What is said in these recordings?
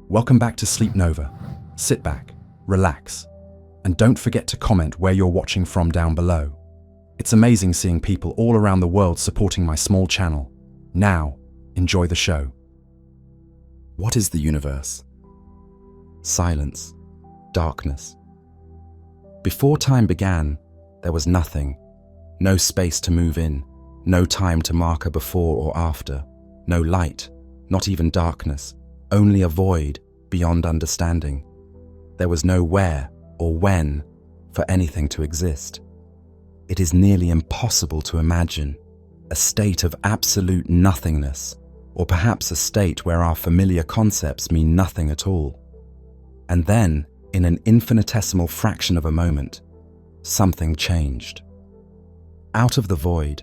Welcome back to Sleep Nova. Sit back, relax, and don't forget to comment where you're watching from down below. It's amazing seeing people all around the world supporting my small channel. Now, enjoy the show. What is the universe? Silence, darkness. Before time began, there was nothing. No space to move in, no time to mark a before or after, no light, not even darkness, only a void beyond understanding. There was no where or when for anything to exist. It is nearly impossible to imagine a state of absolute nothingness, or perhaps a state where our familiar concepts mean nothing at all. And then, in an infinitesimal fraction of a moment, something changed. Out of the void,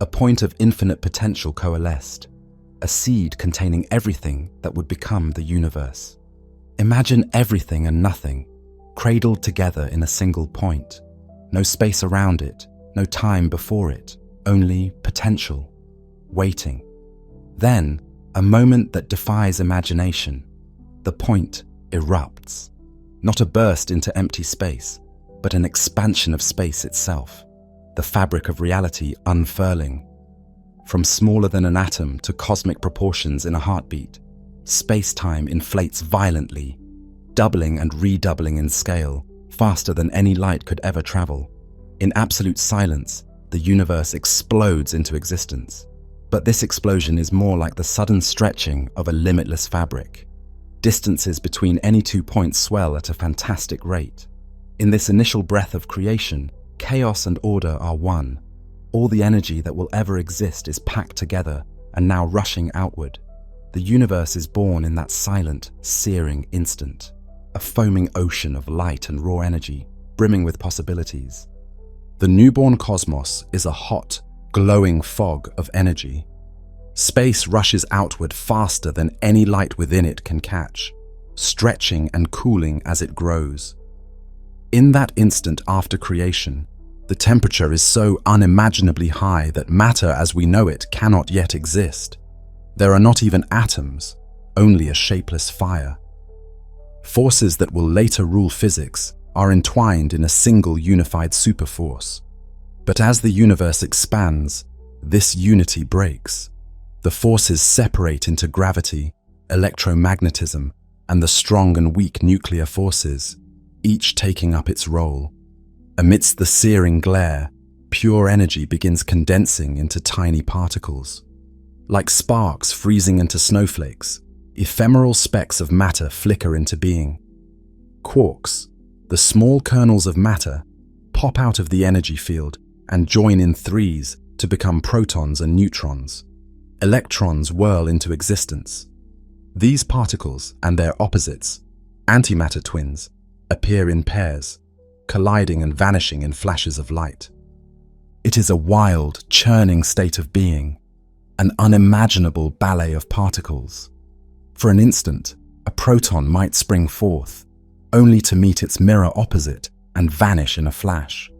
a point of infinite potential coalesced, a seed containing everything that would become the universe. Imagine everything and nothing, cradled together in a single point. No space around it, no time before it, only potential, waiting. Then, a moment that defies imagination. The point erupts. Not a burst into empty space, but an expansion of space itself. The fabric of reality unfurling. From smaller than an atom to cosmic proportions in a heartbeat, space-time inflates violently, doubling and redoubling in scale, faster than any light could ever travel. In absolute silence, the universe explodes into existence. But this explosion is more like the sudden stretching of a limitless fabric. Distances between any 2 points swell at a fantastic rate. In this initial breath of creation, chaos and order are one. All the energy that will ever exist is packed together and now rushing outward. The universe is born in that silent, searing instant. A foaming ocean of light and raw energy, brimming with possibilities. The newborn cosmos is a hot, glowing fog of energy. Space rushes outward faster than any light within it can catch, stretching and cooling as it grows. In that instant after creation, the temperature is so unimaginably high that matter as we know it cannot yet exist. There are not even atoms, only a shapeless fire. Forces that will later rule physics are entwined in a single unified superforce. But as the universe expands, this unity breaks. The forces separate into gravity, electromagnetism, and the strong and weak nuclear forces, each taking up its role. Amidst the searing glare, pure energy begins condensing into tiny particles. Like sparks freezing into snowflakes, ephemeral specks of matter flicker into being. Quarks, the small kernels of matter, pop out of the energy field and join in threes to become protons and neutrons. Electrons whirl into existence. These particles and their opposites, antimatter twins, appear in pairs, colliding and vanishing in flashes of light. It is a wild, churning state of being, an unimaginable ballet of particles. For an instant, a proton might spring forth, only to meet its mirror opposite and vanish in a flash.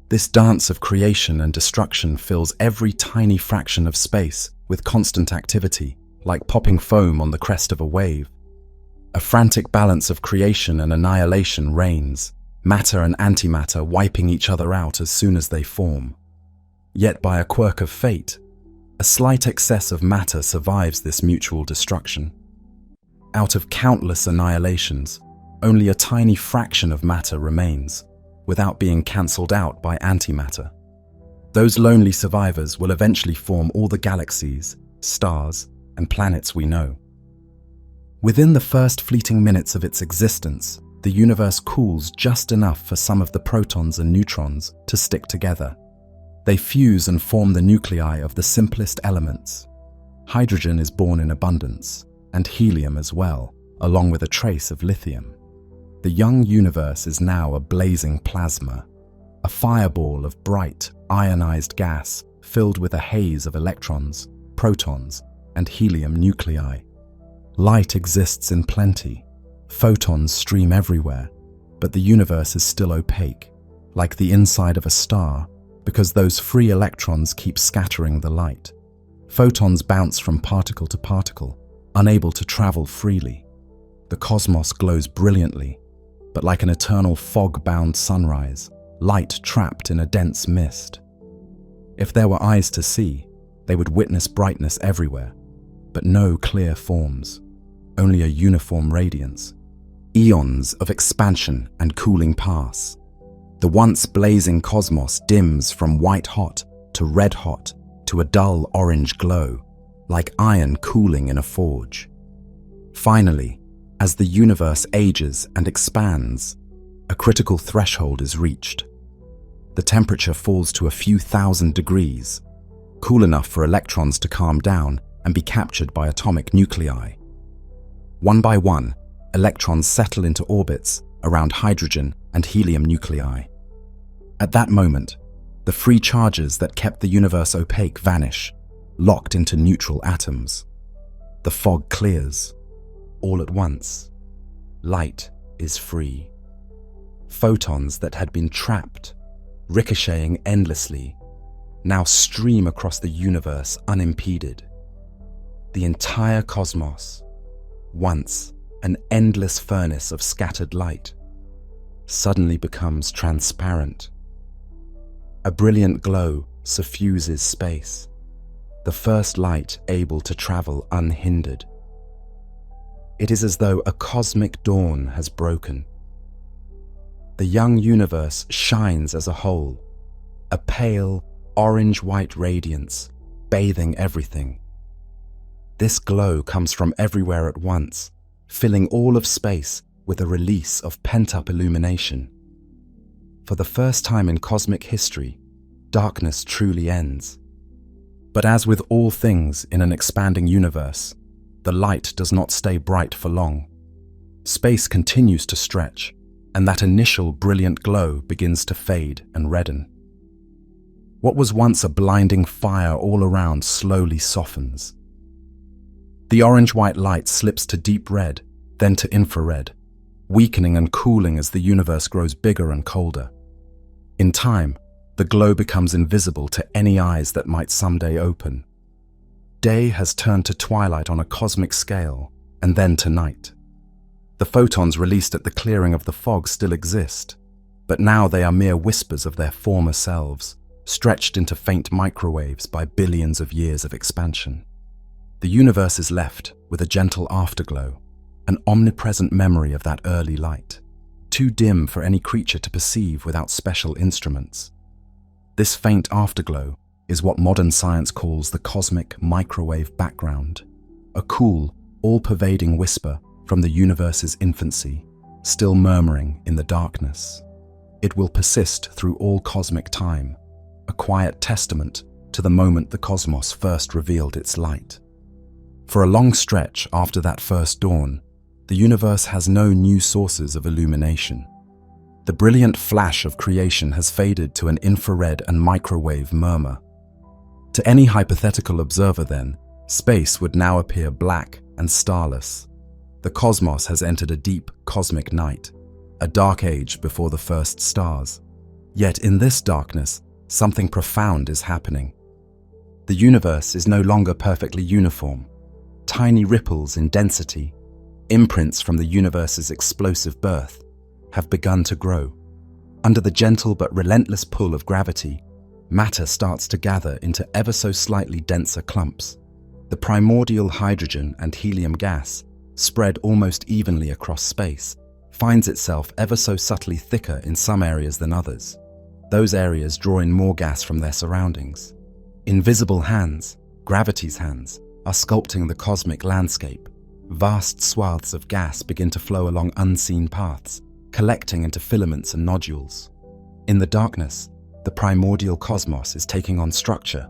This dance of creation and destruction fills every tiny fraction of space with constant activity, like popping foam on the crest of a wave. A frantic balance of creation and annihilation reigns, matter and antimatter wiping each other out as soon as they form. Yet by a quirk of fate, a slight excess of matter survives this mutual destruction. Out of countless annihilations, only a tiny fraction of matter remains, without being cancelled out by antimatter. Those lonely survivors will eventually form all the galaxies, stars, and planets we know. Within the first fleeting minutes of its existence, the universe cools just enough for some of the protons and neutrons to stick together. They fuse and form the nuclei of the simplest elements. Hydrogen is born in abundance, and helium as well, along with a trace of lithium. The young universe is now a blazing plasma, a fireball of bright, ionized gas filled with a haze of electrons, protons, and helium nuclei. Light exists in plenty. Photons stream everywhere, but the universe is still opaque, like the inside of a star, because those free electrons keep scattering the light. Photons bounce from particle to particle, unable to travel freely. The cosmos glows brilliantly, but like an eternal fog-bound sunrise, light trapped in a dense mist. If there were eyes to see, they would witness brightness everywhere, but no clear forms, only a uniform radiance. Eons of expansion and cooling pass. The once blazing cosmos dims from white-hot to red-hot to a dull orange glow, like iron cooling in a forge. Finally, as the universe ages and expands, a critical threshold is reached. The temperature falls to a few thousand degrees, cool enough for electrons to calm down and be captured by atomic nuclei. One by one, electrons settle into orbits around hydrogen and helium nuclei. At that moment, the free charges that kept the universe opaque vanish, locked into neutral atoms. The fog clears. All at once, light is free. Photons that had been trapped, ricocheting endlessly, now stream across the universe unimpeded. The entire cosmos, once an endless furnace of scattered light, suddenly becomes transparent. A brilliant glow suffuses space, the first light able to travel unhindered. It is as though a cosmic dawn has broken. The young universe shines as a whole, a pale, orange-white radiance, bathing everything. This glow comes from everywhere at once, filling all of space with a release of pent-up illumination. For the first time in cosmic history, darkness truly ends. But as with all things in an expanding universe, the light does not stay bright for long. Space continues to stretch, and that initial brilliant glow begins to fade and redden. What was once a blinding fire all around slowly softens. The orange-white light slips to deep red, then to infrared, weakening and cooling as the universe grows bigger and colder. In time, the glow becomes invisible to any eyes that might someday open. Day has turned to twilight on a cosmic scale, and then to night. The photons released at the clearing of the fog still exist, but now they are mere whispers of their former selves, stretched into faint microwaves by billions of years of expansion. The universe is left with a gentle afterglow, an omnipresent memory of that early light, too dim for any creature to perceive without special instruments. This faint afterglow is what modern science calls the cosmic microwave background, a cool, all-pervading whisper from the universe's infancy, still murmuring in the darkness. It will persist through all cosmic time, a quiet testament to the moment the cosmos first revealed its light. For a long stretch after that first dawn, the universe has no new sources of illumination. The brilliant flash of creation has faded to an infrared and microwave murmur. To any hypothetical observer then, space would now appear black and starless. The cosmos has entered a deep cosmic night, a dark age before the first stars. Yet in this darkness, something profound is happening. The universe is no longer perfectly uniform. Tiny ripples in density, imprints from the universe's explosive birth, have begun to grow. Under the gentle but relentless pull of gravity, matter starts to gather into ever so slightly denser clumps. The primordial hydrogen and helium gas, spread almost evenly across space, finds itself ever so subtly thicker in some areas than others. Those areas draw in more gas from their surroundings. Invisible hands, gravity's hands, are sculpting the cosmic landscape. Vast swaths of gas begin to flow along unseen paths, collecting into filaments and nodules. In the darkness, the primordial cosmos is taking on structure.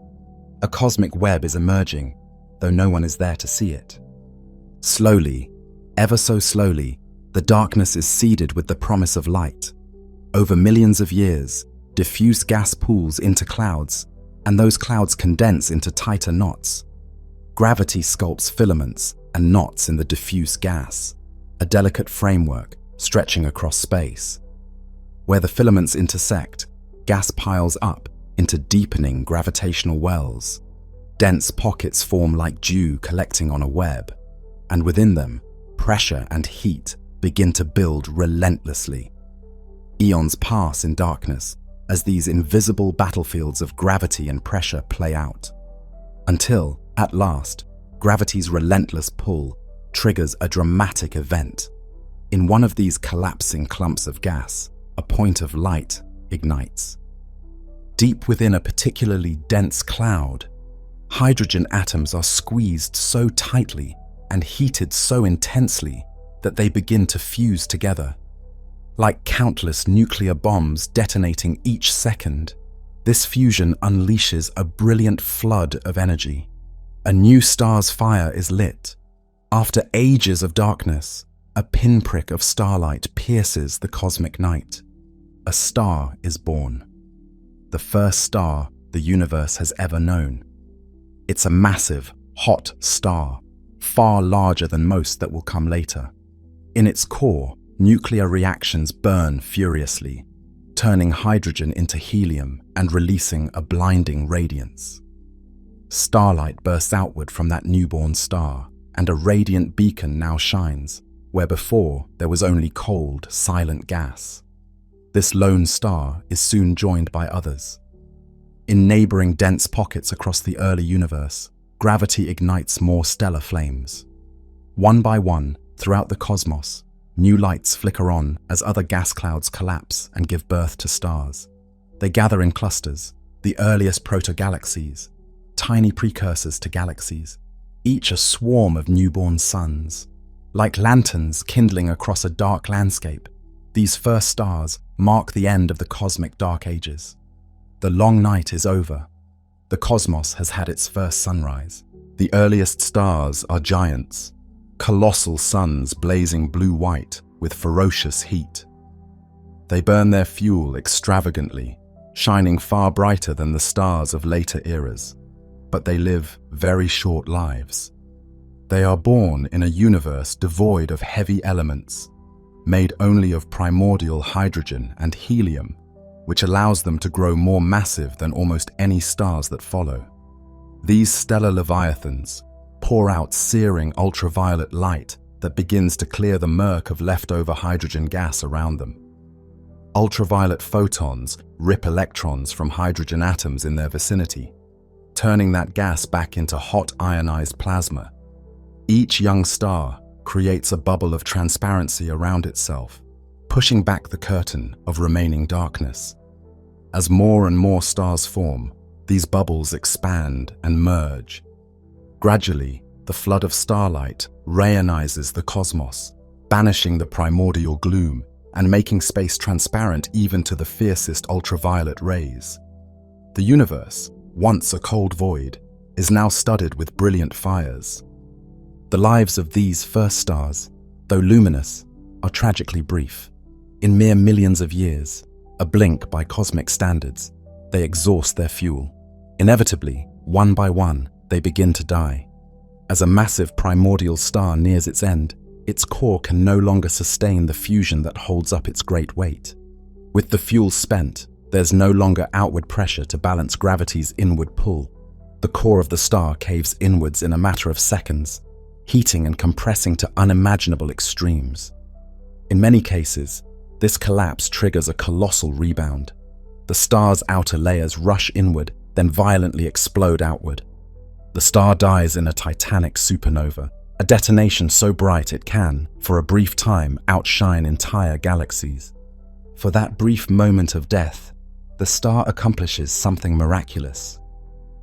A cosmic web is emerging, though no one is there to see it. Slowly, ever so slowly, the darkness is seeded with the promise of light. Over millions of years, diffuse gas pools into clouds, and those clouds condense into tighter knots. Gravity sculpts filaments and knots in the diffuse gas, a delicate framework stretching across space. Where the filaments intersect, gas piles up into deepening gravitational wells. Dense pockets form like dew collecting on a web, and within them, pressure and heat begin to build relentlessly. Eons pass in darkness as these invisible battlefields of gravity and pressure play out, until, at last, gravity's relentless pull triggers a dramatic event. In one of these collapsing clumps of gas, a point of light ignites. Deep within a particularly dense cloud, hydrogen atoms are squeezed so tightly and heated so intensely that they begin to fuse together. Like countless nuclear bombs detonating each second, this fusion unleashes a brilliant flood of energy. A new star's fire is lit. After ages of darkness, a pinprick of starlight pierces the cosmic night. A star is born. The first star the universe has ever known. It's a massive, hot star, far larger than most that will come later. In its core, nuclear reactions burn furiously, turning hydrogen into helium and releasing a blinding radiance. Starlight bursts outward from that newborn star, and a radiant beacon now shines, where before there was only cold, silent gas. This lone star is soon joined by others. In neighboring dense pockets across the early universe, gravity ignites more stellar flames. One by one, throughout the cosmos, new lights flicker on as other gas clouds collapse and give birth to stars. They gather in clusters, the earliest proto-galaxies, tiny precursors to galaxies, each a swarm of newborn suns. Like lanterns kindling across a dark landscape, these first stars mark the end of the cosmic dark ages. The long night is over. The cosmos has had its first sunrise. The earliest stars are giants, colossal suns blazing blue-white with ferocious heat. They burn their fuel extravagantly, shining far brighter than the stars of later eras. But they live very short lives. They are born in a universe devoid of heavy elements, made only of primordial hydrogen and helium, which allows them to grow more massive than almost any stars that follow. These stellar leviathans pour out searing ultraviolet light that begins to clear the murk of leftover hydrogen gas around them. Ultraviolet photons rip electrons from hydrogen atoms in their vicinity, turning that gas back into hot ionized plasma. Each young star creates a bubble of transparency around itself, pushing back the curtain of remaining darkness. As more and more stars form, these bubbles expand and merge. Gradually, the flood of starlight rayonizes the cosmos, banishing the primordial gloom and making space transparent even to the fiercest ultraviolet rays. The universe, once a cold void, is now studded with brilliant fires. The lives of these first stars, though luminous, are tragically brief. In mere millions of years, a blink by cosmic standards, they exhaust their fuel. Inevitably, one by one, they begin to die. As a massive primordial star nears its end, its core can no longer sustain the fusion that holds up its great weight. With the fuel spent, there's no longer outward pressure to balance gravity's inward pull. The core of the star caves inwards in a matter of seconds, heating and compressing to unimaginable extremes. In many cases, this collapse triggers a colossal rebound. The star's outer layers rush inward, then violently explode outward. The star dies in a titanic supernova, a detonation so bright it can, for a brief time, outshine entire galaxies. For that brief moment of death, the star accomplishes something miraculous.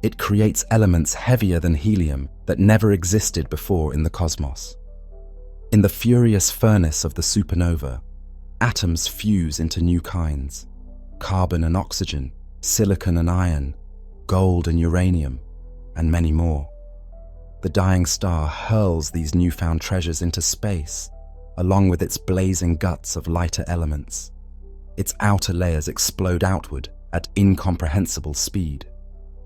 It creates elements heavier than helium that never existed before in the cosmos. In the furious furnace of the supernova, atoms fuse into new kinds: carbon and oxygen, silicon and iron, gold and uranium, and many more. The dying star hurls these newfound treasures into space, along with its blazing guts of lighter elements. Its outer layers explode outward at incomprehensible speed,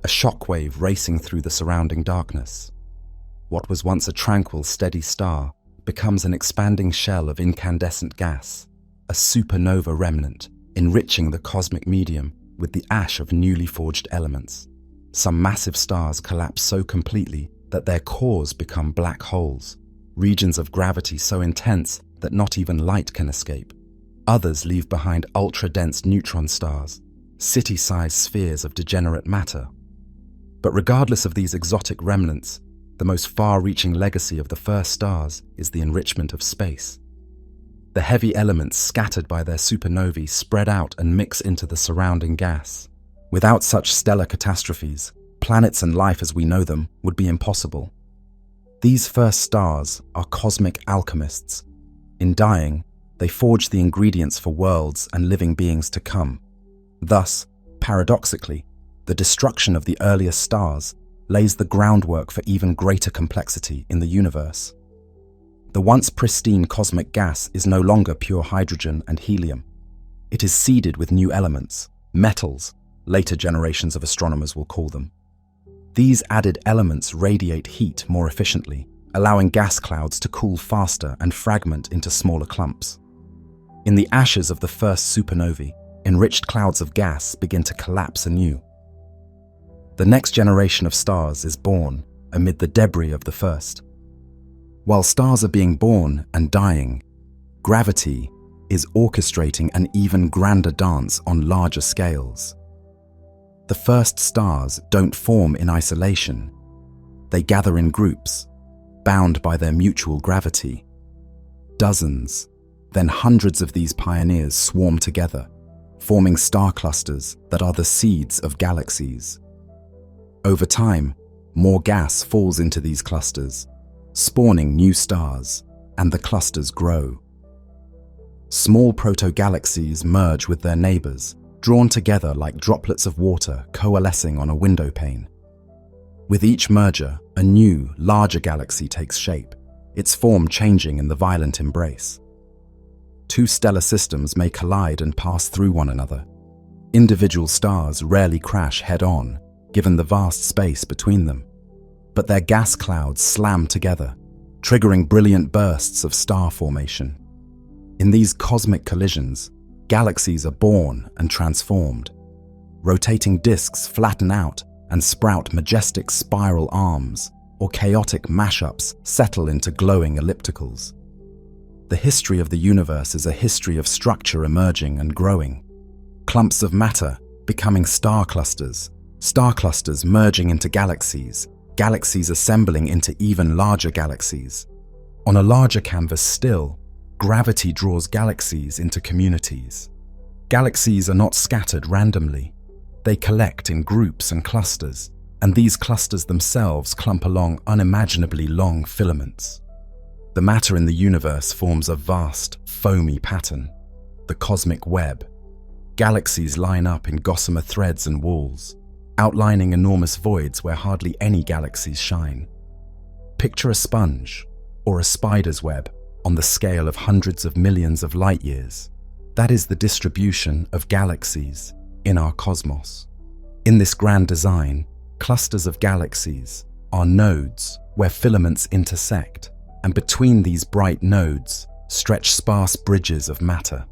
a shockwave racing through the surrounding darkness. What was once a tranquil, steady star becomes an expanding shell of incandescent gas, a supernova remnant, enriching the cosmic medium with the ash of newly forged elements. Some massive stars collapse so completely that their cores become black holes, regions of gravity so intense that not even light can escape. Others leave behind ultra-dense neutron stars, city-sized spheres of degenerate matter. But regardless of these exotic remnants, the most far-reaching legacy of the first stars is the enrichment of space. The heavy elements scattered by their supernovae spread out and mix into the surrounding gas. Without such stellar catastrophes, planets and life as we know them would be impossible. These first stars are cosmic alchemists. In dying, they forge the ingredients for worlds and living beings to come. Thus, paradoxically, the destruction of the earliest stars lays the groundwork for even greater complexity in the universe. The once pristine cosmic gas is no longer pure hydrogen and helium. It is seeded with new elements, metals, later generations of astronomers will call them. These added elements radiate heat more efficiently, allowing gas clouds to cool faster and fragment into smaller clumps. In the ashes of the first supernovae, enriched clouds of gas begin to collapse anew. The next generation of stars is born amid the debris of the first. While stars are being born and dying, gravity is orchestrating an even grander dance on larger scales. The first stars don't form in isolation. They gather in groups, bound by their mutual gravity. Dozens, then hundreds of these pioneers swarm together, forming star clusters that are the seeds of galaxies. Over time, more gas falls into these clusters, spawning new stars, and the clusters grow. Small proto-galaxies merge with their neighbors, drawn together like droplets of water coalescing on a window pane. With each merger, a new, larger galaxy takes shape, its form changing in the violent embrace. Two stellar systems may collide and pass through one another. Individual stars rarely crash head-on, given the vast space between them. But their gas clouds slam together, triggering brilliant bursts of star formation. In these cosmic collisions, galaxies are born and transformed. Rotating disks flatten out and sprout majestic spiral arms, or chaotic mashups settle into glowing ellipticals. The history of the universe is a history of structure emerging and growing. Clumps of matter becoming star clusters merging into galaxies, galaxies assembling into even larger galaxies. On a larger canvas still, gravity draws galaxies into communities. Galaxies are not scattered randomly. They collect in groups and clusters, and these clusters themselves clump along unimaginably long filaments. The matter in the universe forms a vast, foamy pattern, the cosmic web. Galaxies line up in gossamer threads and walls, outlining enormous voids where hardly any galaxies shine. Picture a sponge, or a spider's web, on the scale of hundreds of millions of light years. That is the distribution of galaxies in our cosmos. In this grand design, clusters of galaxies are nodes where filaments intersect, and between these bright nodes stretch sparse bridges of matter.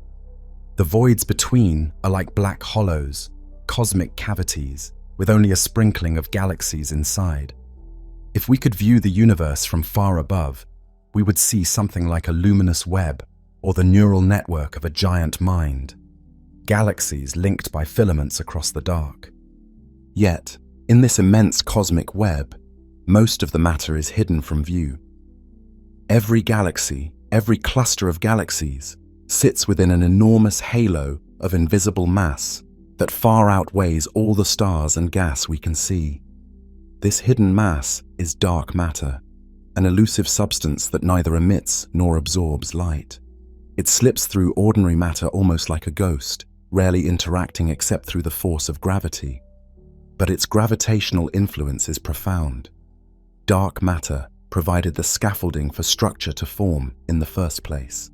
The voids between are like black hollows, cosmic cavities, with only a sprinkling of galaxies inside. If we could view the universe from far above, we would see something like a luminous web or the neural network of a giant mind, galaxies linked by filaments across the dark. Yet, in this immense cosmic web, most of the matter is hidden from view. Every galaxy, every cluster of galaxies, sits within an enormous halo of invisible mass that far outweighs all the stars and gas we can see. This hidden mass is dark matter, an elusive substance that neither emits nor absorbs light. It slips through ordinary matter almost like a ghost, rarely interacting except through the force of gravity. But its gravitational influence is profound. Dark matter provided the scaffolding for structure to form in the first place.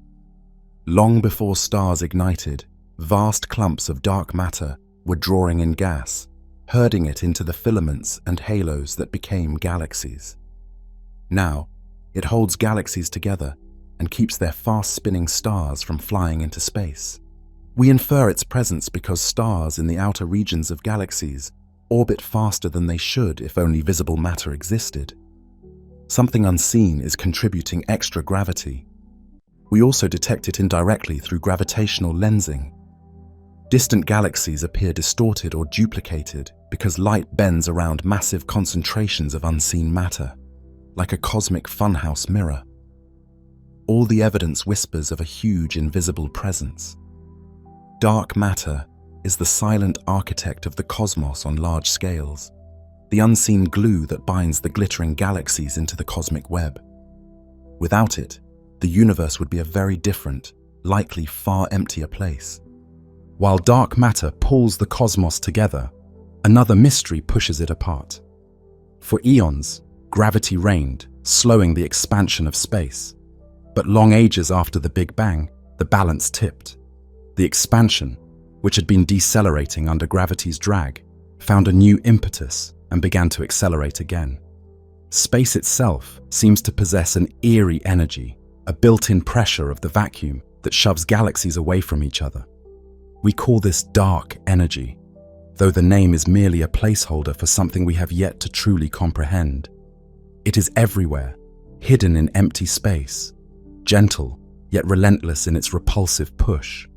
Long before stars ignited, vast clumps of dark matter were drawing in gas, herding it into the filaments and halos that became galaxies. Now, it holds galaxies together and keeps their fast-spinning stars from flying into space. We infer its presence because stars in the outer regions of galaxies orbit faster than they should if only visible matter existed. Something unseen is contributing extra gravity. We also detect it indirectly through gravitational lensing. Distant galaxies appear distorted or duplicated because light bends around massive concentrations of unseen matter, like a cosmic funhouse mirror. All the evidence whispers of a huge invisible presence. Dark matter is the silent architect of the cosmos on large scales, the unseen glue that binds the glittering galaxies into the cosmic web. Without it, the universe would be a very different, likely far emptier place. While dark matter pulls the cosmos together, another mystery pushes it apart. For eons, gravity reigned, slowing the expansion of space. But long ages after the Big Bang, the balance tipped. The expansion, which had been decelerating under gravity's drag, found a new impetus and began to accelerate again. Space itself seems to possess an eerie energy, a built-in pressure of the vacuum that shoves galaxies away from each other. We call this dark energy, though the name is merely a placeholder for something we have yet to truly comprehend. It is everywhere, hidden in empty space, gentle yet relentless in its repulsive push.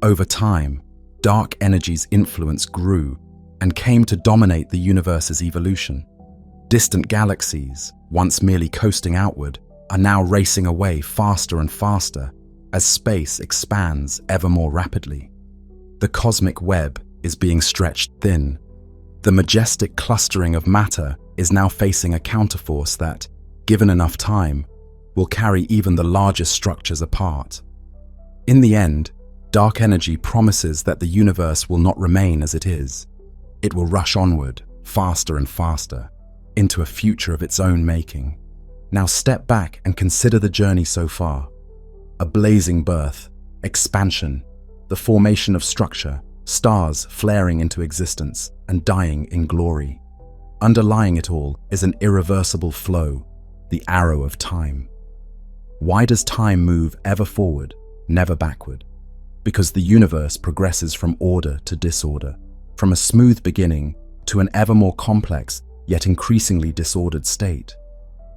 Over time, dark energy's influence grew and came to dominate the universe's evolution. Distant galaxies, once merely coasting outward, are now racing away faster and faster as space expands ever more rapidly. The cosmic web is being stretched thin. The majestic clustering of matter is now facing a counterforce that, given enough time, will carry even the largest structures apart. In the end, dark energy promises that the universe will not remain as it is. It will rush onward, faster and faster, into a future of its own making. Now step back and consider the journey so far. A blazing birth, expansion, the formation of structure, stars flaring into existence and dying in glory. Underlying it all is an irreversible flow, the arrow of time. Why does time move ever forward, never backward? Because the universe progresses from order to disorder, from a smooth beginning to an ever more complex yet increasingly disordered state.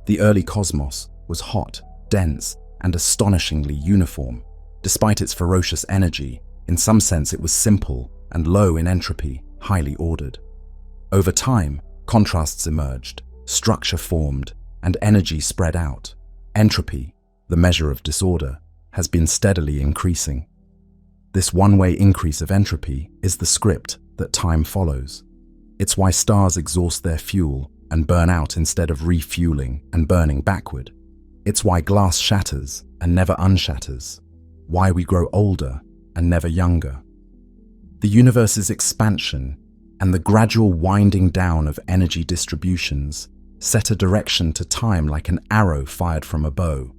The early cosmos was hot, dense, and astonishingly uniform. Despite its ferocious energy, in some sense it was simple and low in entropy, highly ordered. Over time, contrasts emerged, structure formed, and energy spread out. Entropy, the measure of disorder, has been steadily increasing. This one-way increase of entropy is the script that time follows. It's why stars exhaust their fuel and burn out instead of refueling and burning backward. It's why glass shatters and never unshatters. Why we grow older and never younger. The universe's expansion and the gradual winding down of energy distributions set a direction to time like an arrow fired from a bow.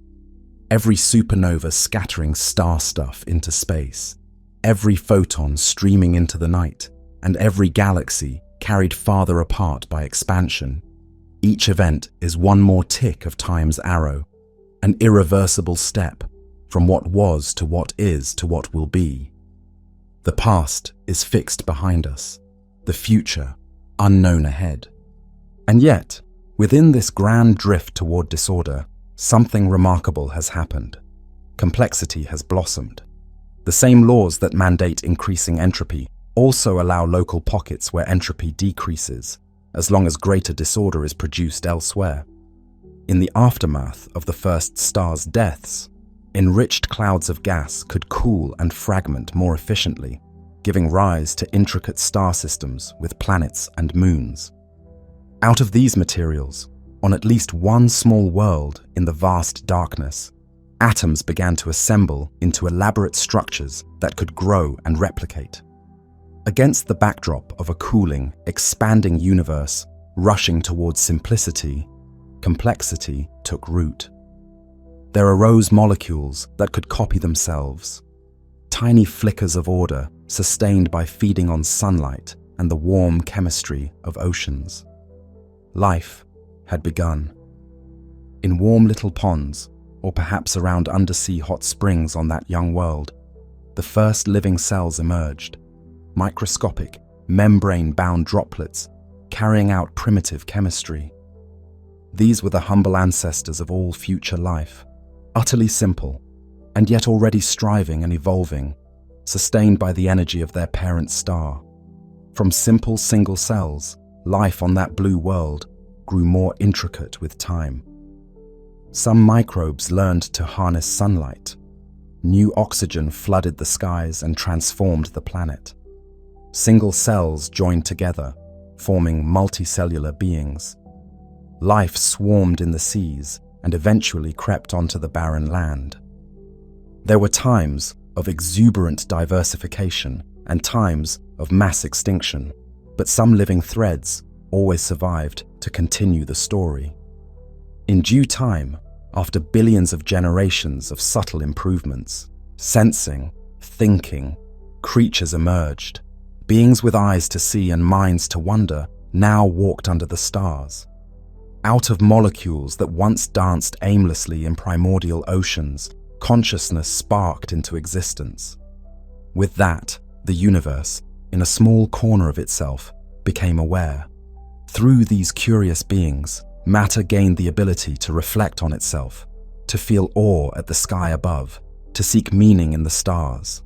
Every supernova scattering star stuff into space, every photon streaming into the night, and every galaxy carried farther apart by expansion. Each event is one more tick of time's arrow, an irreversible step from what was to what is to what will be. The past is fixed behind us, the future unknown ahead. And yet, within this grand drift toward disorder, something remarkable has happened. Complexity has blossomed. The same laws that mandate increasing entropy also allow local pockets where entropy decreases, as long as greater disorder is produced elsewhere. In the aftermath of the first star's deaths, enriched clouds of gas could cool and fragment more efficiently, giving rise to intricate star systems with planets and moons. Out of these materials, on at least one small world in the vast darkness, atoms began to assemble into elaborate structures that could grow and replicate. Against the backdrop of a cooling, expanding universe rushing towards simplicity, complexity took root. There arose molecules that could copy themselves, tiny flickers of order sustained by feeding on sunlight and the warm chemistry of oceans. Life had begun. In warm little ponds, or perhaps around undersea hot springs on that young world, the first living cells emerged, microscopic, membrane-bound droplets carrying out primitive chemistry. These were the humble ancestors of all future life, utterly simple, and yet already striving and evolving, sustained by the energy of their parent star. From simple single cells, life on that blue world grew more intricate with time. Some microbes learned to harness sunlight. New oxygen flooded the skies and transformed the planet. Single cells joined together, forming multicellular beings. Life swarmed in the seas and eventually crept onto the barren land. There were times of exuberant diversification and times of mass extinction, but some living threads always survived to continue the story. In due time, after billions of generations of subtle improvements, sensing, thinking, creatures emerged. Beings with eyes to see and minds to wonder now walked under the stars. Out of molecules that once danced aimlessly in primordial oceans, consciousness sparked into existence. With that, the universe, in a small corner of itself, became aware. Through these curious beings, matter gained the ability to reflect on itself, to feel awe at the sky above, to seek meaning in the stars.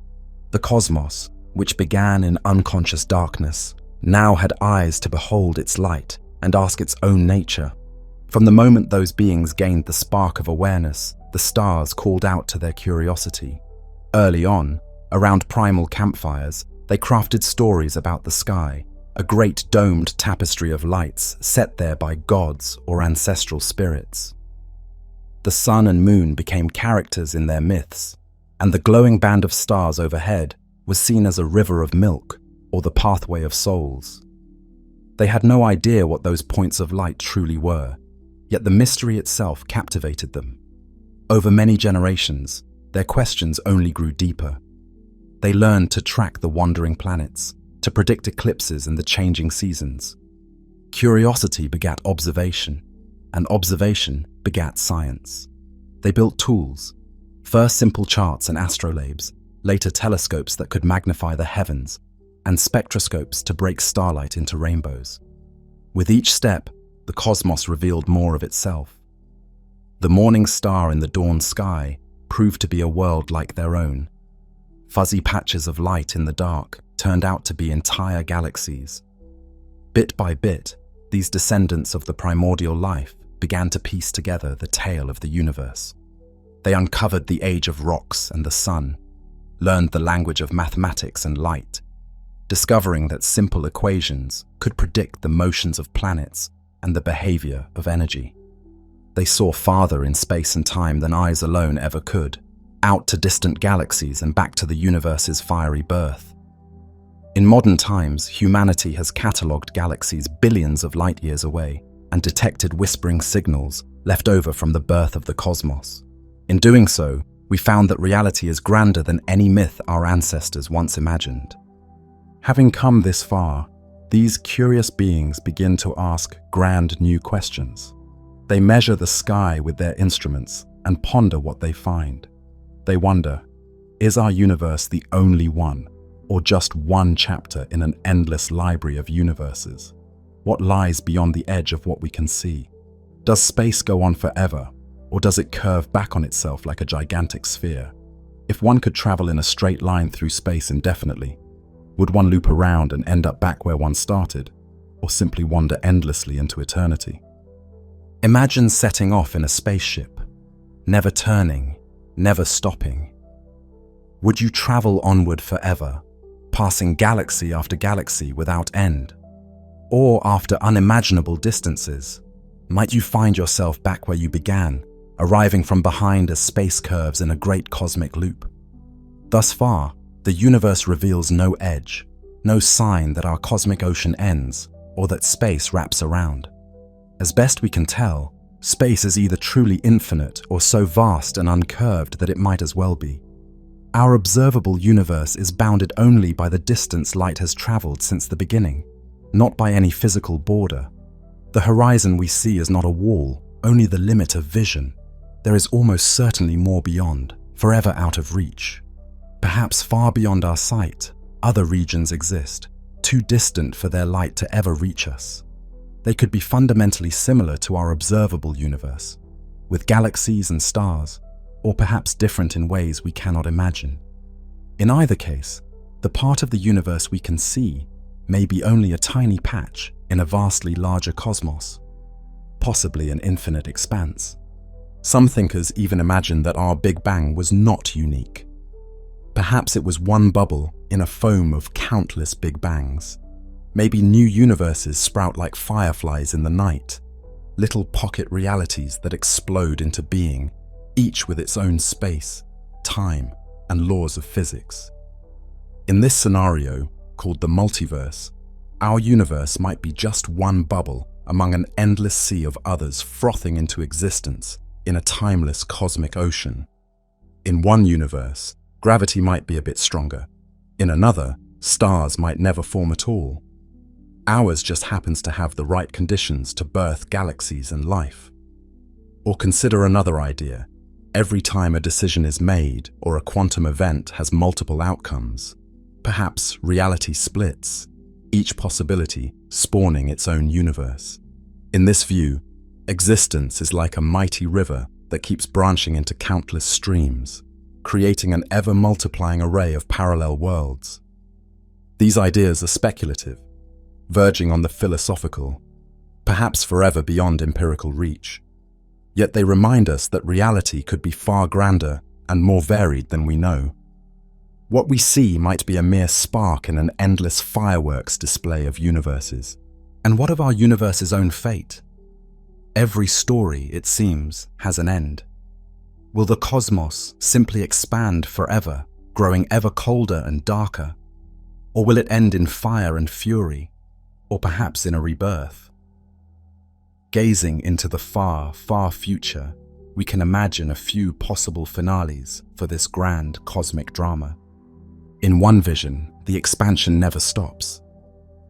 The cosmos, which began in unconscious darkness, now had eyes to behold its light and ask its own nature. From the moment those beings gained the spark of awareness, the stars called out to their curiosity. Early on, around primal campfires, they crafted stories about the sky, a great domed tapestry of lights set there by gods or ancestral spirits. The sun and moon became characters in their myths, and the glowing band of stars overhead was seen as a river of milk or the pathway of souls. They had no idea what those points of light truly were, yet the mystery itself captivated them. Over many generations, their questions only grew deeper. They learned to track the wandering planets, to predict eclipses and the changing seasons. Curiosity begat observation, and observation begat science. They built tools, first simple charts and astrolabes, later telescopes that could magnify the heavens, and spectroscopes to break starlight into rainbows. With each step, the cosmos revealed more of itself. The morning star in the dawn sky proved to be a world like their own. Fuzzy patches of light in the dark turned out to be entire galaxies. Bit by bit, these descendants of the primordial life began to piece together the tale of the universe. They uncovered the age of rocks and the sun, learned the language of mathematics and light, discovering that simple equations could predict the motions of planets and the behavior of energy. They saw farther in space and time than eyes alone ever could, out to distant galaxies and back to the universe's fiery birth. In modern times, humanity has catalogued galaxies billions of light years away and detected whispering signals left over from the birth of the cosmos. In doing so, we found that reality is grander than any myth our ancestors once imagined. Having come this far, these curious beings begin to ask grand new questions. They measure the sky with their instruments and ponder what they find. They wonder, is our universe the only one, or just one chapter in an endless library of universes? What lies beyond the edge of what we can see? Does space go on forever, or does it curve back on itself like a gigantic sphere? If one could travel in a straight line through space indefinitely, would one loop around and end up back where one started, or simply wander endlessly into eternity? Imagine setting off in a spaceship, never turning, never stopping. Would you travel onward forever, passing galaxy after galaxy without end? Or after unimaginable distances, might you find yourself back where you began, arriving from behind as space curves in a great cosmic loop? Thus far, the universe reveals no edge, no sign that our cosmic ocean ends or that space wraps around. As best we can tell, space is either truly infinite or so vast and uncurved that it might as well be. Our observable universe is bounded only by the distance light has traveled since the beginning, not by any physical border. The horizon we see is not a wall, only the limit of vision. There is almost certainly more beyond, forever out of reach. Perhaps far beyond our sight, other regions exist, too distant for their light to ever reach us. They could be fundamentally similar to our observable universe, with galaxies and stars, or perhaps different in ways we cannot imagine. In either case, the part of the universe we can see may be only a tiny patch in a vastly larger cosmos, possibly an infinite expanse. Some thinkers even imagine that our Big Bang was not unique. Perhaps it was one bubble in a foam of countless Big Bangs. Maybe new universes sprout like fireflies in the night, little pocket realities that explode into being, each with its own space, time, and laws of physics. In this scenario, called the multiverse, our universe might be just one bubble among an endless sea of others frothing into existence in a timeless cosmic ocean. In one universe, gravity might be a bit stronger. In another, stars might never form at all. Ours just happens to have the right conditions to birth galaxies and life. Or consider another idea. Every time a decision is made or a quantum event has multiple outcomes, perhaps reality splits, each possibility spawning its own universe. In this view, existence is like a mighty river that keeps branching into countless streams, creating an ever-multiplying array of parallel worlds. These ideas are speculative, verging on the philosophical, perhaps forever beyond empirical reach. Yet they remind us that reality could be far grander and more varied than we know. What we see might be a mere spark in an endless fireworks display of universes. And what of our universe's own fate? Every story, it seems, has an end. Will the cosmos simply expand forever, growing ever colder and darker? Or will it end in fire and fury, or perhaps in a rebirth? Gazing into the far, far future, we can imagine a few possible finales for this grand cosmic drama. In one vision, the expansion never stops.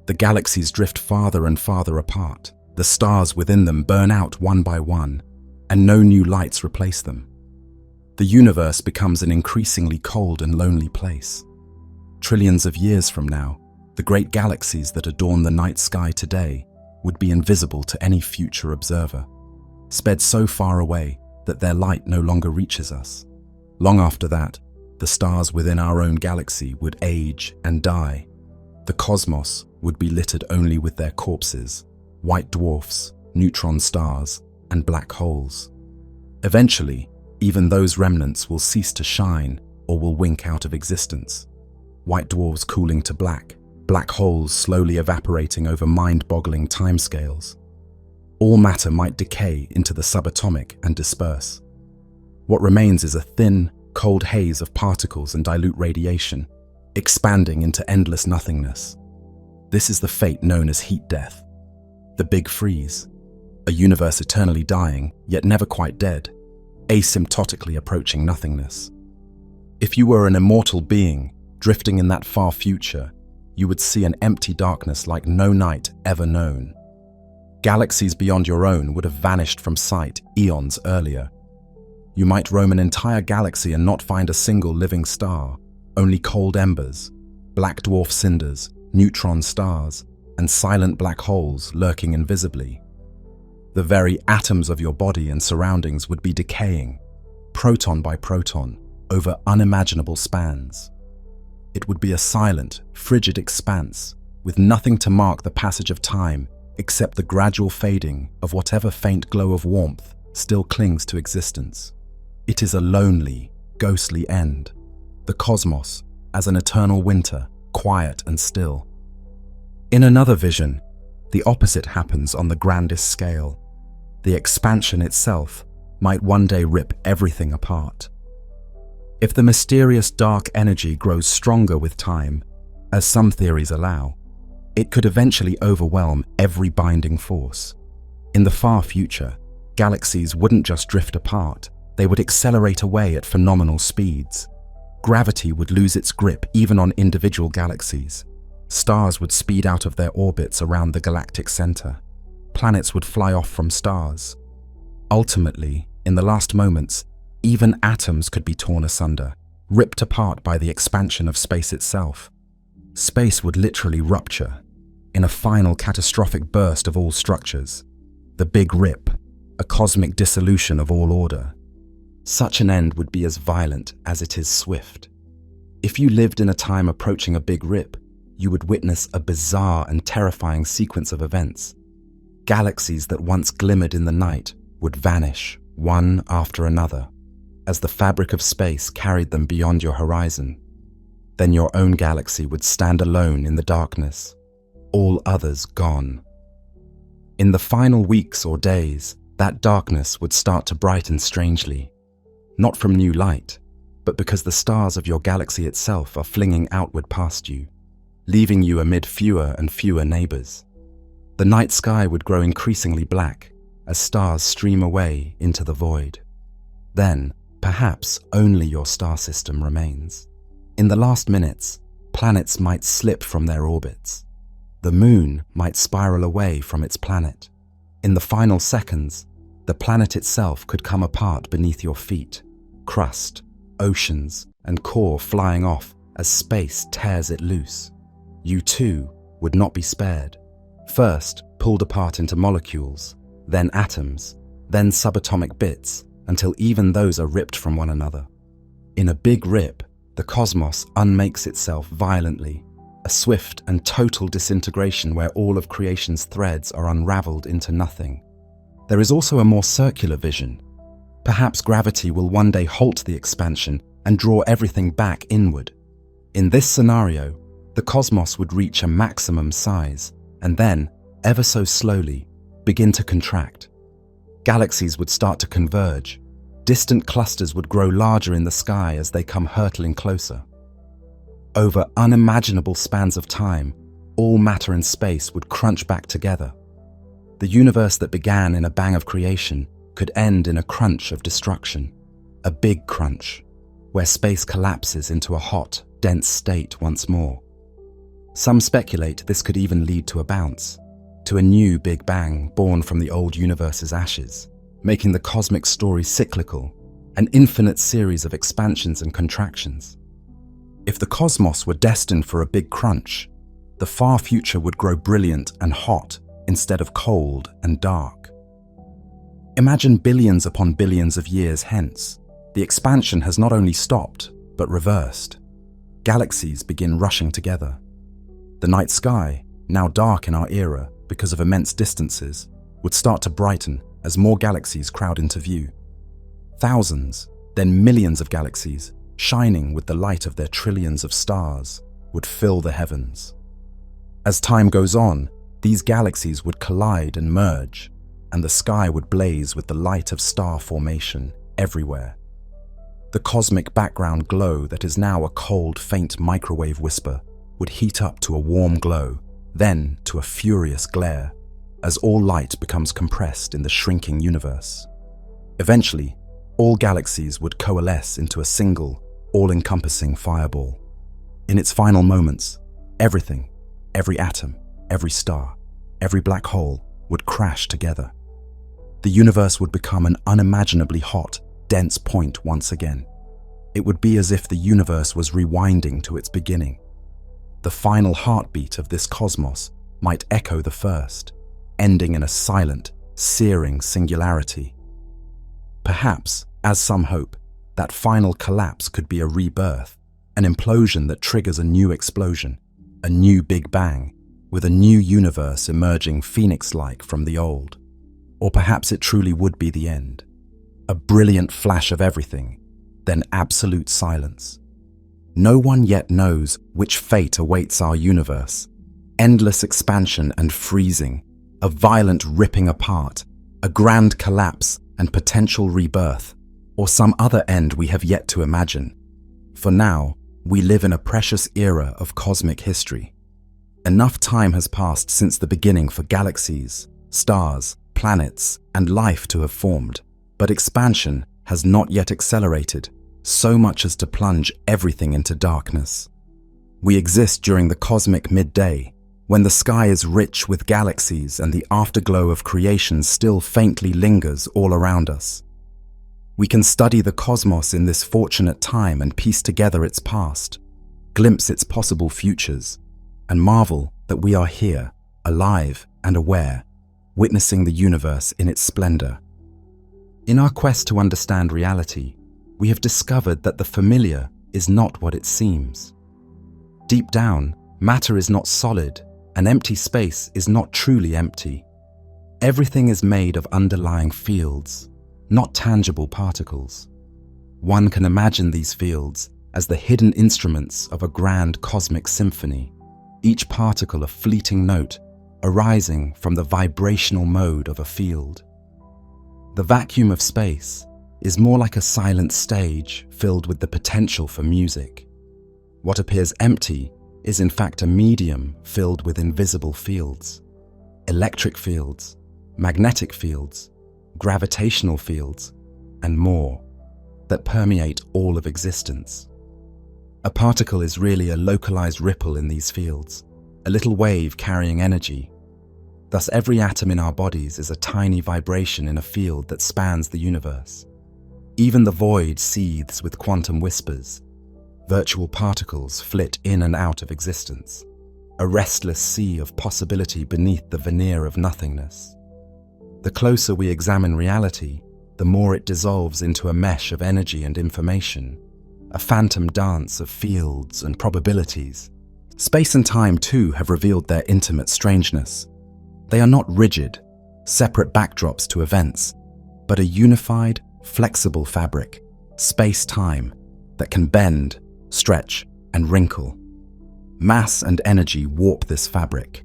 The galaxies drift farther and farther apart, the stars within them burn out one by one, and no new lights replace them. The universe becomes an increasingly cold and lonely place. Trillions of years from now, the great galaxies that adorn the night sky today would be invisible to any future observer, sped so far away that their light no longer reaches us. Long after that, the stars within our own galaxy would age and die. The cosmos would be littered only with their corpses, white dwarfs, neutron stars, and black holes. Eventually, even those remnants will cease to shine or will wink out of existence. White dwarfs cooling to black holes slowly evaporating over mind-boggling timescales. All matter might decay into the subatomic and disperse. What remains is a thin, cold haze of particles and dilute radiation, expanding into endless nothingness. This is the fate known as heat death, the big freeze, a universe eternally dying, yet never quite dead, asymptotically approaching nothingness. If you were an immortal being drifting in that far future, you would see an empty darkness like no night ever known. Galaxies beyond your own would have vanished from sight eons earlier. You might roam an entire galaxy and not find a single living star, only cold embers, black dwarf cinders, neutron stars, and silent black holes lurking invisibly. The very atoms of your body and surroundings would be decaying, proton by proton, over unimaginable spans. It would be a silent, frigid expanse, with nothing to mark the passage of time except the gradual fading of whatever faint glow of warmth still clings to existence. It is a lonely, ghostly end, the cosmos as an eternal winter, quiet and still. In another vision, the opposite happens on the grandest scale. The expansion itself might one day rip everything apart. If the mysterious dark energy grows stronger with time, as some theories allow, it could eventually overwhelm every binding force. In the far future, galaxies wouldn't just drift apart, they would accelerate away at phenomenal speeds. Gravity would lose its grip even on individual galaxies. Stars would speed out of their orbits around the galactic center. Planets would fly off from stars. Ultimately, in the last moments, even atoms could be torn asunder, ripped apart by the expansion of space itself. Space would literally rupture. in a final catastrophic burst of all structures. The Big Rip, a cosmic dissolution of all order. Such an end would be as violent as it is swift. If you lived in a time approaching a Big Rip, you would witness a bizarre and terrifying sequence of events. Galaxies that once glimmered in the night would vanish, one after another, as the fabric of space carried them beyond your horizon. Then your own galaxy would stand alone in the darkness, all others gone. In the final weeks or days, that darkness would start to brighten strangely, not from new light, but because the stars of your galaxy itself are flinging outward past you, leaving you amid fewer and fewer neighbors. The night sky would grow increasingly black as stars stream away into the void. Then, perhaps only your star system remains. In the last minutes, planets might slip from their orbits. The moon might spiral away from its planet. In the final seconds, the planet itself could come apart beneath your feet, crust, oceans, and core flying off as space tears it loose. You too would not be spared. First, pulled apart into molecules, then atoms, then subatomic bits, until even those are ripped from one another. In a big rip, the cosmos unmakes itself violently, a swift and total disintegration where all of creation's threads are unraveled into nothing. There is also a more circular vision. Perhaps gravity will one day halt the expansion and draw everything back inward. In this scenario, the cosmos would reach a maximum size, and then, ever so slowly, begin to contract. Galaxies would start to converge. Distant clusters would grow larger in the sky as they come hurtling closer. Over unimaginable spans of time, all matter and space would crunch back together. The universe that began in a bang of creation could end in a crunch of destruction, a big crunch, where space collapses into a hot, dense state once more. Some speculate this could even lead to a bounce, to a new Big Bang born from the old universe's ashes, making the cosmic story cyclical, an infinite series of expansions and contractions. If the cosmos were destined for a big crunch, the far future would grow brilliant and hot instead of cold and dark. Imagine billions upon billions of years hence. The expansion has not only stopped, but reversed. Galaxies begin rushing together. The night sky, now dark in our era because of immense distances, would start to brighten as more galaxies crowd into view. Thousands, then millions of galaxies, shining with the light of their trillions of stars, would fill the heavens. As time goes on, these galaxies would collide and merge, and the sky would blaze with the light of star formation everywhere. The cosmic background glow that is now a cold, faint microwave whisper would heat up to a warm glow, then to a furious glare, as all light becomes compressed in the shrinking universe. Eventually, all galaxies would coalesce into a single, all-encompassing fireball. In its final moments, everything, every atom, every star, every black hole would crash together. The universe would become an unimaginably hot, dense point once again. It would be as if the universe was rewinding to its beginning. The final heartbeat of this cosmos might echo the first, ending in a silent, searing singularity. Perhaps, as some hope, that final collapse could be a rebirth, an implosion that triggers a new explosion, a new Big Bang, with a new universe emerging phoenix-like from the old. Or perhaps it truly would be the end. A brilliant flash of everything, then absolute silence. No one yet knows which fate awaits our universe. Endless expansion and freezing, a violent ripping apart, a grand collapse and potential rebirth, or some other end we have yet to imagine. For now, we live in a precious era of cosmic history. Enough time has passed since the beginning for galaxies, stars, planets, and life to have formed, but expansion has not yet accelerated, so much as to plunge everything into darkness. We exist during the cosmic midday, when the sky is rich with galaxies and the afterglow of creation still faintly lingers all around us. We can study the cosmos in this fortunate time and piece together its past, glimpse its possible futures, and marvel that we are here, alive and aware, witnessing the universe in its splendor. In our quest to understand reality, we have discovered that the familiar is not what it seems. Deep down, matter is not solid, and empty space is not truly empty. Everything is made of underlying fields, not tangible particles. One can imagine these fields as the hidden instruments of a grand cosmic symphony, each particle a fleeting note arising from the vibrational mode of a field. The vacuum of space is more like a silent stage filled with the potential for music. What appears empty is in fact a medium filled with invisible fields, electric fields, magnetic fields, gravitational fields, and more, that permeate all of existence. A particle is really a localized ripple in these fields, a little wave carrying energy. Thus, every atom in our bodies is a tiny vibration in a field that spans the universe. Even the void seethes with quantum whispers. Virtual particles flit in and out of existence, a restless sea of possibility beneath the veneer of nothingness. The closer we examine reality, the more it dissolves into a mesh of energy and information, a phantom dance of fields and probabilities. Space and time, too, have revealed their intimate strangeness. They are not rigid, separate backdrops to events, but a unified, flexible fabric, space-time, that can bend, stretch, and wrinkle. Mass and energy warp this fabric.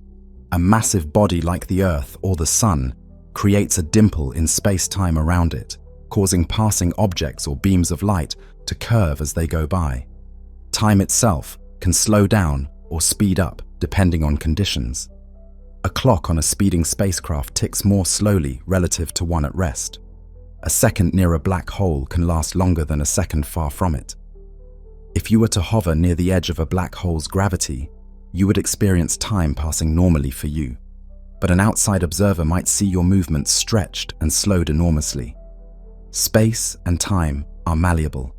A massive body like the Earth or the Sun creates a dimple in space-time around it, causing passing objects or beams of light to curve as they go by. Time itself can slow down or speed up depending on conditions. A clock on a speeding spacecraft ticks more slowly relative to one at rest. A second near a black hole can last longer than a second far from it. If you were to hover near the edge of a black hole's gravity, you would experience time passing normally for you, but an outside observer might see your movements stretched and slowed enormously. Space and time are malleable.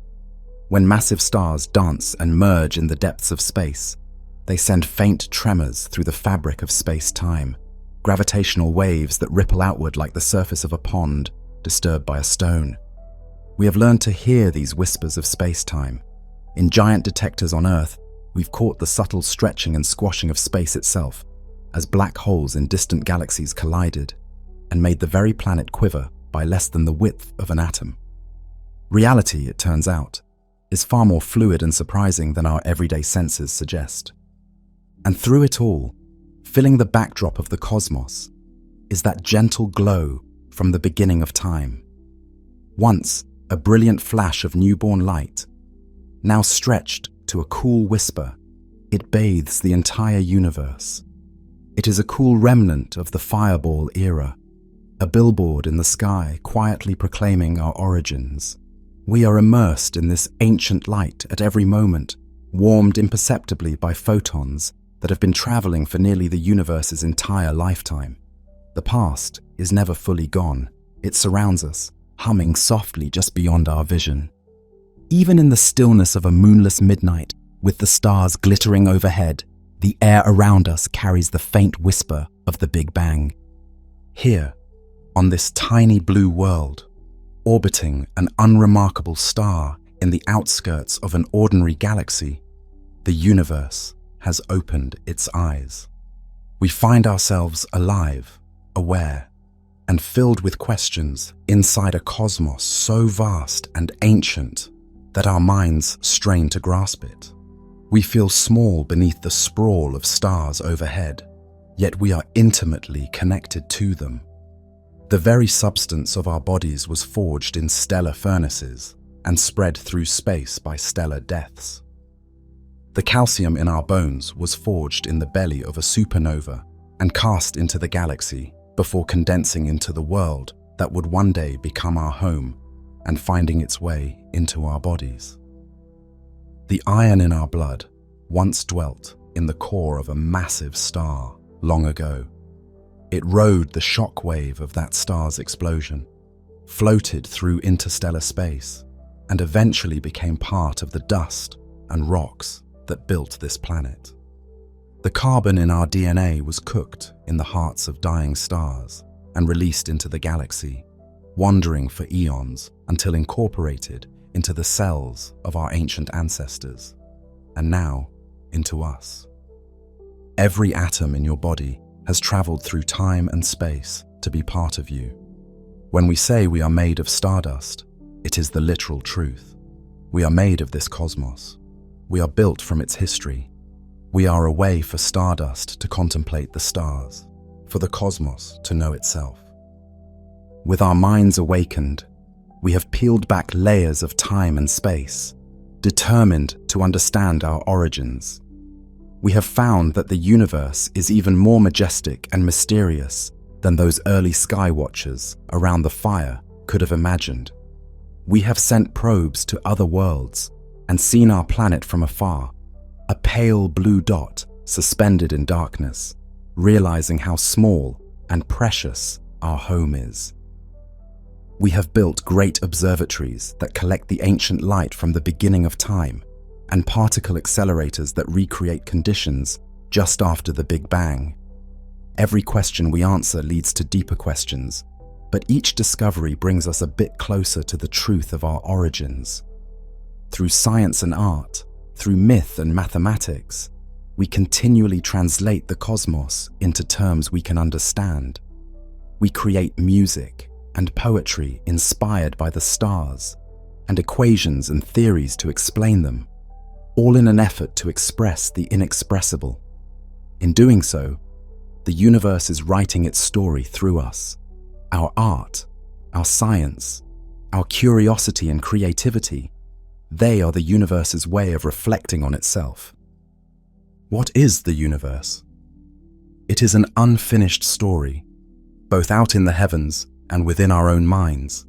When massive stars dance and merge in the depths of space, they send faint tremors through the fabric of space-time, gravitational waves that ripple outward like the surface of a pond disturbed by a stone. We have learned to hear these whispers of space-time. In giant detectors on Earth, we've caught the subtle stretching and squashing of space itself as black holes in distant galaxies collided and made the very planet quiver by less than the width of an atom. Reality, it turns out, is far more fluid and surprising than our everyday senses suggest. And through it all, filling the backdrop of the cosmos, is that gentle glow from the beginning of time. Once a brilliant flash of newborn light, now stretched to a cool whisper, it bathes the entire universe. It is a cool remnant of the fireball era, a billboard in the sky quietly proclaiming our origins. We are immersed in this ancient light at every moment, warmed imperceptibly by photons that have been traveling for nearly the universe's entire lifetime. The past is never fully gone. It surrounds us, humming softly just beyond our vision. Even in the stillness of a moonless midnight, with the stars glittering overhead, the air around us carries the faint whisper of the Big Bang. Here, on this tiny blue world, orbiting an unremarkable star in the outskirts of an ordinary galaxy, the universe has opened its eyes. We find ourselves alive, aware, and filled with questions inside a cosmos so vast and ancient that our minds strain to grasp it. We feel small beneath the sprawl of stars overhead, yet we are intimately connected to them. The very substance of our bodies was forged in stellar furnaces and spread through space by stellar deaths. The calcium in our bones was forged in the belly of a supernova and cast into the galaxy before condensing into the world that would one day become our home and finding its way into our bodies. The iron in our blood once dwelt in the core of a massive star long ago. It rode the shock wave of that star's explosion, floated through interstellar space, and eventually became part of the dust and rocks that built this planet. The carbon in our DNA was cooked in the hearts of dying stars and released into the galaxy, wandering for eons until incorporated into the cells of our ancient ancestors, and now into us. Every atom in your body has traveled through time and space to be part of you. When we say we are made of stardust, it is the literal truth. We are made of this cosmos. We are built from its history. We are a way for stardust to contemplate the stars, for the cosmos to know itself. With our minds awakened, we have peeled back layers of time and space, determined to understand our origins. We have found that the universe is even more majestic and mysterious than those early sky watchers around the fire could have imagined. We have sent probes to other worlds and seen our planet from afar, a pale blue dot suspended in darkness, realizing how small and precious our home is. We have built great observatories that collect the ancient light from the beginning of time, and particle accelerators that recreate conditions just after the Big Bang. Every question we answer leads to deeper questions, but each discovery brings us a bit closer to the truth of our origins. Through science and art, through myth and mathematics, we continually translate the cosmos into terms we can understand. We create music and poetry inspired by the stars, and equations and theories to explain them, all in an effort to express the inexpressible. In doing so, the universe is writing its story through us. Our art, our science, our curiosity and creativity, they are the universe's way of reflecting on itself. What is the universe? It is an unfinished story, both out in the heavens and within our own minds.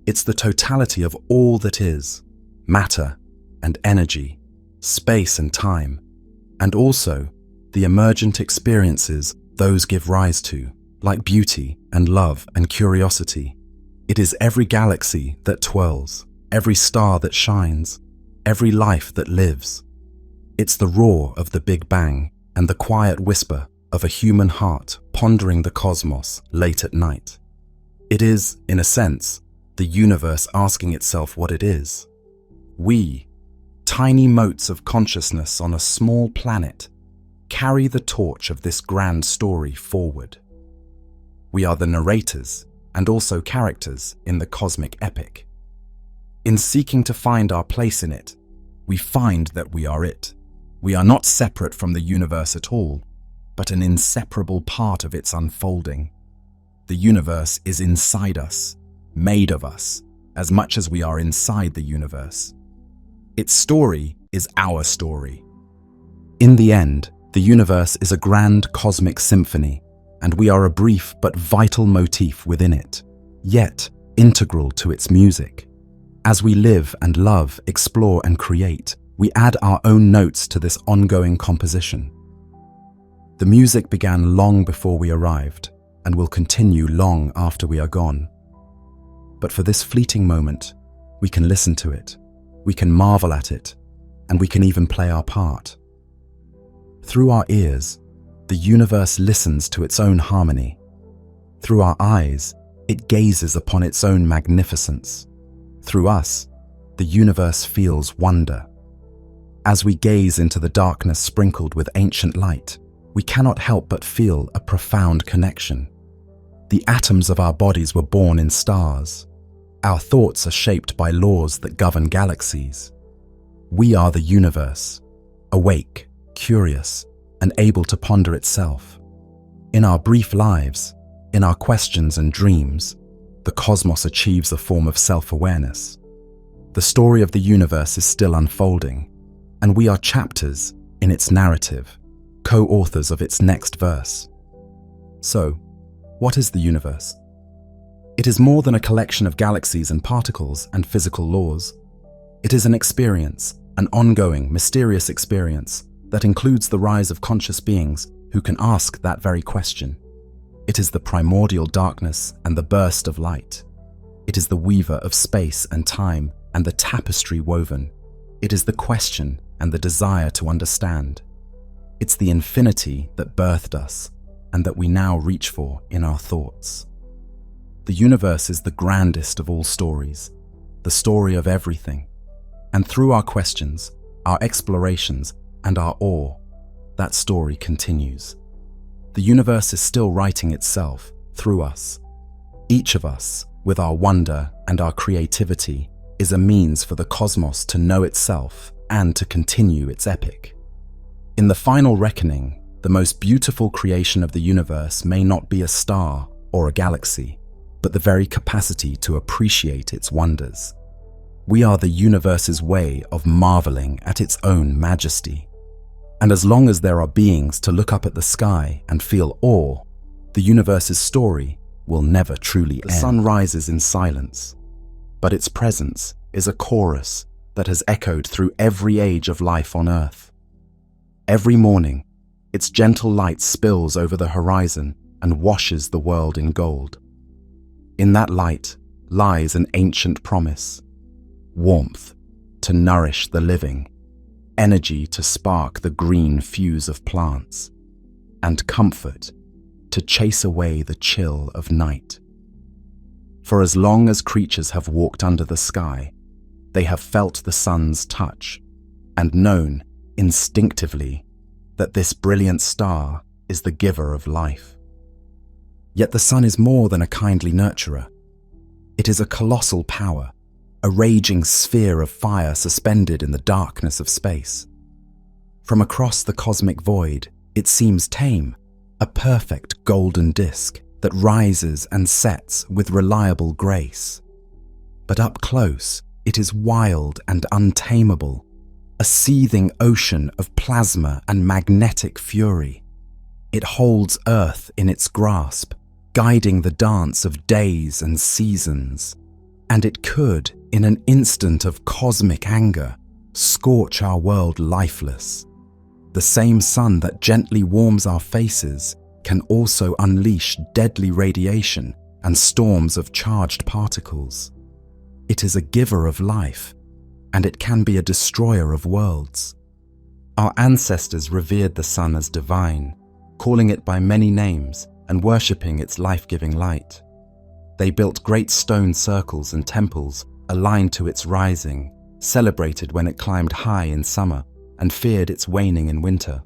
It's the totality of all that is, matter and energy, space and time, and also the emergent experiences those give rise to, like beauty and love and curiosity. It is every galaxy that twirls, every star that shines, every life that lives. It's the roar of the Big Bang and the quiet whisper of a human heart pondering the cosmos late at night. It is, in a sense, the universe asking itself what it is. We, tiny motes of consciousness on a small planet, carry the torch of this grand story forward. We are the narrators and also characters in the cosmic epic. In seeking to find our place in it, we find that we are it. We are not separate from the universe at all, but an inseparable part of its unfolding. The universe is inside us, made of us, as much as we are inside the universe. Its story is our story. In the end, the universe is a grand cosmic symphony, and we are a brief but vital motif within it, yet integral to its music. As we live and love, explore and create, we add our own notes to this ongoing composition. The music began long before we arrived, and will continue long after we are gone. But for this fleeting moment, we can listen to it, we can marvel at it, and we can even play our part. Through our ears, the universe listens to its own harmony. Through our eyes, it gazes upon its own magnificence. Through us, the universe feels wonder. As we gaze into the darkness sprinkled with ancient light, we cannot help but feel a profound connection. The atoms of our bodies were born in stars. Our thoughts are shaped by laws that govern galaxies. We are the universe, awake, curious, and able to ponder itself. In our brief lives, in our questions and dreams, the cosmos achieves a form of self-awareness. The story of the universe is still unfolding, and we are chapters in its narrative, co-authors of its next verse. So, what is the universe? It is more than a collection of galaxies and particles and physical laws. It is an experience, an ongoing, mysterious experience that includes the rise of conscious beings who can ask that very question. It is the primordial darkness and the burst of light. It is the weaver of space and time and the tapestry woven. It is the question and the desire to understand. It's the infinity that birthed us and that we now reach for in our thoughts. The universe is the grandest of all stories, the story of everything. And through our questions, our explorations, and our awe, that story continues. The universe is still writing itself through us. Each of us, with our wonder and our creativity, is a means for the cosmos to know itself and to continue its epic. In the final reckoning, the most beautiful creation of the universe may not be a star or a galaxy, but the very capacity to appreciate its wonders. We are the universe's way of marveling at its own majesty. And as long as there are beings to look up at the sky and feel awe, the universe's story will never truly end. The sun rises in silence, but its presence is a chorus that has echoed through every age of life on Earth. Every morning, its gentle light spills over the horizon and washes the world in gold. In that light lies an ancient promise: warmth to nourish the living, energy to spark the green fuse of plants, and comfort to chase away the chill of night. For as long as creatures have walked under the sky, they have felt the sun's touch and known instinctively that this brilliant star is the giver of life. Yet the sun is more than a kindly nurturer. It is a colossal power, a raging sphere of fire suspended in the darkness of space. From across the cosmic void, it seems tame, a perfect golden disk that rises and sets with reliable grace. But up close, it is wild and untamable, a seething ocean of plasma and magnetic fury. It holds Earth in its grasp, guiding the dance of days and seasons, and it could, in an instant of cosmic anger, scorch our world lifeless. The same sun that gently warms our faces can also unleash deadly radiation and storms of charged particles. It is a giver of life, and it can be a destroyer of worlds. Our ancestors revered the sun as divine, calling it by many names and worshipping its life-giving light. They built great stone circles and temples aligned to its rising, celebrated when it climbed high in summer, and feared its waning in winter.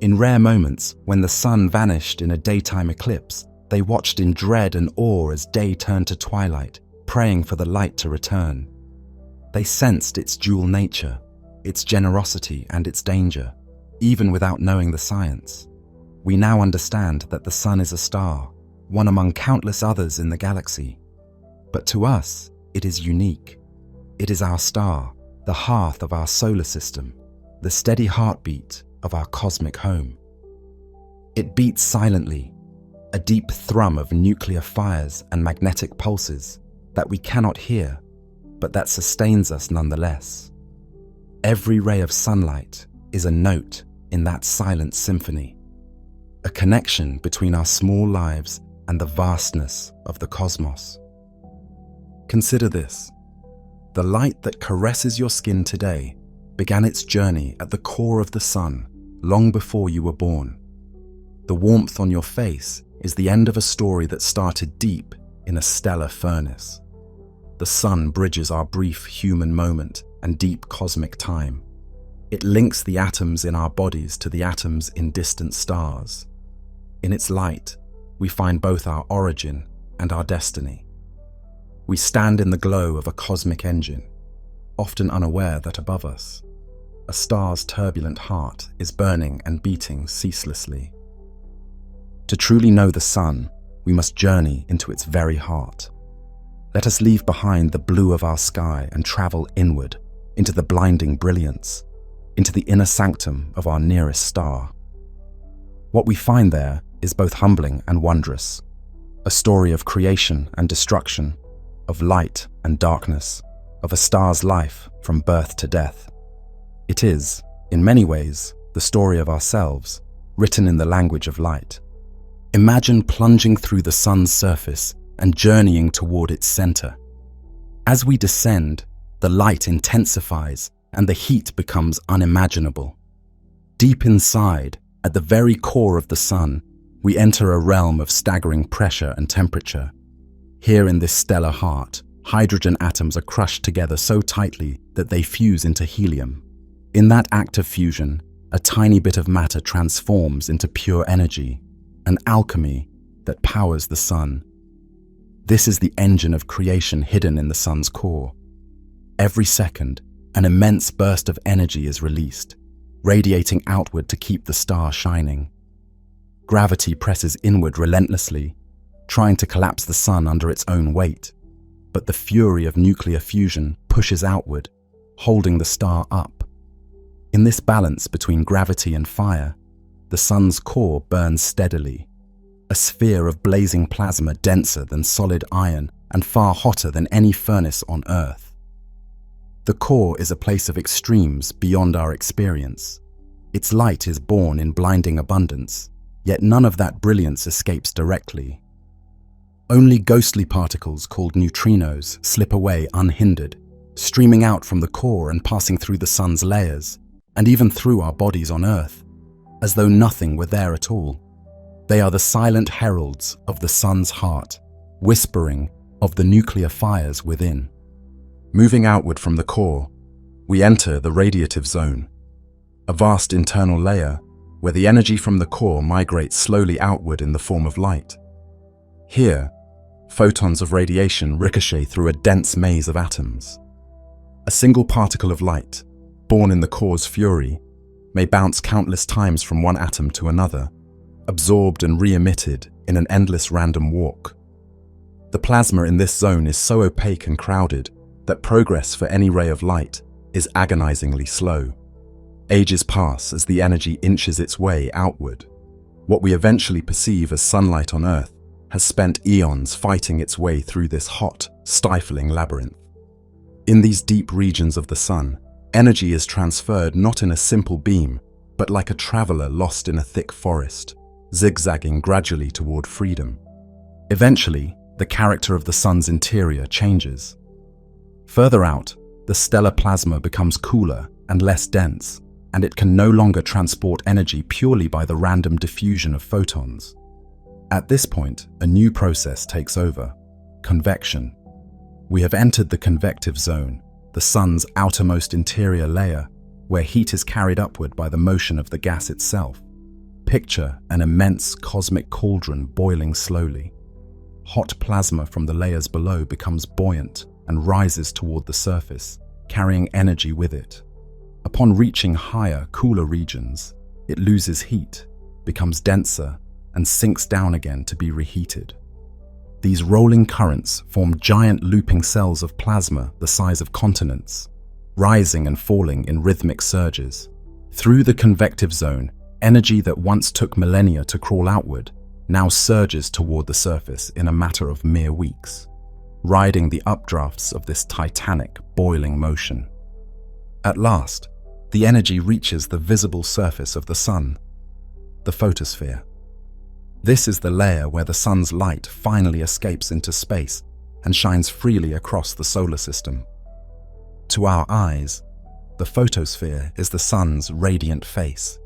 In rare moments, when the sun vanished in a daytime eclipse, they watched in dread and awe as day turned to twilight, praying for the light to return. They sensed its dual nature, its generosity and its danger, even without knowing the science. We now understand that the sun is a star, one among countless others in the galaxy. But to us, it is unique. It is our star, the hearth of our solar system, the steady heartbeat of our cosmic home. It beats silently, a deep thrum of nuclear fires and magnetic pulses that we cannot hear, but that sustains us nonetheless. Every ray of sunlight is a note in that silent symphony, a connection between our small lives and the vastness of the cosmos. Consider this: the light that caresses your skin today began its journey at the core of the sun long before you were born. The warmth on your face is the end of a story that started deep in a stellar furnace. The sun bridges our brief human moment and deep cosmic time. It links the atoms in our bodies to the atoms in distant stars. In its light, we find both our origin and our destiny. We stand in the glow of a cosmic engine, often unaware that above us, a star's turbulent heart is burning and beating ceaselessly. To truly know the sun, we must journey into its very heart. Let us leave behind the blue of our sky and travel inward into the blinding brilliance, into the inner sanctum of our nearest star. What we find there is both humbling and wondrous, a story of creation and destruction, of light and darkness, of a star's life from birth to death. It is, in many ways, the story of ourselves, written in the language of light. Imagine plunging through the sun's surface and journeying toward its center. As we descend, the light intensifies and the heat becomes unimaginable. Deep inside, At the very core of the Sun, we enter a realm of staggering pressure and temperature. Here in this stellar heart, hydrogen atoms are crushed together so tightly that they fuse into helium. In that act of fusion, a tiny bit of matter transforms into pure energy, an alchemy that powers the Sun. This is the engine of creation hidden in the Sun's core. Every second, an immense burst of energy is released, radiating outward to keep the star shining. Gravity presses inward relentlessly, trying to collapse the Sun under its own weight, but the fury of nuclear fusion pushes outward, holding the star up. In this balance between gravity and fire, the Sun's core burns steadily, a sphere of blazing plasma denser than solid iron and far hotter than any furnace on Earth. The core is a place of extremes beyond our experience. Its light is born in blinding abundance, yet none of that brilliance escapes directly. Only ghostly particles called neutrinos slip away unhindered, streaming out from the core and passing through the Sun's layers, and even through our bodies on Earth, as though nothing were there at all. They are the silent heralds of the Sun's heart, whispering of the nuclear fires within. Moving outward from the core, we enter the radiative zone, a vast internal layer where the energy from the core migrates slowly outward in the form of light. Here, photons of radiation ricochet through a dense maze of atoms. A single particle of light, born in the core's fury, may bounce countless times from one atom to another, absorbed and re-emitted in an endless random walk. The plasma in this zone is so opaque and crowded that progress for any ray of light is agonizingly slow. Ages pass as the energy inches its way outward. What we eventually perceive as sunlight on Earth has spent eons fighting its way through this hot, stifling labyrinth. In these deep regions of the Sun, energy is transferred not in a simple beam, but like a traveler lost in a thick forest, zigzagging gradually toward freedom. Eventually, the character of the Sun's interior changes. Further out, the stellar plasma becomes cooler and less dense, and it can no longer transport energy purely by the random diffusion of photons. At this point, a new process takes over: convection. We have entered the convective zone, the Sun's outermost interior layer, where heat is carried upward by the motion of the gas itself. Picture an immense cosmic cauldron boiling slowly. Hot plasma from the layers below becomes buoyant and rises toward the surface, carrying energy with it. Upon reaching higher, cooler regions, it loses heat, becomes denser, and sinks down again to be reheated. These rolling currents form giant looping cells of plasma the size of continents, rising and falling in rhythmic surges. Through the convective zone, energy that once took millennia to crawl outward now surges toward the surface in a matter of mere weeks, riding the updrafts of this titanic, boiling motion. At last, the energy reaches the visible surface of the Sun, the photosphere. This is the layer where the Sun's light finally escapes into space and shines freely across the solar system. To our eyes, the photosphere is the Sun's radiant face,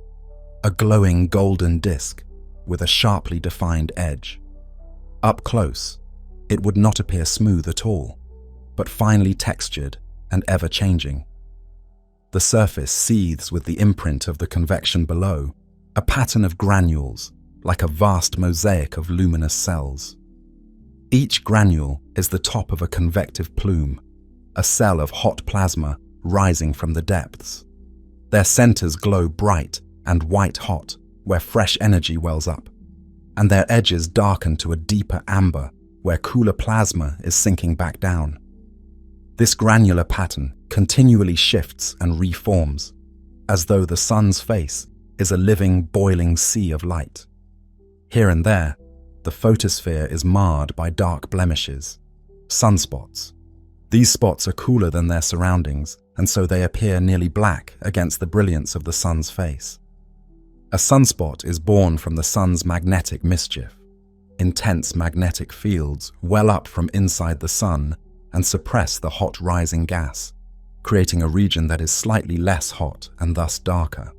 a glowing golden disk with a sharply defined edge. Up close, it would not appear smooth at all, but finely textured and ever-changing. The surface seethes with the imprint of the convection below, a pattern of granules, like a vast mosaic of luminous cells. Each granule is the top of a convective plume, a cell of hot plasma rising from the depths. Their centers glow bright and white-hot, where fresh energy wells up, and their edges darken to a deeper amber, where cooler plasma is sinking back down. This granular pattern continually shifts and reforms, as though the Sun's face is a living, boiling sea of light. Here and there, the photosphere is marred by dark blemishes, sunspots. These spots are cooler than their surroundings, and so they appear nearly black against the brilliance of the Sun's face. A sunspot is born from the Sun's magnetic mischief. Intense magnetic fields well up from inside the Sun and suppress the hot rising gas, creating a region that is slightly less hot and thus darker.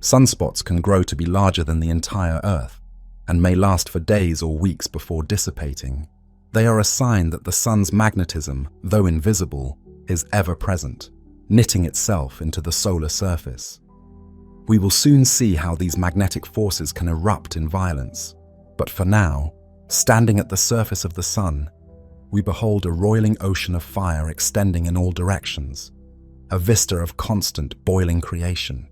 Sunspots can grow to be larger than the entire Earth and may last for days or weeks before dissipating. They are a sign that the sun's magnetism, though invisible, is ever present, knitting itself into the solar surface. We will soon see how these magnetic forces can erupt in violence, but for now, standing at the surface of the sun, we behold a roiling ocean of fire extending in all directions, a vista of constant boiling creation.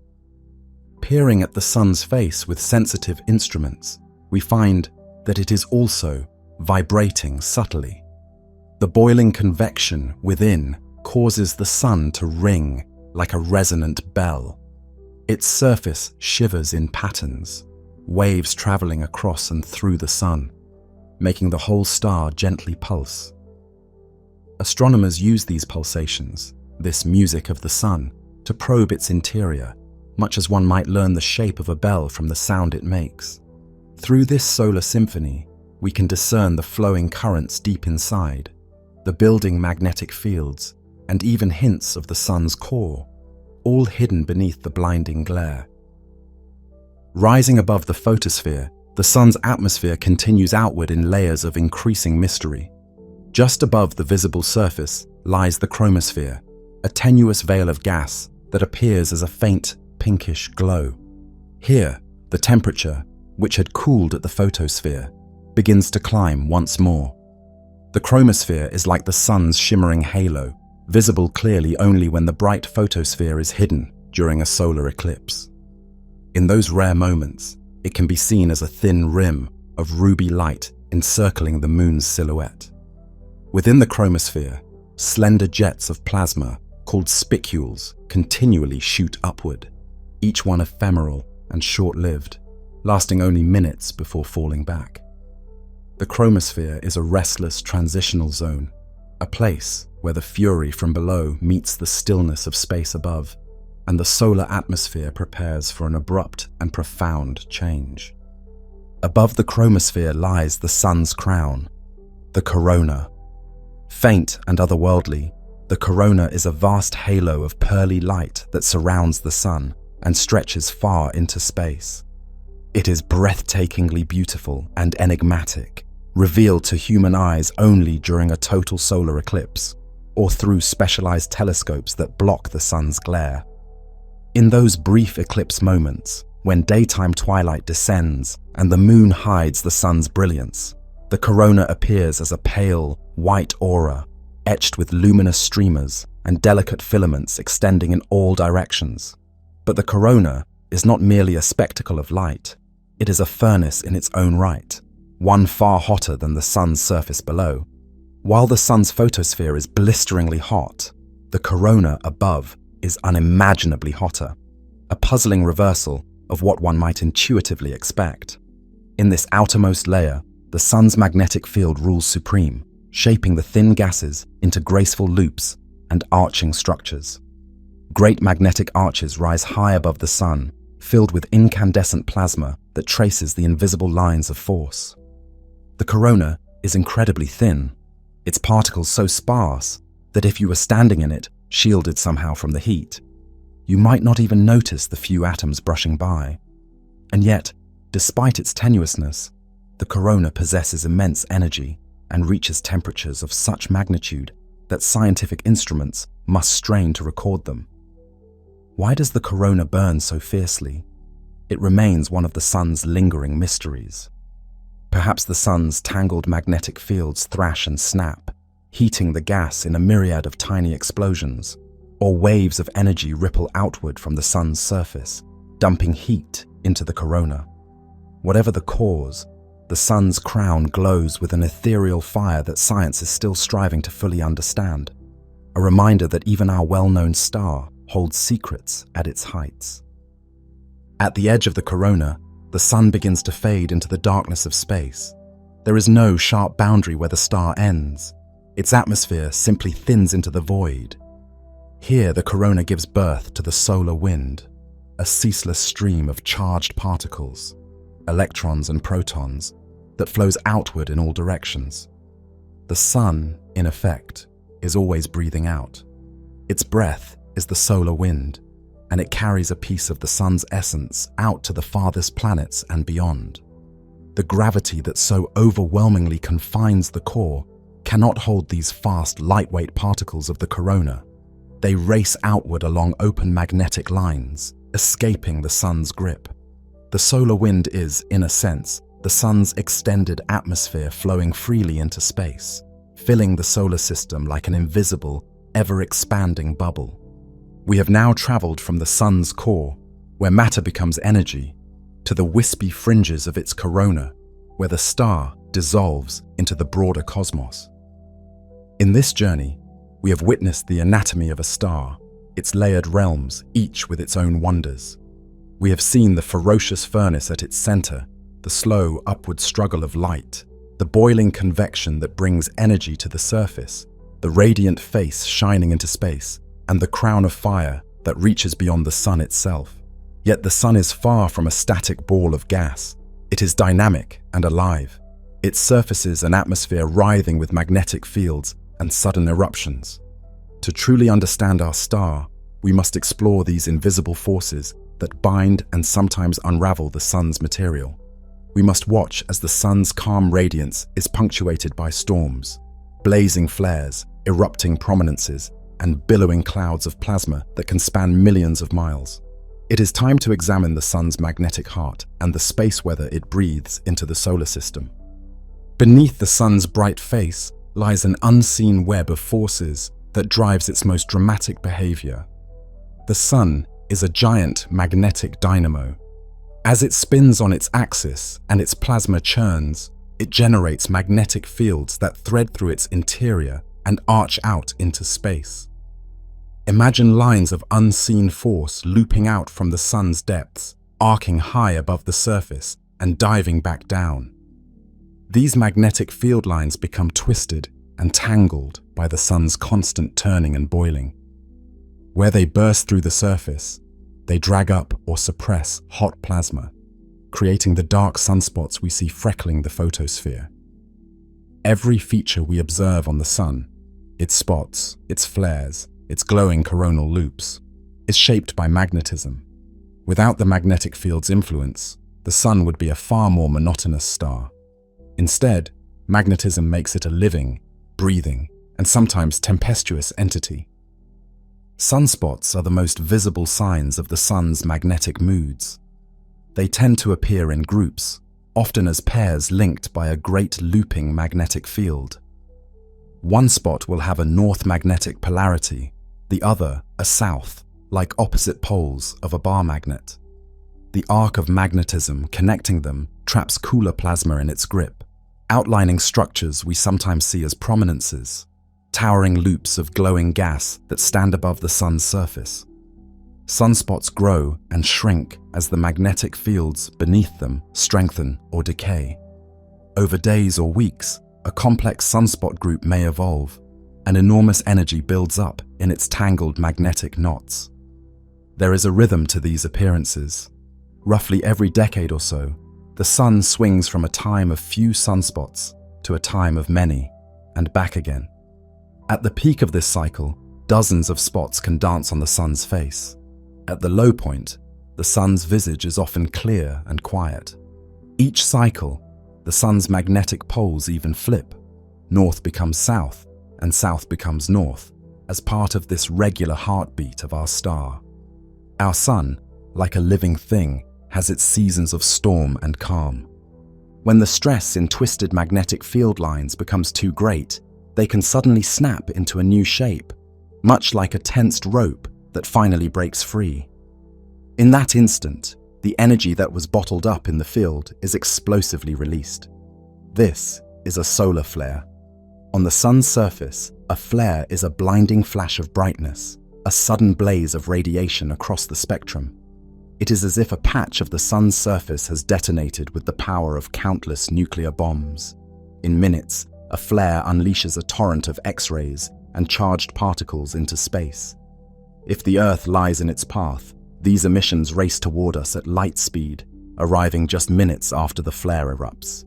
Peering at the sun's face with sensitive instruments, we find that it is also vibrating subtly. The boiling convection within causes the sun to ring like a resonant bell. Its surface shivers in patterns, waves traveling across and through the sun, making the whole star gently pulse. Astronomers use these pulsations, this music of the sun, to probe its interior, much as one might learn the shape of a bell from the sound it makes. Through this solar symphony, we can discern the flowing currents deep inside, the building magnetic fields, and even hints of the sun's core, all hidden beneath the blinding glare. Rising above the photosphere, the sun's atmosphere continues outward in layers of increasing mystery. Just above the visible surface lies the chromosphere, a tenuous veil of gas that appears as a faint, pinkish glow. Here, the temperature, which had cooled at the photosphere, begins to climb once more. The chromosphere is like the sun's shimmering halo, visible clearly only when the bright photosphere is hidden during a solar eclipse. In those rare moments, it can be seen as a thin rim of ruby light encircling the moon's silhouette. Within the chromosphere, slender jets of plasma, called spicules, continually shoot upward, each one ephemeral and short-lived, lasting only minutes before falling back. The chromosphere is a restless transitional zone, a place where the fury from below meets the stillness of space above, and the solar atmosphere prepares for an abrupt and profound change. Above the chromosphere lies the sun's crown, the corona. Faint and otherworldly, the corona is a vast halo of pearly light that surrounds the sun and stretches far into space. It is breathtakingly beautiful and enigmatic, revealed to human eyes only during a total solar eclipse, or through specialized telescopes that block the sun's glare. In those brief eclipse moments, when daytime twilight descends and the moon hides the sun's brilliance, the corona appears as a pale, white aura, etched with luminous streamers and delicate filaments extending in all directions. But the corona is not merely a spectacle of light. It is a furnace in its own right, one far hotter than the sun's surface below. While the sun's photosphere is blisteringly hot, the corona above is unimaginably hotter, a puzzling reversal of what one might intuitively expect. In this outermost layer, the sun's magnetic field rules supreme, shaping the thin gases into graceful loops and arching structures. Great magnetic arches rise high above the sun, filled with incandescent plasma that traces the invisible lines of force. The corona is incredibly thin, its particles so sparse that if you were standing in it, shielded somehow from the heat, you might not even notice the few atoms brushing by. And yet, despite its tenuousness, the corona possesses immense energy and reaches temperatures of such magnitude that scientific instruments must strain to record them. Why does the corona burn so fiercely? It remains one of the sun's lingering mysteries. Perhaps the sun's tangled magnetic fields thrash and snap, heating the gas in a myriad of tiny explosions, or waves of energy ripple outward from the sun's surface, dumping heat into the corona. Whatever the cause, the sun's crown glows with an ethereal fire that science is still striving to fully understand, a reminder that even our well-known star holds secrets at its heights. At the edge of the corona, the sun begins to fade into the darkness of space. There is no sharp boundary where the star ends. Its atmosphere simply thins into the void. Here, the corona gives birth to the solar wind, a ceaseless stream of charged particles, electrons and protons, that flows outward in all directions. The sun, in effect, is always breathing out. Its breath is the solar wind, and it carries a piece of the sun's essence out to the farthest planets and beyond. The gravity that so overwhelmingly confines the core cannot hold these fast, lightweight particles of the corona. They race outward along open magnetic lines, escaping the sun's grip. The solar wind is, in a sense, the sun's extended atmosphere flowing freely into space, filling the solar system like an invisible, ever-expanding bubble. We have now traveled from the sun's core, where matter becomes energy, to the wispy fringes of its corona, where the star dissolves into the broader cosmos. In this journey, we have witnessed the anatomy of a star, its layered realms, each with its own wonders. We have seen the ferocious furnace at its center, the slow upward struggle of light, the boiling convection that brings energy to the surface, the radiant face shining into space, and the crown of fire that reaches beyond the sun itself. Yet the sun is far from a static ball of gas. It is dynamic and alive, its surfaces and atmosphere writhing with magnetic fields and sudden eruptions. To truly understand our star, we must explore these invisible forces that bind and sometimes unravel the sun's material. We must watch as the sun's calm radiance is punctuated by storms, blazing flares, erupting prominences, and billowing clouds of plasma that can span millions of miles. It is time to examine the sun's magnetic heart and the space weather it breathes into the solar system. Beneath the sun's bright face lies an unseen web of forces that drives its most dramatic behavior. The sun is a giant magnetic dynamo. As it spins on its axis and its plasma churns, it generates magnetic fields that thread through its interior and arch out into space. Imagine lines of unseen force looping out from the sun's depths, arcing high above the surface and diving back down. These magnetic field lines become twisted and tangled by the sun's constant turning and boiling. Where they burst through the surface, they drag up or suppress hot plasma, creating the dark sunspots we see freckling the photosphere. Every feature we observe on the sun, its spots, its flares, its glowing coronal loops, is shaped by magnetism. Without the magnetic field's influence, the sun would be a far more monotonous star. Instead, magnetism makes it a living, breathing, and sometimes tempestuous entity. Sunspots are the most visible signs of the sun's magnetic moods. They tend to appear in groups, often as pairs linked by a great looping magnetic field. One spot will have a north magnetic polarity, the other a south, like opposite poles of a bar magnet. The arc of magnetism connecting them traps cooler plasma in its grip, outlining structures we sometimes see as prominences, towering loops of glowing gas that stand above the sun's surface. Sunspots grow and shrink as the magnetic fields beneath them strengthen or decay. Over days or weeks, a complex sunspot group may evolve. An enormous energy builds up in its tangled magnetic knots. There is a rhythm to these appearances. Roughly every decade or so, the sun swings from a time of few sunspots to a time of many, and back again. At the peak of this cycle, dozens of spots can dance on the sun's face. At the low point, the sun's visage is often clear and quiet. Each cycle, the sun's magnetic poles even flip. North becomes south, and south becomes north, as part of this regular heartbeat of our star. Our sun, like a living thing, has its seasons of storm and calm. When the stress in twisted magnetic field lines becomes too great, they can suddenly snap into a new shape, much like a tensed rope that finally breaks free. In that instant, the energy that was bottled up in the field is explosively released. This is a solar flare. On the sun's surface, a flare is a blinding flash of brightness, a sudden blaze of radiation across the spectrum. It is as if a patch of the sun's surface has detonated with the power of countless nuclear bombs. In minutes, a flare unleashes a torrent of X-rays and charged particles into space. If the Earth lies in its path, these emissions race toward us at light speed, arriving just minutes after the flare erupts.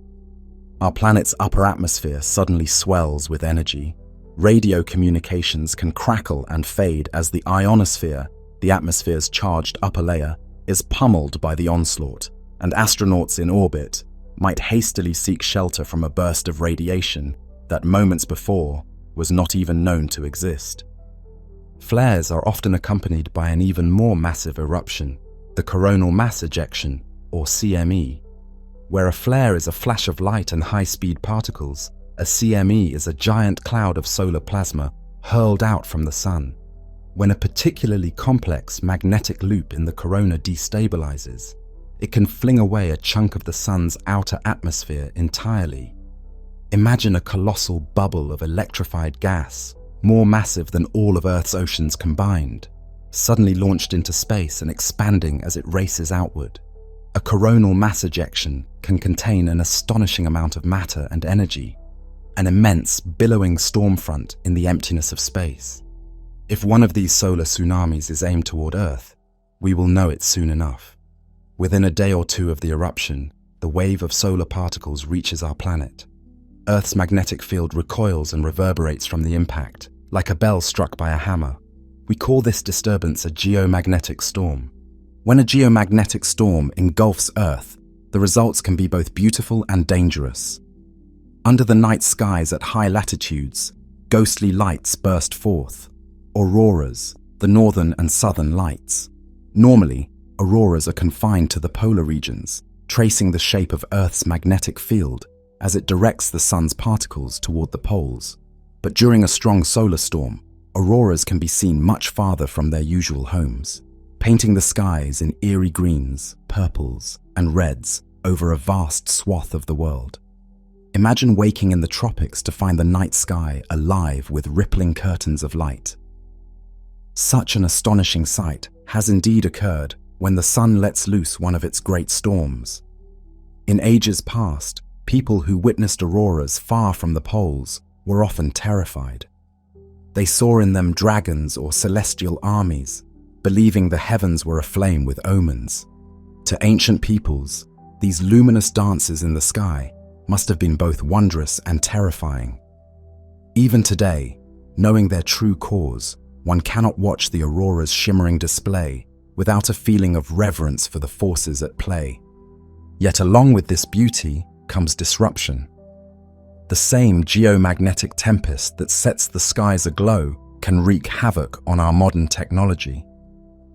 Our planet's upper atmosphere suddenly swells with energy. Radio communications can crackle and fade as the ionosphere, the atmosphere's charged upper layer is pummeled by the onslaught, and astronauts in orbit might hastily seek shelter from a burst of radiation that moments before was not even known to exist. Flares are often accompanied by an even more massive eruption, the coronal mass ejection, or CME. Where a flare is a flash of light and high-speed particles, a CME is a giant cloud of solar plasma hurled out from the sun. When a particularly complex magnetic loop in the corona destabilizes, it can fling away a chunk of the sun's outer atmosphere entirely. Imagine a colossal bubble of electrified gas, more massive than all of Earth's oceans combined, suddenly launched into space and expanding as it races outward. A coronal mass ejection can contain an astonishing amount of matter and energy, an immense, billowing storm front in the emptiness of space. If one of these solar tsunamis is aimed toward Earth, we will know it soon enough. Within a day or two of the eruption, the wave of solar particles reaches our planet. Earth's magnetic field recoils and reverberates from the impact, like a bell struck by a hammer. We call this disturbance a geomagnetic storm. When a geomagnetic storm engulfs Earth, the results can be both beautiful and dangerous. Under the night skies at high latitudes, ghostly lights burst forth. Auroras, the northern and southern lights. Normally, auroras are confined to the polar regions, tracing the shape of Earth's magnetic field as it directs the sun's particles toward the poles. But during a strong solar storm, auroras can be seen much farther from their usual homes, painting the skies in eerie greens, purples, and reds over a vast swath of the world. Imagine waking in the tropics to find the night sky alive with rippling curtains of light. Such an astonishing sight has indeed occurred when the sun lets loose one of its great storms. In ages past, people who witnessed auroras far from the poles were often terrified. They saw in them dragons or celestial armies, believing the heavens were aflame with omens. To ancient peoples, these luminous dances in the sky must have been both wondrous and terrifying. Even today, knowing their true cause, one cannot watch the aurora's shimmering display without a feeling of reverence for the forces at play. Yet along with this beauty comes disruption. The same geomagnetic tempest that sets the skies aglow can wreak havoc on our modern technology.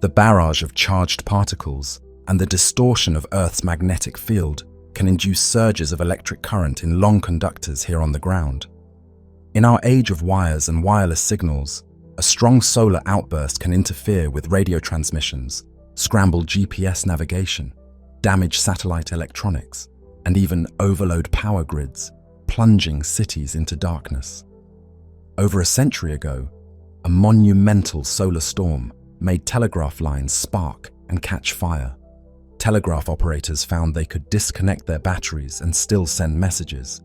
The barrage of charged particles and the distortion of Earth's magnetic field can induce surges of electric current in long conductors here on the ground. In our age of wires and wireless signals, a strong solar outburst can interfere with radio transmissions, scramble GPS navigation, damage satellite electronics, and even overload power grids, plunging cities into darkness. Over a century ago, a monumental solar storm made telegraph lines spark and catch fire. Telegraph operators found they could disconnect their batteries and still send messages.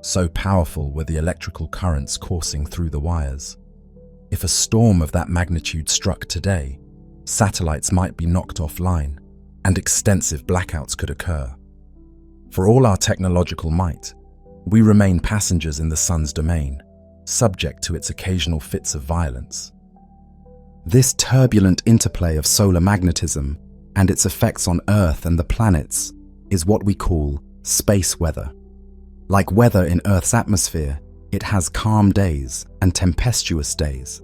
So powerful were the electrical currents coursing through the wires. If a storm of that magnitude struck today, satellites might be knocked offline, and extensive blackouts could occur. For all our technological might, we remain passengers in the sun's domain, subject to its occasional fits of violence. This turbulent interplay of solar magnetism and its effects on Earth and the planets is what we call space weather. Like weather in Earth's atmosphere, it has calm days and tempestuous days.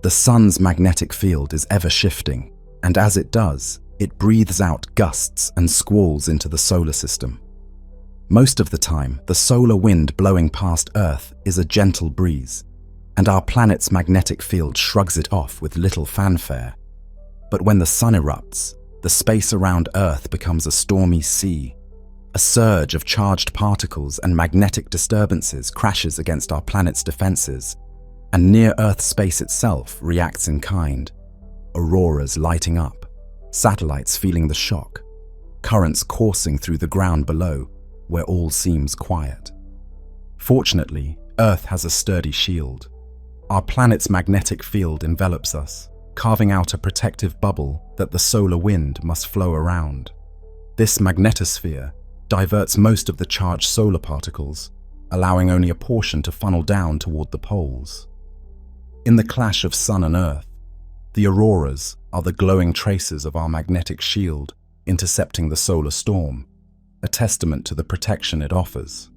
The sun's magnetic field is ever shifting, and as it does, it breathes out gusts and squalls into the solar system. Most of the time, the solar wind blowing past Earth is a gentle breeze, and our planet's magnetic field shrugs it off with little fanfare. But when the sun erupts, the space around Earth becomes a stormy sea. A surge of charged particles and magnetic disturbances crashes against our planet's defenses, and near-Earth space itself reacts in kind. Auroras lighting up, satellites feeling the shock, currents coursing through the ground below, where all seems quiet. Fortunately, Earth has a sturdy shield. Our planet's magnetic field envelops us, carving out a protective bubble that the solar wind must flow around. This magnetosphere diverts most of the charged solar particles, allowing only a portion to funnel down toward the poles. In the clash of sun and Earth, The auroras are the glowing traces of our magnetic shield intercepting the solar storm, a testament to the protection it offers.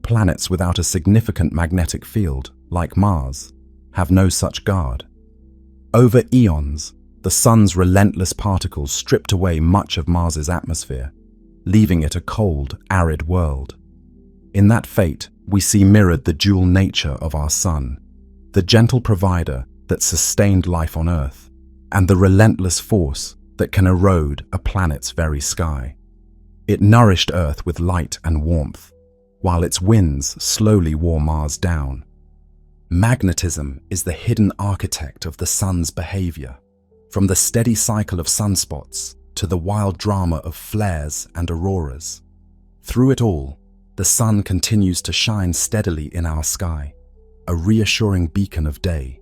Planets without a significant magnetic field, like Mars, have no such guard. Over eons, the sun's relentless particles stripped away much of Mars's atmosphere, leaving it a cold, arid world. In that fate, we see mirrored the dual nature of our sun, the gentle provider that sustained life on Earth, and the relentless force that can erode a planet's very sky. It nourished Earth with light and warmth, while its winds slowly wore Mars down. Magnetism is the hidden architect of the sun's behavior, from the steady cycle of sunspots to the wild drama of flares and auroras. Through it all, the sun continues to shine steadily in our sky, a reassuring beacon of day.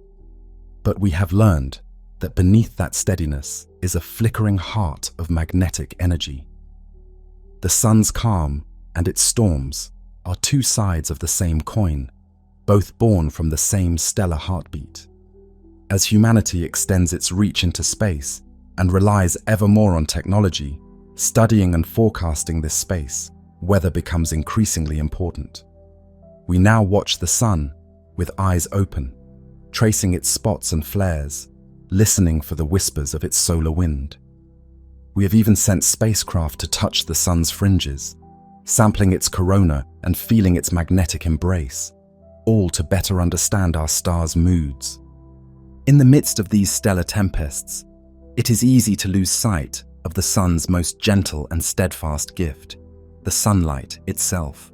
But we have learned that beneath that steadiness is a flickering heart of magnetic energy. The sun's calm and its storms are two sides of the same coin, both born from the same stellar heartbeat. As humanity extends its reach into space and relies ever more on technology, studying and forecasting this space, weather becomes increasingly important. We now watch the sun with eyes open, tracing its spots and flares, listening for the whispers of its solar wind. We have even sent spacecraft to touch the sun's fringes, sampling its corona and feeling its magnetic embrace, all to better understand our star's moods. In the midst of these stellar tempests, it is easy to lose sight of the sun's most gentle and steadfast gift, the sunlight itself.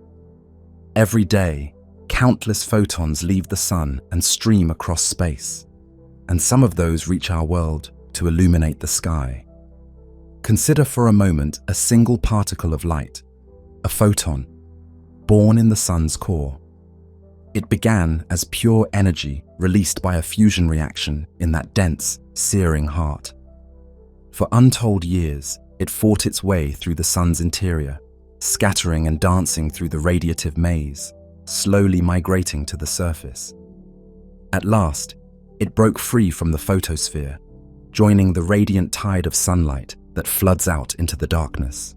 Every day, countless photons leave the sun and stream across space, and some of those reach our world to illuminate the sky. Consider for a moment a single particle of light, a photon, born in the sun's core. It began as pure energy released by a fusion reaction in that dense, searing heart. For untold years, it fought its way through the sun's interior, scattering and dancing through the radiative maze, slowly migrating to the surface. At last, it broke free from the photosphere, joining the radiant tide of sunlight that floods out into the darkness.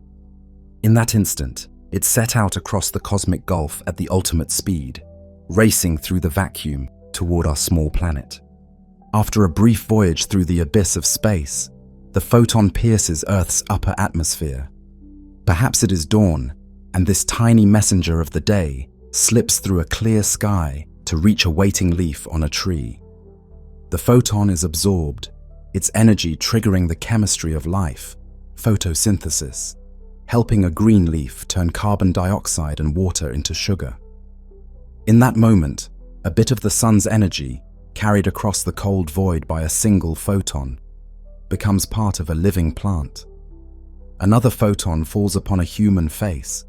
In that instant, it set out across the cosmic gulf at the ultimate speed, racing through the vacuum toward our small planet. After a brief voyage through the abyss of space, the photon pierces Earth's upper atmosphere. Perhaps it is dawn, and this tiny messenger of the day slips through a clear sky to reach a waiting leaf on a tree. The photon is absorbed, its energy triggering the chemistry of life, photosynthesis, helping a green leaf turn carbon dioxide and water into sugar. In that moment, a bit of the sun's energy, carried across the cold void by a single photon, becomes part of a living plant. Another photon falls upon a human face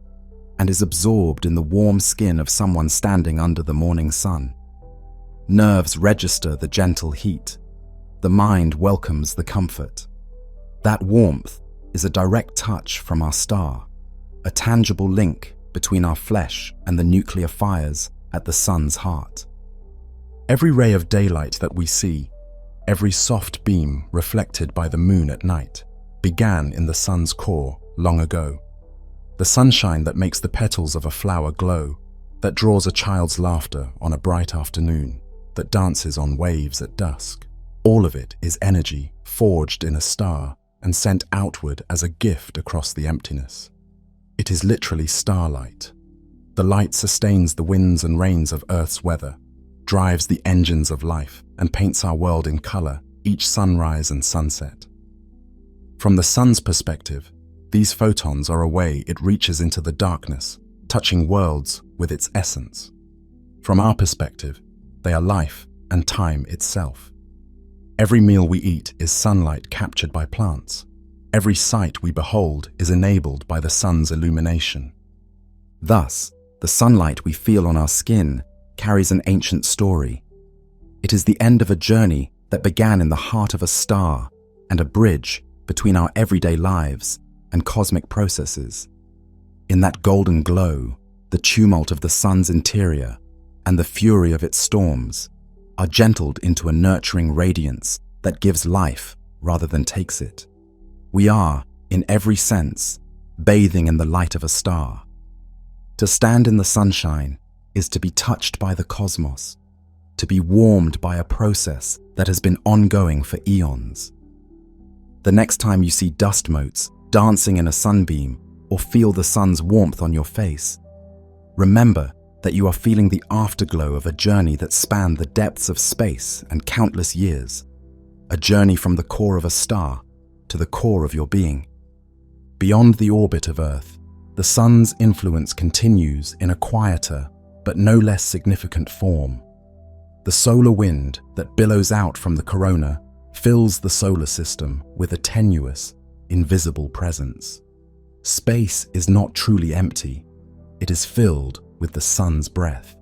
and is absorbed in the warm skin of someone standing under the morning sun. Nerves register the gentle heat. The mind welcomes the comfort. That warmth is a direct touch from our star, a tangible link between our flesh and the nuclear fires at the sun's heart. Every ray of daylight that we see, every soft beam reflected by the moon at night, began in the sun's core long ago. The sunshine that makes the petals of a flower glow, that draws a child's laughter on a bright afternoon, that dances on waves at dusk. All of it is energy forged in a star and sent outward as a gift across the emptiness. It is literally starlight. The light sustains the winds and rains of Earth's weather, drives the engines of life, and paints our world in color each sunrise and sunset. From the sun's perspective, these photons are a way it reaches into the darkness, touching worlds with its essence. From our perspective, they are life and time itself. Every meal we eat is sunlight captured by plants. Every sight we behold is enabled by the sun's illumination. Thus, the sunlight we feel on our skin carries an ancient story. It is the end of a journey that began in the heart of a star and a bridge between our everyday lives and cosmic processes. In that golden glow, the tumult of the sun's interior and the fury of its storms are gentled into a nurturing radiance that gives life rather than takes it. We are, in every sense, bathing in the light of a star. To stand in the sunshine is to be touched by the cosmos, to be warmed by a process that has been ongoing for eons. The next time you see dust motes dancing in a sunbeam or feel the sun's warmth on your face, remember that you are feeling the afterglow of a journey that spanned the depths of space and countless years, a journey from the core of a star to the core of your being. Beyond the orbit of Earth, the sun's influence continues in a quieter but no less significant form. The solar wind that billows out from the corona fills the solar system with a tenuous, invisible presence. Space is not truly empty. It is filled with the sun's breath.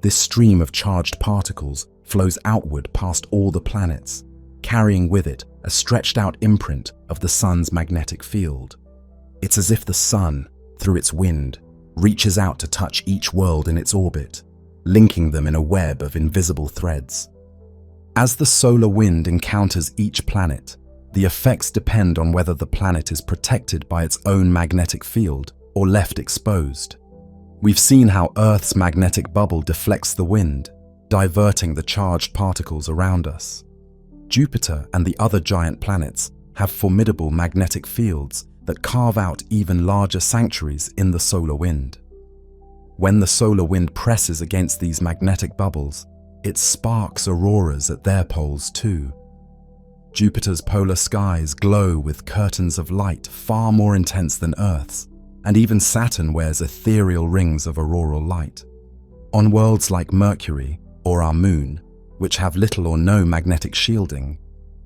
This stream of charged particles flows outward past all the planets, carrying with it a stretched-out imprint of the sun's magnetic field. It's as if the sun, through its wind, reaches out to touch each world in its orbit, linking them in a web of invisible threads. As the solar wind encounters each planet, the effects depend on whether the planet is protected by its own magnetic field or left exposed. We've seen how Earth's magnetic bubble deflects the wind, diverting the charged particles around us. Jupiter and the other giant planets have formidable magnetic fields that carve out even larger sanctuaries in the solar wind. When the solar wind presses against these magnetic bubbles, it sparks auroras at their poles too. Jupiter's polar skies glow with curtains of light far more intense than Earth's, and even Saturn wears ethereal rings of auroral light. On worlds like Mercury or our Moon, which have little or no magnetic shielding,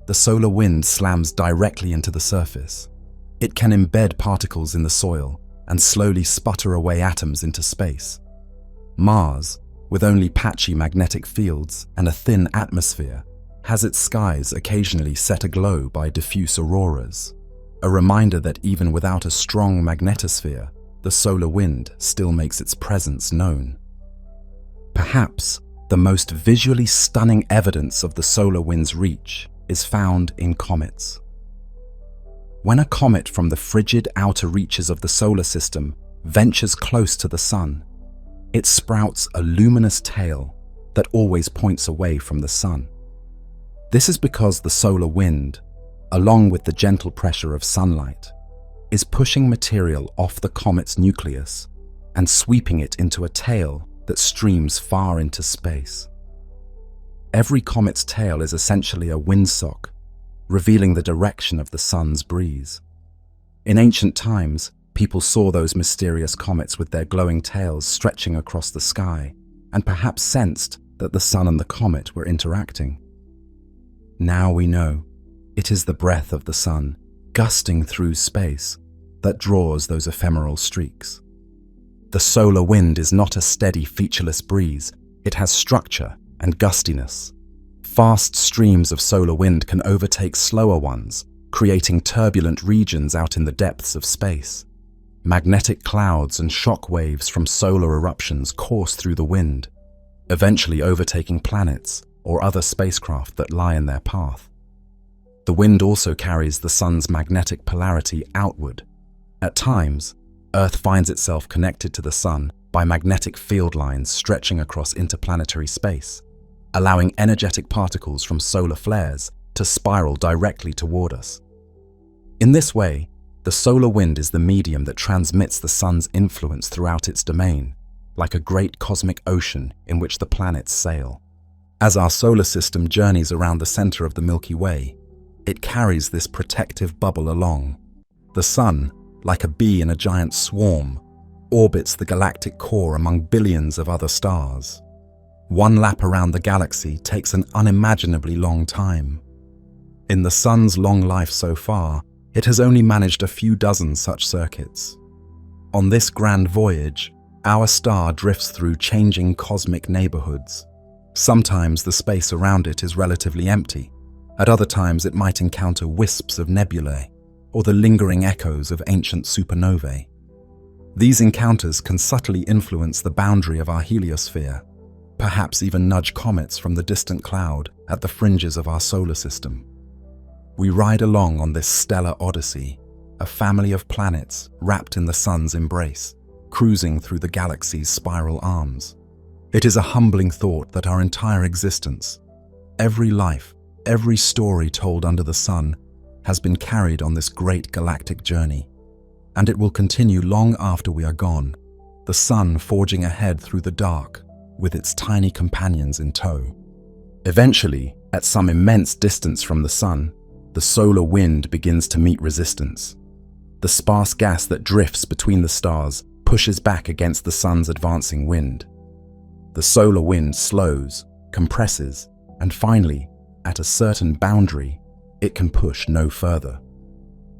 the solar wind slams directly into the surface. It can embed particles in the soil and slowly sputter away atoms into space. Mars, with only patchy magnetic fields and a thin atmosphere, has its skies occasionally set aglow by diffuse auroras, a reminder that even without a strong magnetosphere, the solar wind still makes its presence known. Perhaps the most visually stunning evidence of the solar wind's reach is found in comets. When a comet from the frigid outer reaches of the solar system ventures close to the sun, it sprouts a luminous tail that always points away from the sun. This is because the solar wind, along with the gentle pressure of sunlight, is pushing material off the comet's nucleus and sweeping it into a tail that streams far into space. Every comet's tail is essentially a windsock, revealing the direction of the sun's breeze. In ancient times, people saw those mysterious comets with their glowing tails stretching across the sky, and perhaps sensed that the sun and the comet were interacting. Now we know it is the breath of the sun, gusting through space, that draws those ephemeral streaks. The solar wind is not a steady, featureless breeze. It has structure and gustiness. Fast streams of solar wind can overtake slower ones, creating turbulent regions out in the depths of space. Magnetic clouds and shock waves from solar eruptions course through the wind, eventually overtaking planets or other spacecraft that lie in their path. The wind also carries the sun's magnetic polarity outward. At times, Earth finds itself connected to the sun by magnetic field lines stretching across interplanetary space, allowing energetic particles from solar flares to spiral directly toward us. In this way, the solar wind is the medium that transmits the sun's influence throughout its domain, like a great cosmic ocean in which the planets sail. As our solar system journeys around the center of the Milky Way, it carries this protective bubble along. The sun, like a bee in a giant swarm, orbits the galactic core among billions of other stars. One lap around the galaxy takes an unimaginably long time. In the sun's long life so far, it has only managed a few dozen such circuits. On this grand voyage, our star drifts through changing cosmic neighborhoods. Sometimes the space around it is relatively empty. At other times it might encounter wisps of nebulae or the lingering echoes of ancient supernovae. These encounters can subtly influence the boundary of our heliosphere, perhaps even nudge comets from the distant cloud at the fringes of our solar system. We ride along on this stellar odyssey, a family of planets wrapped in the sun's embrace, cruising through the galaxy's spiral arms. It is a humbling thought that our entire existence, every life, every story told under the sun, has been carried on this great galactic journey, and it will continue long after we are gone, the sun forging ahead through the dark with its tiny companions in tow. Eventually, at some immense distance from the sun, the solar wind begins to meet resistance. The sparse gas that drifts between the stars pushes back against the sun's advancing wind. The solar wind slows, compresses, and finally, at a certain boundary, it can push no further.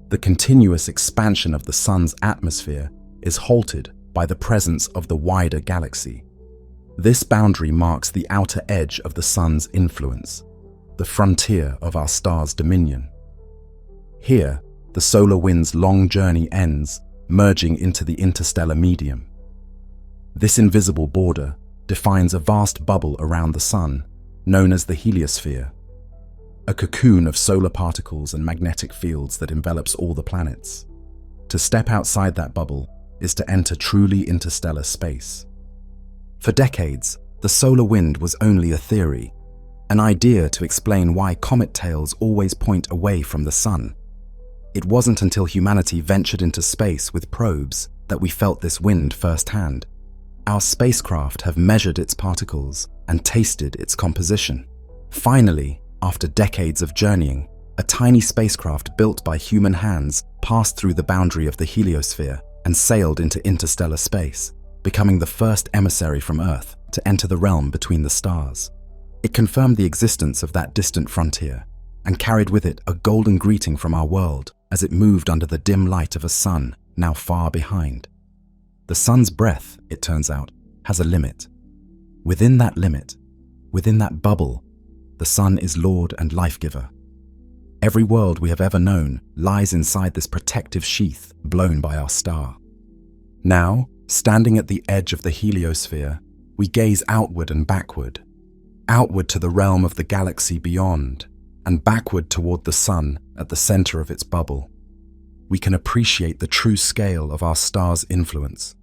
The continuous expansion of the sun's atmosphere is halted by the presence of the wider galaxy. This boundary marks the outer edge of the sun's influence, the frontier of our star's dominion. Here, the solar wind's long journey ends, merging into the interstellar medium. This invisible border defines a vast bubble around the sun, known as the heliosphere, a cocoon of solar particles and magnetic fields that envelops all the planets. To step outside that bubble is to enter truly interstellar space. For decades, the solar wind was only a theory, an idea to explain why comet tails always point away from the sun. It wasn't until humanity ventured into space with probes that we felt this wind firsthand. Our spacecraft have measured its particles and tasted its composition. Finally, after decades of journeying, a tiny spacecraft built by human hands passed through the boundary of the heliosphere and sailed into interstellar space, becoming the first emissary from Earth to enter the realm between the stars. It confirmed the existence of that distant frontier and carried with it a golden greeting from our world as it moved under the dim light of a sun now far behind. The sun's breath, it turns out, has a limit. Within that limit, within that bubble, the sun is Lord and life-giver. Every world we have ever known lies inside this protective sheath blown by our star. Now, standing at the edge of the heliosphere, we gaze outward and backward, outward to the realm of the galaxy beyond, and backward toward the sun at the center of its bubble. We can appreciate the true scale of our star's influence.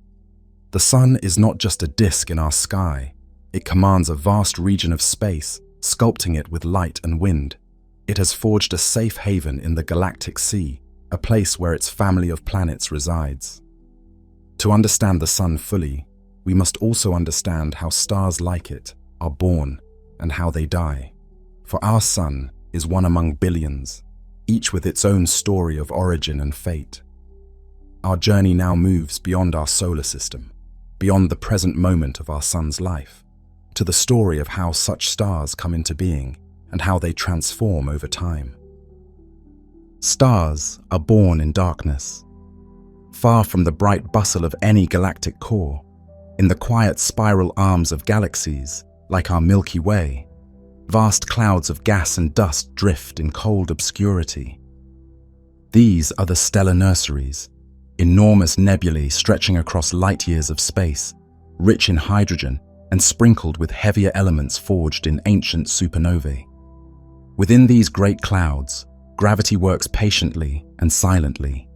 The sun is not just a disk in our sky. It commands a vast region of space, sculpting it with light and wind. It has forged a safe haven in the galactic sea, a place where its family of planets resides. To understand the sun fully, we must also understand how stars like it are born and how they die. For our sun is one among billions, each with its own story of origin and fate. Our journey now moves beyond our solar system, beyond the present moment of our sun's life, to the story of how such stars come into being and how they transform over time. Stars are born in darkness, far from the bright bustle of any galactic core, in the quiet spiral arms of galaxies like our Milky Way. Vast clouds of gas and dust drift in cold obscurity. These are the stellar nurseries, enormous nebulae stretching across light years of space, rich in hydrogen and sprinkled with heavier elements forged in ancient supernovae. Within these great clouds, gravity works patiently and silently.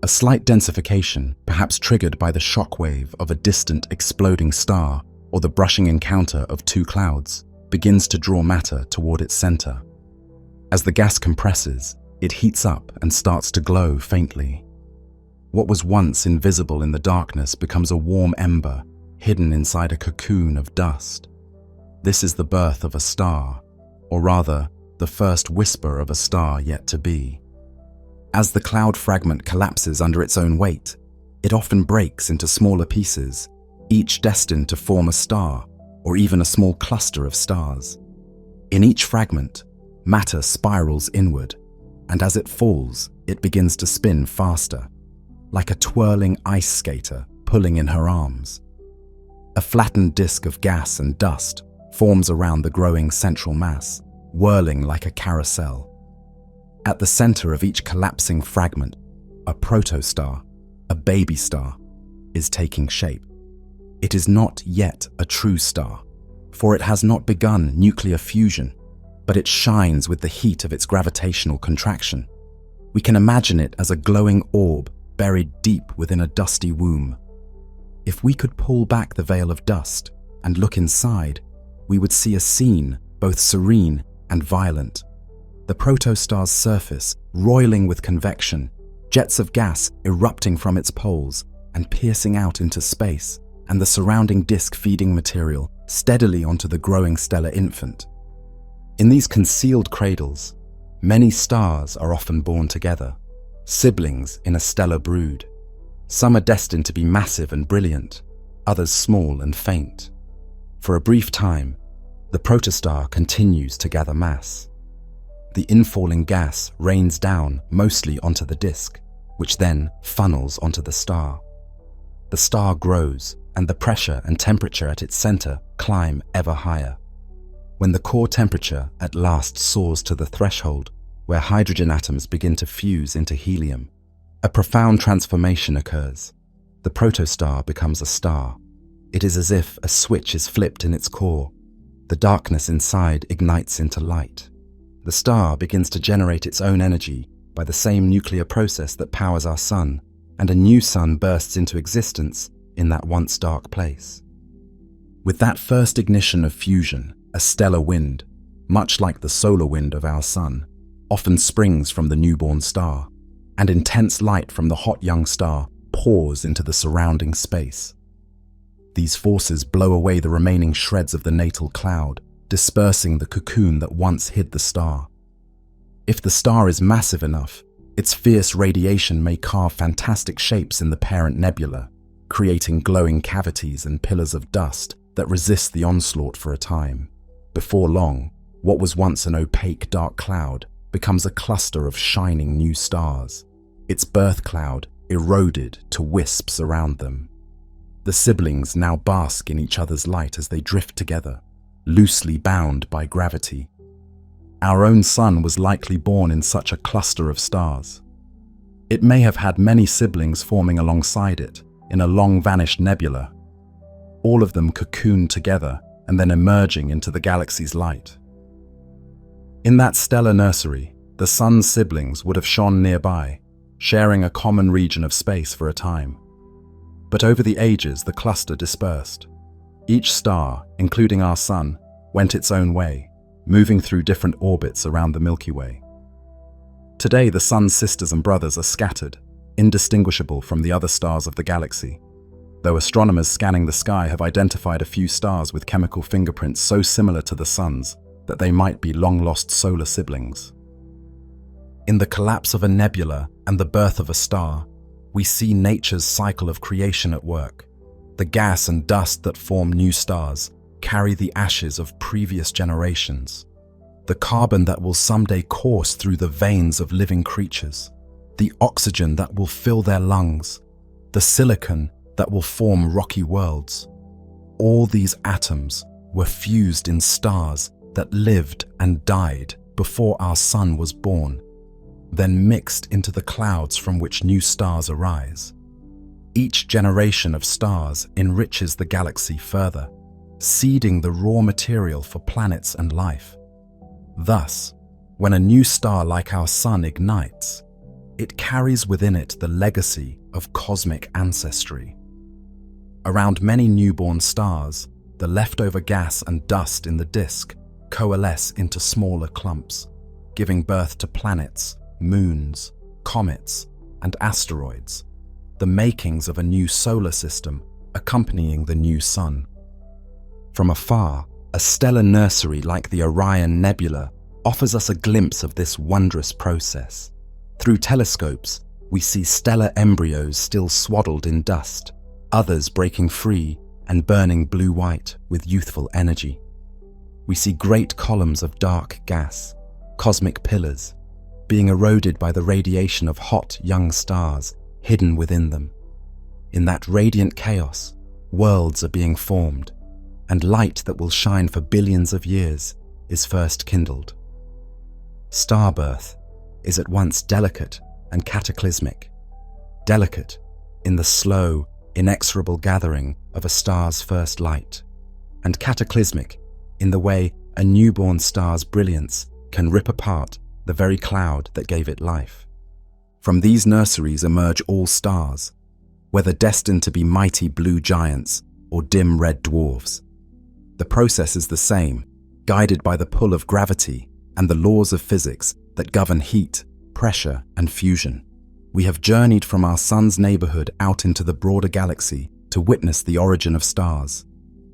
A slight densification, perhaps triggered by the shockwave of a distant exploding star or the brushing encounter of two clouds, begins to draw matter toward its center. As the gas compresses, it heats up and starts to glow faintly. What was once invisible in the darkness becomes a warm ember hidden inside a cocoon of dust. This is the birth of a star, or rather, the first whisper of a star yet to be. As the cloud fragment collapses under its own weight, it often breaks into smaller pieces, each destined to form a star, or even a small cluster of stars. In each fragment, matter spirals inward, and as it falls, it begins to spin faster, like a twirling ice skater pulling in her arms. A flattened disk of gas and dust forms around the growing central mass, whirling like a carousel. At the center of each collapsing fragment, a protostar, a baby star, is taking shape. It is not yet a true star, for it has not begun nuclear fusion. but it shines with the heat of its gravitational contraction. We can imagine it as a glowing orb buried deep within a dusty womb. If we could pull back the veil of dust and look inside, we would see a scene both serene and violent. The protostar's surface roiling with convection, jets of gas erupting from its poles and piercing out into space, and the surrounding disk feeding material steadily onto the growing stellar infant. In these concealed cradles, many stars are often born together, siblings in a stellar brood. Some are destined to be massive and brilliant, others small and faint. For a brief time, the protostar continues to gather mass. The infalling gas rains down mostly onto the disk, which then funnels onto the star. The star grows, and the pressure and temperature at its center climb ever higher. When the core temperature at last soars to the threshold, where hydrogen atoms begin to fuse into helium, a profound transformation occurs. The protostar becomes a star. It is as if a switch is flipped in its core. The darkness inside ignites into light. The star begins to generate its own energy by the same nuclear process that powers our sun, and a new sun bursts into existence in that once dark place. With that first ignition of fusion, a stellar wind, much like the solar wind of our sun, often springs from the newborn star, and intense light from the hot young star pours into the surrounding space. These forces blow away the remaining shreds of the natal cloud, dispersing the cocoon that once hid the star. If the star is massive enough, its fierce radiation may carve fantastic shapes in the parent nebula, creating glowing cavities and pillars of dust that resist the onslaught for a time. Before long, what was once an opaque dark cloud becomes a cluster of shining new stars, its birth cloud eroded to wisps around them. The siblings now bask in each other's light as they drift together, loosely bound by gravity. Our own sun was likely born in such a cluster of stars. It may have had many siblings forming alongside it in a long-vanished nebula, all of them cocooned together and then emerging into the galaxy's light. In that stellar nursery, the sun's siblings would have shone nearby, sharing a common region of space for a time. But over the ages, the cluster dispersed. Each star, including our sun, went its own way, moving through different orbits around the Milky Way. Today, the sun's sisters and brothers are scattered, indistinguishable from the other stars of the galaxy, though astronomers scanning the sky have identified a few stars with chemical fingerprints so similar to the sun's that they might be long-lost solar siblings. In the collapse of a nebula and the birth of a star, we see nature's cycle of creation at work. The gas and dust that form new stars carry the ashes of previous generations, the carbon that will someday course through the veins of living creatures, the oxygen that will fill their lungs, the silicon that will form rocky worlds. All these atoms were fused in stars that lived and died before our sun was born, then mixed into the clouds from which new stars arise. Each generation of stars enriches the galaxy further, seeding the raw material for planets and life. Thus, when a new star like our sun ignites, it carries within it the legacy of cosmic ancestry. Around many newborn stars, the leftover gas and dust in the disk coalesce into smaller clumps, giving birth to planets, moons, comets, and asteroids, the makings of a new solar system accompanying the new sun. From afar, a stellar nursery like the Orion Nebula offers us a glimpse of this wondrous process. Through telescopes, we see stellar embryos still swaddled in dust, others breaking free and burning blue-white with youthful energy. We see great columns of dark gas, cosmic pillars, being eroded by the radiation of hot young stars hidden within them. In that radiant chaos, worlds are being formed, and light that will shine for billions of years is first kindled. Starbirth is at once delicate and cataclysmic. Delicate in the slow, inexorable gathering of a star's first light, and cataclysmic in the way a newborn star's brilliance can rip apart the very cloud that gave it life. From these nurseries emerge all stars, whether destined to be mighty blue giants or dim red dwarfs. The process is the same, guided by the pull of gravity and the laws of physics that govern heat, pressure, and fusion. We have journeyed from our sun's neighborhood out into the broader galaxy to witness the origin of stars.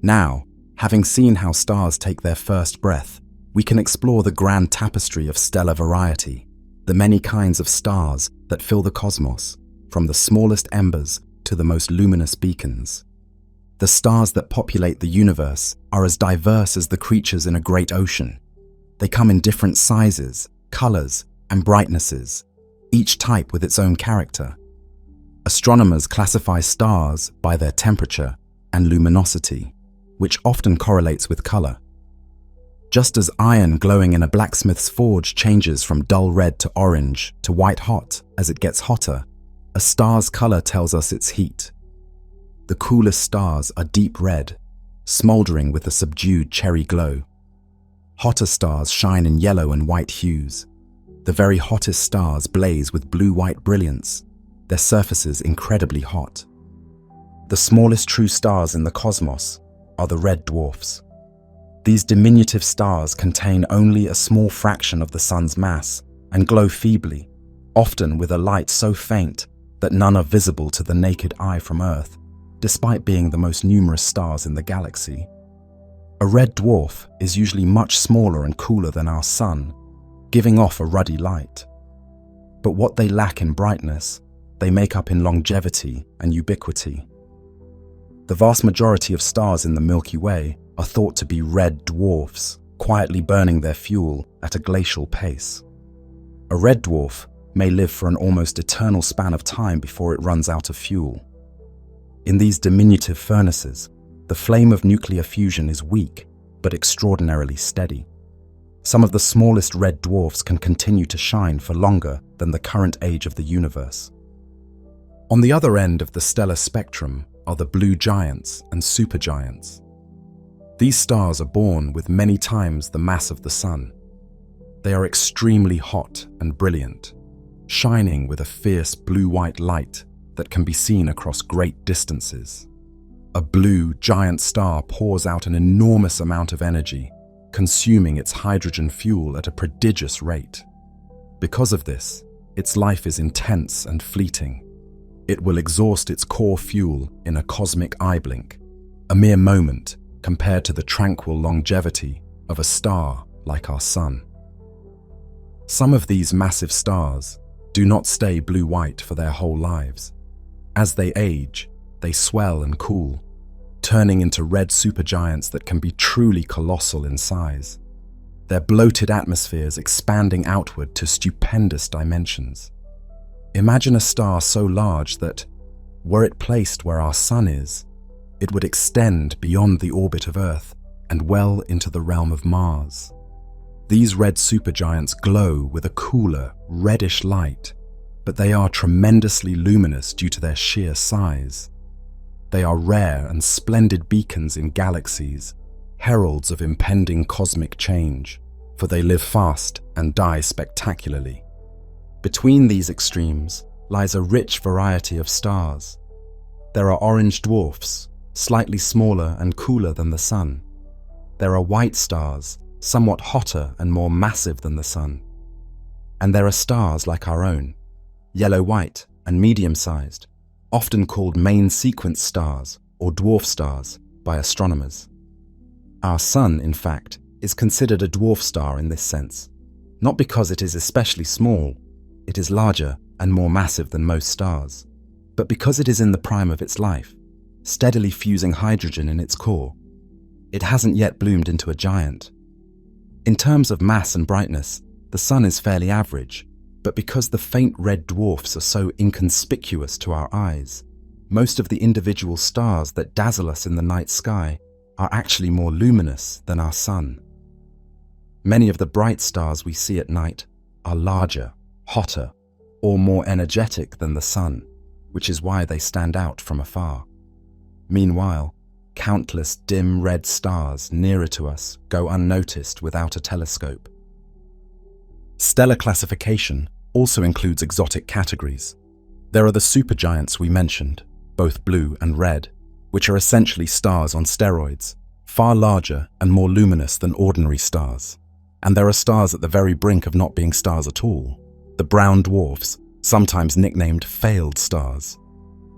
Now, having seen how stars take their first breath, we can explore the grand tapestry of stellar variety, the many kinds of stars that fill the cosmos, from the smallest embers to the most luminous beacons. The stars that populate the universe are as diverse as the creatures in a great ocean. They come in different sizes, colors, and brightnesses, each type with its own character. Astronomers classify stars by their temperature and luminosity, which often correlates with color. Just as iron glowing in a blacksmith's forge changes from dull red to orange to white hot as it gets hotter, a star's color tells us its heat. The coolest stars are deep red, smoldering with a subdued cherry glow. Hotter stars shine in yellow and white hues. The very hottest stars blaze with blue-white brilliance, their surfaces incredibly hot. The smallest true stars in the cosmos are the red dwarfs. These diminutive stars contain only a small fraction of the sun's mass and glow feebly, often with a light so faint that none are visible to the naked eye from Earth, despite being the most numerous stars in the galaxy. A red dwarf is usually much smaller and cooler than our sun, giving off a ruddy light. But what they lack in brightness, they make up in longevity and ubiquity. The vast majority of stars in the Milky Way are thought to be red dwarfs, quietly burning their fuel at a glacial pace. A red dwarf may live for an almost eternal span of time before it runs out of fuel. In these diminutive furnaces, the flame of nuclear fusion is weak but extraordinarily steady. Some of the smallest red dwarfs can continue to shine for longer than the current age of the universe. On the other end of the stellar spectrum are the blue giants and supergiants. These stars are born with many times the mass of the sun. They are extremely hot and brilliant, shining with a fierce blue-white light that can be seen across great distances. A blue giant star pours out an enormous amount of energy, consuming its hydrogen fuel at a prodigious rate. Because of this, its life is intense and fleeting. It will exhaust its core fuel in a cosmic eye blink, a mere moment compared to the tranquil longevity of a star like our sun. Some of these massive stars do not stay blue-white for their whole lives. As they age, they swell and cool, turning into red supergiants that can be truly colossal in size, their bloated atmospheres expanding outward to stupendous dimensions. Imagine a star so large that, were it placed where our sun is, it would extend beyond the orbit of Earth and well into the realm of Mars. These red supergiants glow with a cooler, reddish light, but they are tremendously luminous due to their sheer size. They are rare and splendid beacons in galaxies, heralds of impending cosmic change, for they live fast and die spectacularly. Between these extremes lies a rich variety of stars. There are orange dwarfs, slightly smaller and cooler than the sun. There are white stars, somewhat hotter and more massive than the sun. And there are stars like our own, yellow-white and medium-sized, often called main sequence stars or dwarf stars by astronomers. Our sun, in fact, is considered a dwarf star in this sense, not because it is especially small, it is larger and more massive than most stars, but because it is in the prime of its life, steadily fusing hydrogen in its core. It hasn't yet bloomed into a giant. In terms of mass and brightness, the sun is fairly average, but because the faint red dwarfs are so inconspicuous to our eyes, most of the individual stars that dazzle us in the night sky are actually more luminous than our sun. Many of the bright stars we see at night are larger, hotter, or more energetic than the sun, which is why they stand out from afar. Meanwhile, Countless dim red stars nearer to us go unnoticed without a telescope. Stellar classification also includes exotic categories. There are the supergiants we mentioned, both blue and red, which are essentially stars on steroids, far larger and more luminous than ordinary stars. And there are stars at the very brink of not being stars at all, the brown dwarfs, sometimes nicknamed failed stars.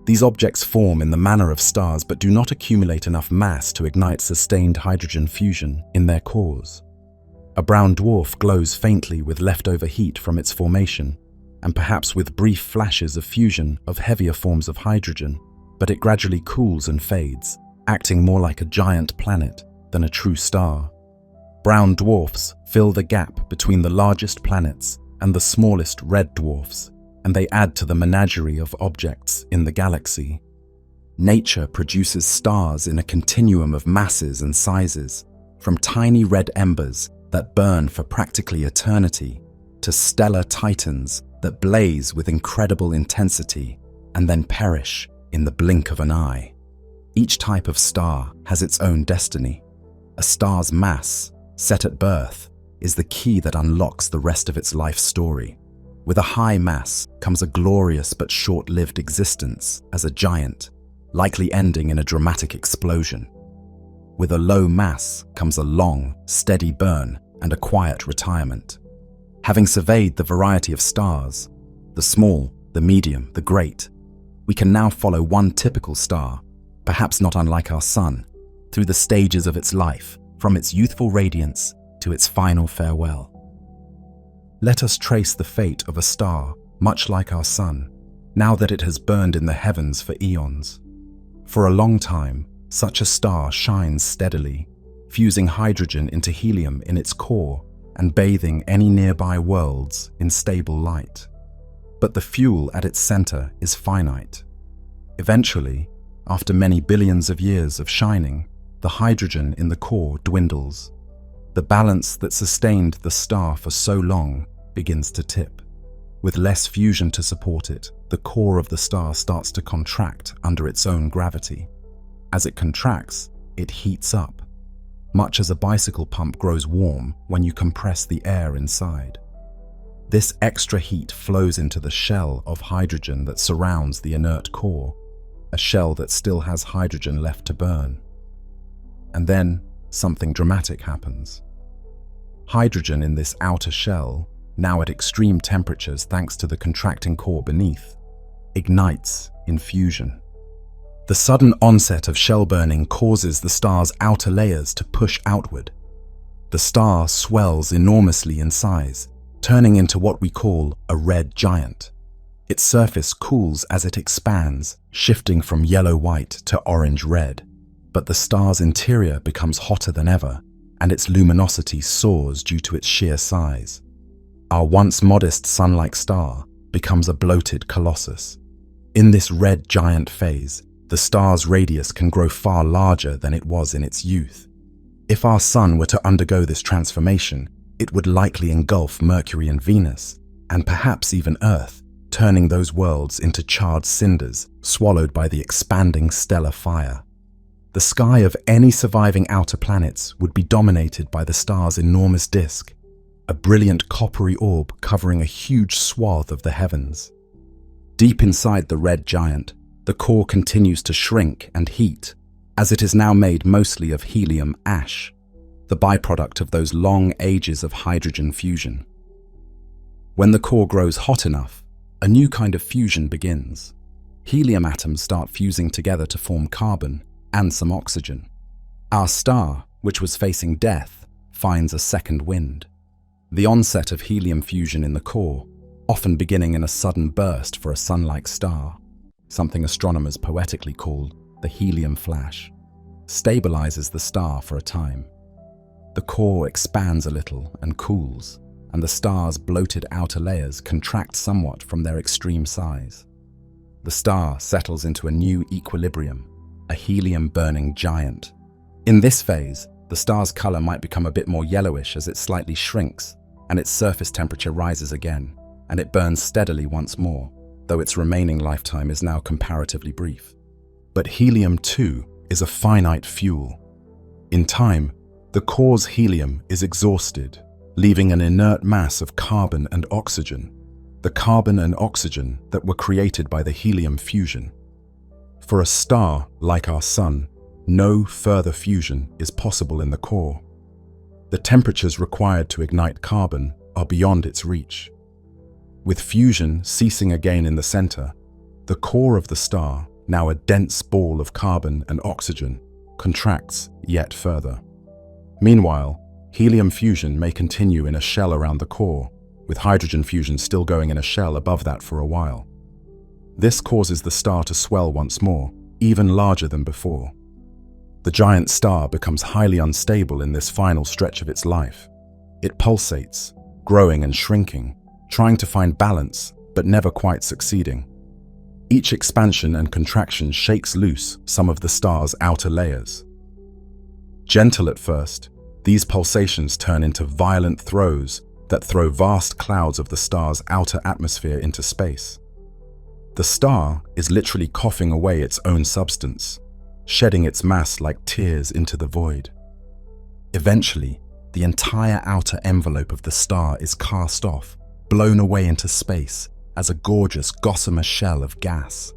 These objects form in the manner of stars but do not accumulate enough mass to ignite sustained hydrogen fusion in their cores. A brown dwarf glows faintly with leftover heat from its formation, and perhaps with brief flashes of fusion of heavier forms of hydrogen, but it gradually cools and fades, acting more like a giant planet than a true star. Brown dwarfs fill the gap between the largest planets and the smallest red dwarfs, and they add to the menagerie of objects in the galaxy. Nature produces stars in a continuum of masses and sizes, from tiny red embers that burn for practically eternity to stellar titans that blaze with incredible intensity and then perish in the blink of an eye. Each type of star has its own destiny. A star's mass, set at birth, is the key that unlocks the rest of its life story. With a high mass comes a glorious but short-lived existence as a giant, likely ending in a dramatic explosion. With a low mass comes a long, steady burn and a quiet retirement. Having surveyed the variety of stars, the small, the medium, the great, we can now follow one typical star, perhaps not unlike our sun, through the stages of its life, from its youthful radiance to its final farewell. Let us trace the fate of a star much like our sun, now that it has burned in the heavens for eons. For a long time, such a star shines steadily, fusing hydrogen into helium in its core and bathing any nearby worlds in stable light. But the fuel at its center is finite. Eventually, after many billions of years of shining, the hydrogen in the core dwindles. The balance that sustained the star for so long begins to tip. With less fusion to support it, the core of the star starts to contract under its own gravity. As it contracts, it heats up, much as a bicycle pump grows warm when you compress the air inside. This extra heat flows into the shell of hydrogen that surrounds the inert core, a shell that still has hydrogen left to burn. And then something dramatic happens. Hydrogen in this outer shell, now at extreme temperatures thanks to the contracting core beneath, ignites in fusion. The sudden onset of shell burning causes the star's outer layers to push outward. The star swells enormously in size, turning into what we call a red giant. Its surface cools as it expands, shifting from yellow-white to orange-red. But the star's interior becomes hotter than ever, and its luminosity soars due to its sheer size. Our once modest sun-like star becomes a bloated colossus. In this red giant phase, the star's radius can grow far larger than it was in its youth. If our sun were to undergo this transformation, it would likely engulf Mercury and Venus, and perhaps even Earth, turning those worlds into charred cinders swallowed by the expanding stellar fire. The sky of any surviving outer planets would be dominated by the star's enormous disk, a brilliant coppery orb covering a huge swath of the heavens. Deep inside the red giant, the core continues to shrink and heat, as it is now made mostly of helium ash, the byproduct of those long ages of hydrogen fusion. When the core grows hot enough, a new kind of fusion begins. Helium atoms start fusing together to form carbon and some oxygen. Our star, which was facing death, finds a second wind. The onset of helium fusion in the core, often beginning in a sudden burst for a sun-like star, something astronomers poetically call the helium flash, stabilizes the star for a time. The core expands a little and cools, and the star's bloated outer layers contract somewhat from their extreme size. The star settles into a new equilibrium, a helium-burning giant. In this phase, the star's color might become a bit more yellowish as it slightly shrinks, and its surface temperature rises again, and it burns steadily once more, though its remaining lifetime is now comparatively brief. But helium, too, is a finite fuel. In time, the core's helium is exhausted, leaving an inert mass of carbon and oxygen, the carbon and oxygen that were created by the helium fusion. For a star like our Sun, no further fusion is possible in the core. The temperatures required to ignite carbon are beyond its reach. With fusion ceasing again in the center, the core of the star, now a dense ball of carbon and oxygen, contracts yet further. Meanwhile, helium fusion may continue in a shell around the core, with hydrogen fusion still going in a shell above that for a while. This causes the star to swell once more, even larger than before. The giant star becomes highly unstable in this final stretch of its life. It pulsates, growing and shrinking, trying to find balance, but never quite succeeding. Each expansion and contraction shakes loose some of the star's outer layers. Gentle at first, these pulsations turn into violent throes that throw vast clouds of the star's outer atmosphere into space. The star is literally coughing away its own substance, shedding its mass like tears into the void. Eventually, the entire outer envelope of the star is cast off, blown away into space as a gorgeous gossamer shell of gas.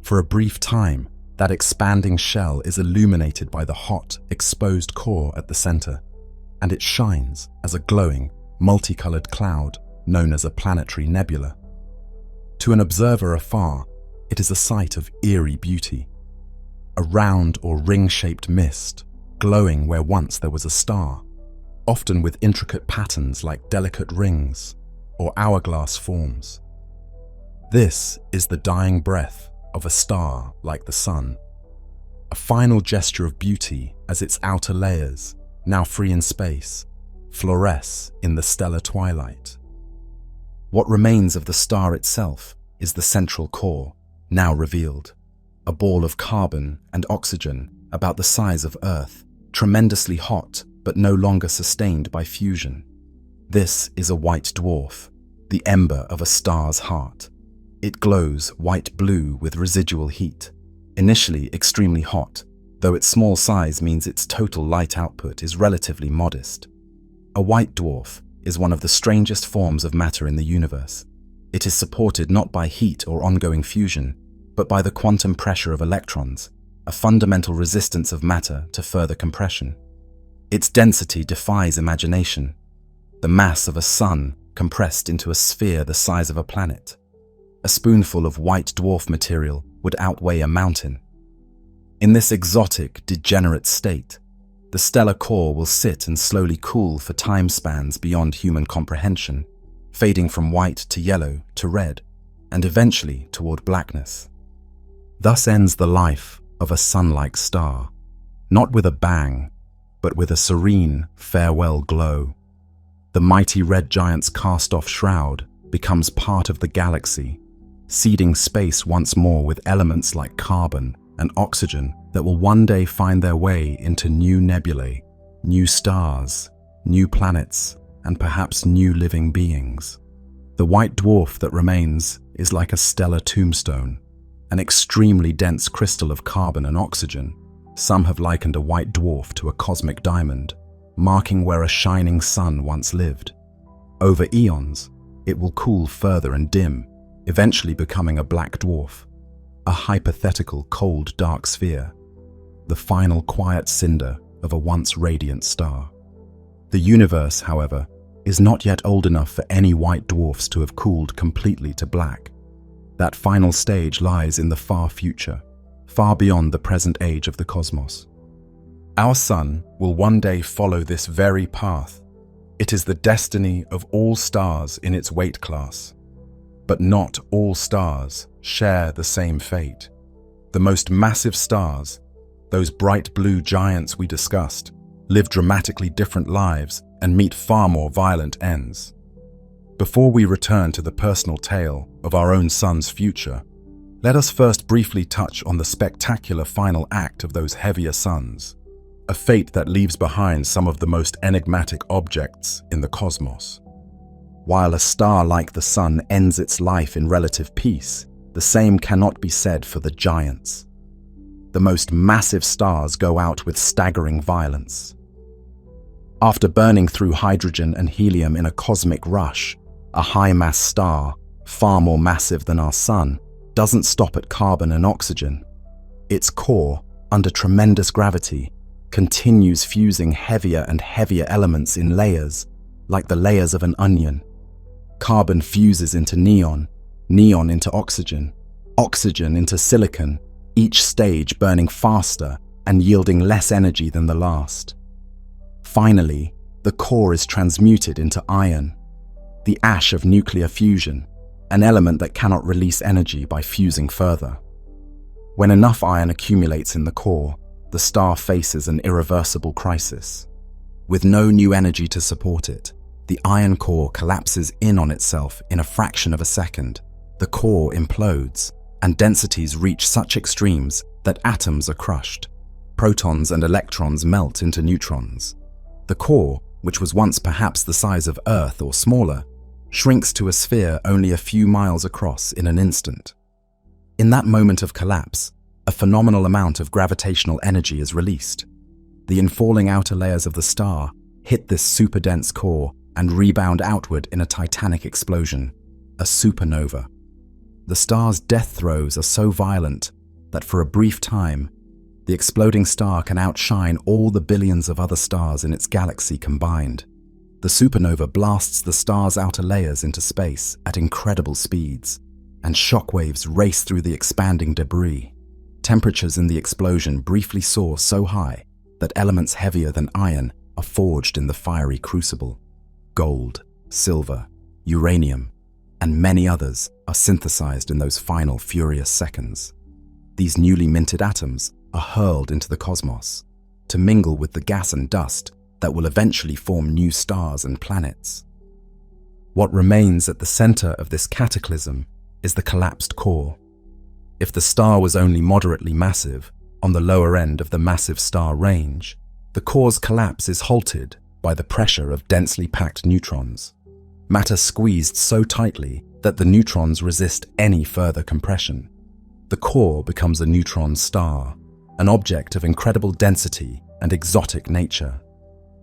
For a brief time, that expanding shell is illuminated by the hot, exposed core at the center, and it shines as a glowing, multicolored cloud known as a planetary nebula. To an observer afar, it is a sight of eerie beauty. A round or ring-shaped mist, glowing where once there was a star, often with intricate patterns like delicate rings or hourglass forms. This is the dying breath of a star like the Sun, a final gesture of beauty as its outer layers, now free in space, fluoresce in the stellar twilight. What remains of the star itself is the central core, now revealed, a ball of carbon and oxygen about the size of Earth, tremendously hot but no longer sustained by fusion. This is a white dwarf, the ember of a star's heart. It glows white-blue with residual heat, initially extremely hot, though its small size means its total light output is relatively modest. A white dwarf is one of the strangest forms of matter in the universe. It is supported not by heat or ongoing fusion, but by the quantum pressure of electrons, a fundamental resistance of matter to further compression. Its density defies imagination, the mass of a sun compressed into a sphere the size of a planet. A spoonful of white dwarf material would outweigh a mountain. In this exotic, degenerate state, the stellar core will sit and slowly cool for time spans beyond human comprehension, fading from white to yellow to red, and eventually toward blackness. Thus ends the life of a sun-like star, not with a bang, but with a serene, farewell glow. The mighty red giant's cast-off shroud becomes part of the galaxy, seeding space once more with elements like carbon and oxygen that will one day find their way into new nebulae, new stars, new planets, and perhaps new living beings. The white dwarf that remains is like a stellar tombstone, an extremely dense crystal of carbon and oxygen. Some have likened a white dwarf to a cosmic diamond, marking where a shining sun once lived. Over eons, it will cool further and dim, eventually becoming a black dwarf, a hypothetical cold dark sphere, the final quiet cinder of a once radiant star. The universe, however, is not yet old enough for any white dwarfs to have cooled completely to black. That final stage lies in the far future, far beyond the present age of the cosmos. Our sun will one day follow this very path. It is the destiny of all stars in its weight class. But not all stars share the same fate. The most massive stars, those bright blue giants we discussed, live dramatically different lives and meet far more violent ends. Before we return to the personal tale of our own sun's future, let us first briefly touch on the spectacular final act of those heavier suns, a fate that leaves behind some of the most enigmatic objects in the cosmos. While a star like the Sun ends its life in relative peace, the same cannot be said for the giants. the most massive stars go out with staggering violence. After burning through hydrogen and helium in a cosmic rush, a high-mass star, far more massive than our Sun, doesn't stop at carbon and oxygen. Its core, under tremendous gravity, continues fusing heavier and heavier elements in layers, like the layers of an onion. Carbon fuses into neon, neon into oxygen, oxygen into silicon, each stage burning faster and yielding less energy than the last. Finally, the core is transmuted into iron, the ash of nuclear fusion, an element that cannot release energy by fusing further. When enough iron accumulates in the core, the star faces an irreversible crisis. With no new energy to support it, the iron core collapses in on itself in a fraction of a second. The core implodes, and densities reach such extremes that atoms are crushed. Protons and electrons melt into neutrons. The core, which was once perhaps the size of Earth or smaller, shrinks to a sphere only a few miles across in an instant. In that moment of collapse, a phenomenal amount of gravitational energy is released. The infalling outer layers of the star hit this super-dense core and rebound outward in a titanic explosion, a supernova. The star's death throes are so violent that for a brief time, the exploding star can outshine all the billions of other stars in its galaxy combined. The supernova blasts the star's outer layers into space at incredible speeds, and shockwaves race through the expanding debris. Temperatures in the explosion briefly soar so high that elements heavier than iron are forged in the fiery crucible. Gold, silver, uranium, and many others are synthesized in those final furious seconds. These newly minted atoms are hurled into the cosmos to mingle with the gas and dust that will eventually form new stars and planets. What remains at the center of this cataclysm is the collapsed core. If the star was only moderately massive, on the lower end of the massive star range, the core's collapse is halted by the pressure of densely packed neutrons. Matter squeezed so tightly that the neutrons resist any further compression. The core becomes a neutron star, an object of incredible density and exotic nature.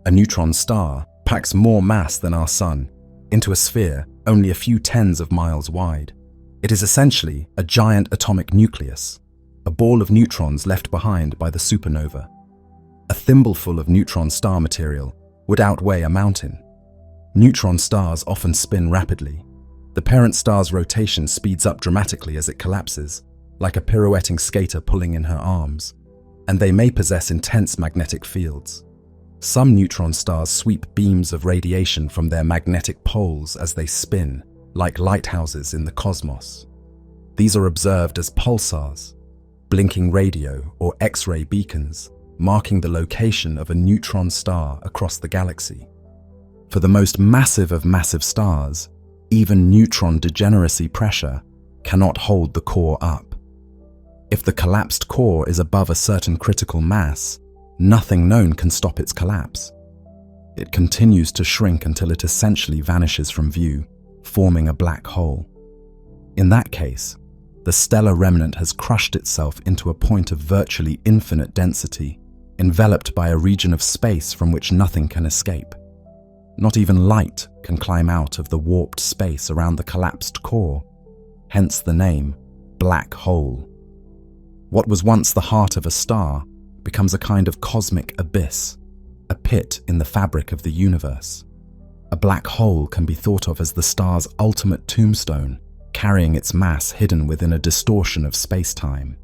A neutron star packs more mass than our Sun into a sphere only a few tens of miles wide. It is essentially a giant atomic nucleus, a ball of neutrons left behind by the supernova. A thimbleful of neutron star material would outweigh a mountain. Neutron stars often spin rapidly. The parent star's rotation speeds up dramatically as it collapses, like a pirouetting skater pulling in her arms, and they may possess intense magnetic fields. Some neutron stars sweep beams of radiation from their magnetic poles as they spin, like lighthouses in the cosmos. These are observed as pulsars, blinking radio or X-ray beacons, marking the location of a neutron star across the galaxy. For the most massive of massive stars, even neutron degeneracy pressure cannot hold the core up. If the collapsed core is above a certain critical mass, nothing known can stop its collapse. It continues to shrink until it essentially vanishes from view, forming a black hole. In that case, the stellar remnant has crushed itself into a point of virtually infinite density, enveloped by a region of space from which nothing can escape. Not even light can climb out of the warped space around the collapsed core, hence the name black hole. What was once the heart of a star becomes a kind of cosmic abyss, a pit in the fabric of the universe. A black hole can be thought of as the star's ultimate tombstone, carrying its mass hidden within a distortion of space-time.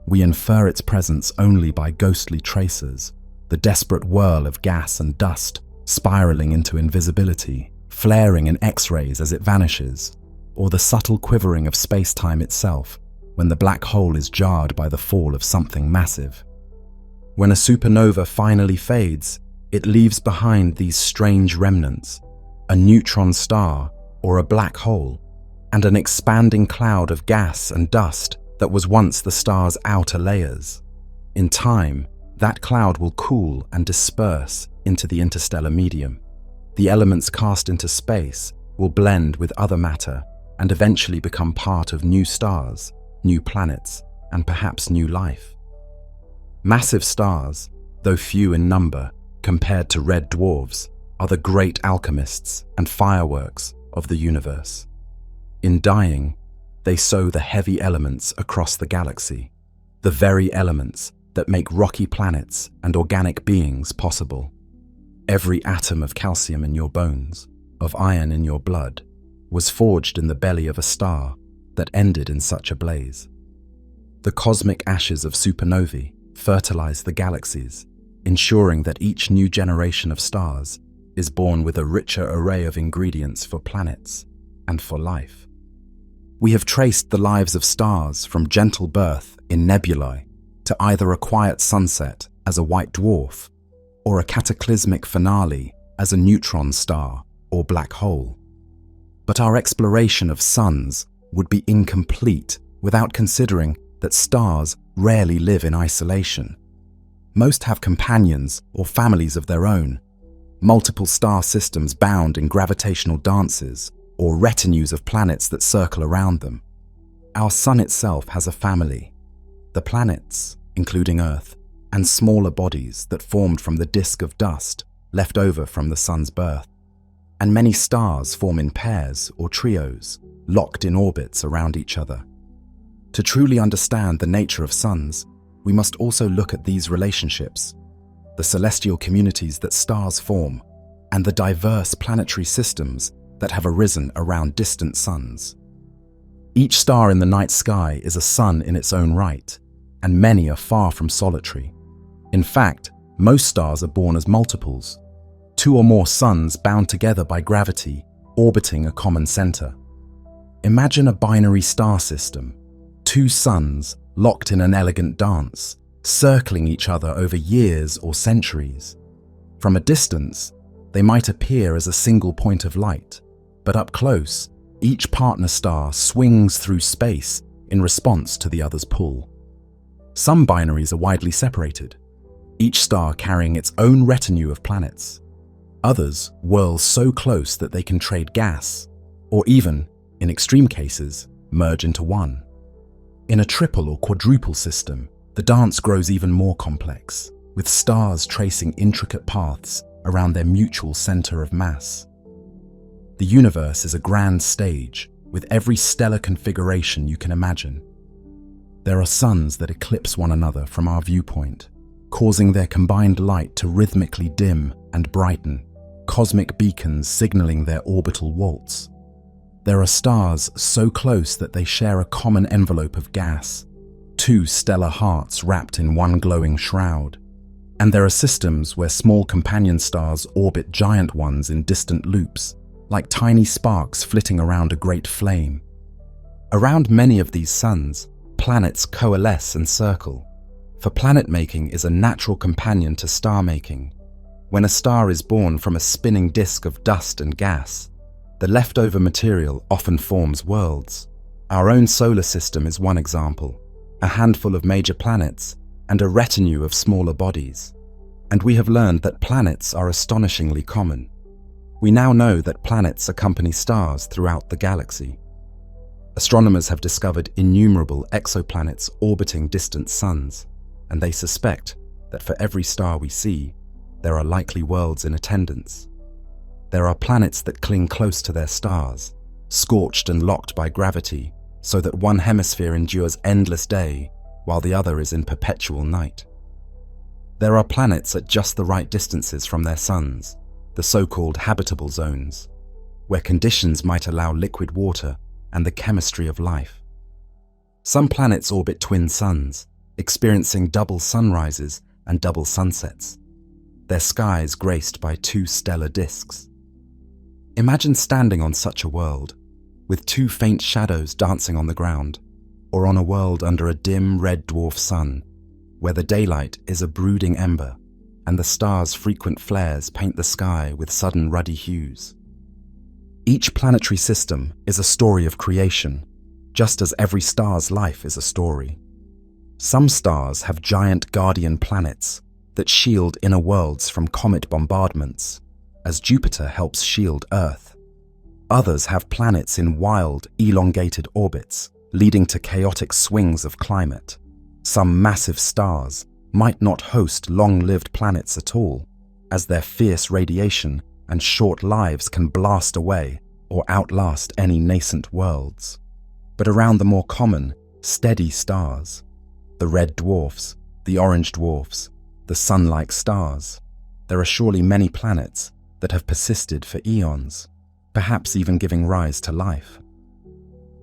We infer its presence only by ghostly tracers, the desperate whirl of gas and dust spiraling into invisibility, flaring in X-rays as it vanishes, or the subtle quivering of space-time itself when the black hole is jarred by the fall of something massive. When a supernova finally fades, it leaves behind these strange remnants, a neutron star or a black hole, and an expanding cloud of gas and dust that was once the star's outer layers. In time, that cloud will cool and disperse into the interstellar medium. The elements cast into space will blend with other matter and eventually become part of new stars, new planets, and perhaps new life. Massive stars, though few in number compared to red dwarfs, are the great alchemists and fireworks of the universe. In dying, they sow the heavy elements across the galaxy, the very elements that make rocky planets and organic beings possible. Every atom of calcium in your bones, of iron in your blood, was forged in the belly of a star that ended in such a blaze. The cosmic ashes of supernovae fertilize the galaxies, ensuring that each new generation of stars is born with a richer array of ingredients for planets and for life. We have traced the lives of stars from gentle birth in nebulae to either a quiet sunset as a white dwarf or a cataclysmic finale as a neutron star or black hole. But our exploration of suns would be incomplete without considering that stars rarely live in isolation. Most have companions or families of their own, multiple star systems bound in gravitational dances, or retinues of planets that circle around them. Our sun itself has a family, the planets, including Earth, and smaller bodies that formed from the disk of dust left over from the sun's birth. And many stars form in pairs or trios, locked in orbits around each other. To truly understand the nature of suns, we must also look at these relationships, the celestial communities that stars form, and the diverse planetary systems that have arisen around distant suns. Each star in the night sky is a sun in its own right, and many are far from solitary. In fact, most stars are born as multiples, two or more suns bound together by gravity, orbiting a common center. Imagine a binary star system, two suns locked in an elegant dance, circling each other over years or centuries. From a distance, they might appear as a single point of light, but up close, each partner star swings through space in response to the other's pull. Some binaries are widely separated, each star carrying its own retinue of planets. Others whirl so close that they can trade gas, or even, in extreme cases, merge into one. In a triple or quadruple system, the dance grows even more complex, with stars tracing intricate paths around their mutual center of mass. The universe is a grand stage, with every stellar configuration you can imagine. There are suns that eclipse one another from our viewpoint, causing their combined light to rhythmically dim and brighten, cosmic beacons signaling their orbital waltz. There are stars so close that they share a common envelope of gas, two stellar hearts wrapped in one glowing shroud. And there are systems where small companion stars orbit giant ones in distant loops, like tiny sparks flitting around a great flame. Around many of these suns, planets coalesce and circle, for planet-making is a natural companion to star-making. When a star is born from a spinning disk of dust and gas, the leftover material often forms worlds. Our own solar system is one example, a handful of major planets and a retinue of smaller bodies. And we have learned that planets are astonishingly common. We now know that planets accompany stars throughout the galaxy. Astronomers have discovered innumerable exoplanets orbiting distant suns, and they suspect that for every star we see, there are likely worlds in attendance. There are planets that cling close to their stars, scorched and locked by gravity, so that one hemisphere endures endless day while the other is in perpetual night. There are planets at just the right distances from their suns, the so-called habitable zones, where conditions might allow liquid water and the chemistry of life. Some planets orbit twin suns, experiencing double sunrises and double sunsets, their skies graced by two stellar disks. Imagine standing on such a world, with two faint shadows dancing on the ground, or on a world under a dim red dwarf sun, where the daylight is a brooding ember, and the stars' frequent flares paint the sky with sudden ruddy hues. Each planetary system is a story of creation, just as every star's life is a story. Some stars have giant guardian planets that shield inner worlds from comet bombardments, as Jupiter helps shield Earth. Others have planets in wild, elongated orbits, leading to chaotic swings of climate. Some massive stars, might not host long-lived planets at all, as their fierce radiation and short lives can blast away or outlast any nascent worlds. But around the more common, steady stars, the red dwarfs, the orange dwarfs, the sun-like stars, there are surely many planets that have persisted for eons, perhaps even giving rise to life.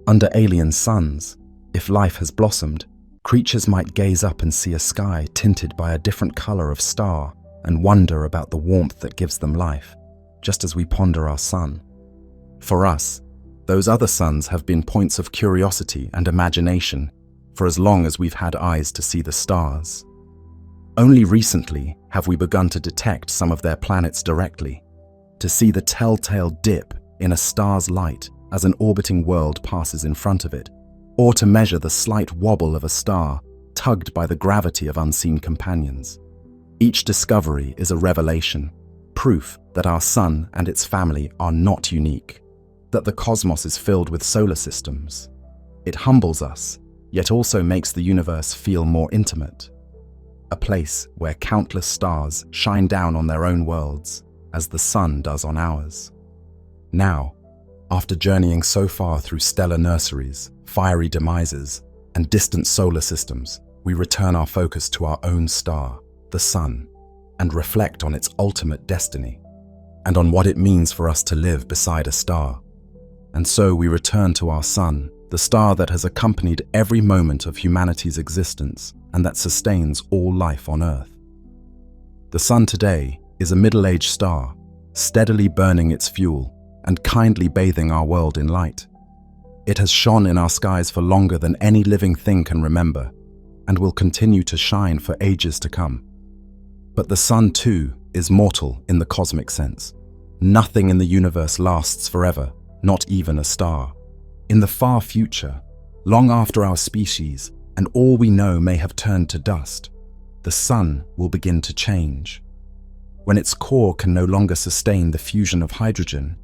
Under alien suns, if life has blossomed, creatures might gaze up and see a sky tinted by a different color of star and wonder about the warmth that gives them life, just as we ponder our sun. For us, those other suns have been points of curiosity and imagination for as long as we've had eyes to see the stars. Only recently have we begun to detect some of their planets directly, to see the telltale dip in a star's light as an orbiting world passes in front of it, or to measure the slight wobble of a star tugged by the gravity of unseen companions. Each discovery is a revelation, proof that our sun and its family are not unique, that the cosmos is filled with solar systems. It humbles us, yet also makes the universe feel more intimate, a place where countless stars shine down on their own worlds, as the sun does on ours. Now, after journeying so far through stellar nurseries, fiery demises, and distant solar systems, we return our focus to our own star, the sun, and reflect on its ultimate destiny, and on what it means for us to live beside a star. And so we return to our sun, the star that has accompanied every moment of humanity's existence and that sustains all life on Earth. The sun today is a middle-aged star, steadily burning its fuel and kindly bathing our world in light. It has shone in our skies for longer than any living thing can remember, and will continue to shine for ages to come. But the sun, too, is mortal in the cosmic sense. Nothing in the universe lasts forever, not even a star. In the far future, long after our species and all we know may have turned to dust, the sun will begin to change. When its core can no longer sustain the fusion of hydrogen,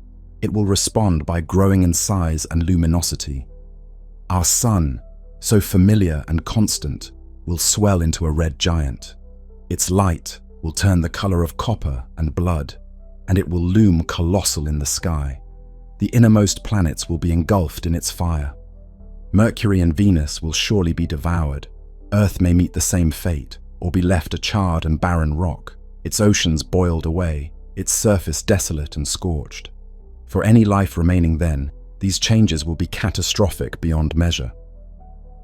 it will respond by growing in size and luminosity. Our sun, so familiar and constant, will swell into a red giant. Its light will turn the color of copper and blood, and it will loom colossal in the sky. The innermost planets will be engulfed in its fire. Mercury and Venus will surely be devoured. Earth may meet the same fate, or be left a charred and barren rock, its oceans boiled away, its surface desolate and scorched. For any life remaining then, these changes will be catastrophic beyond measure.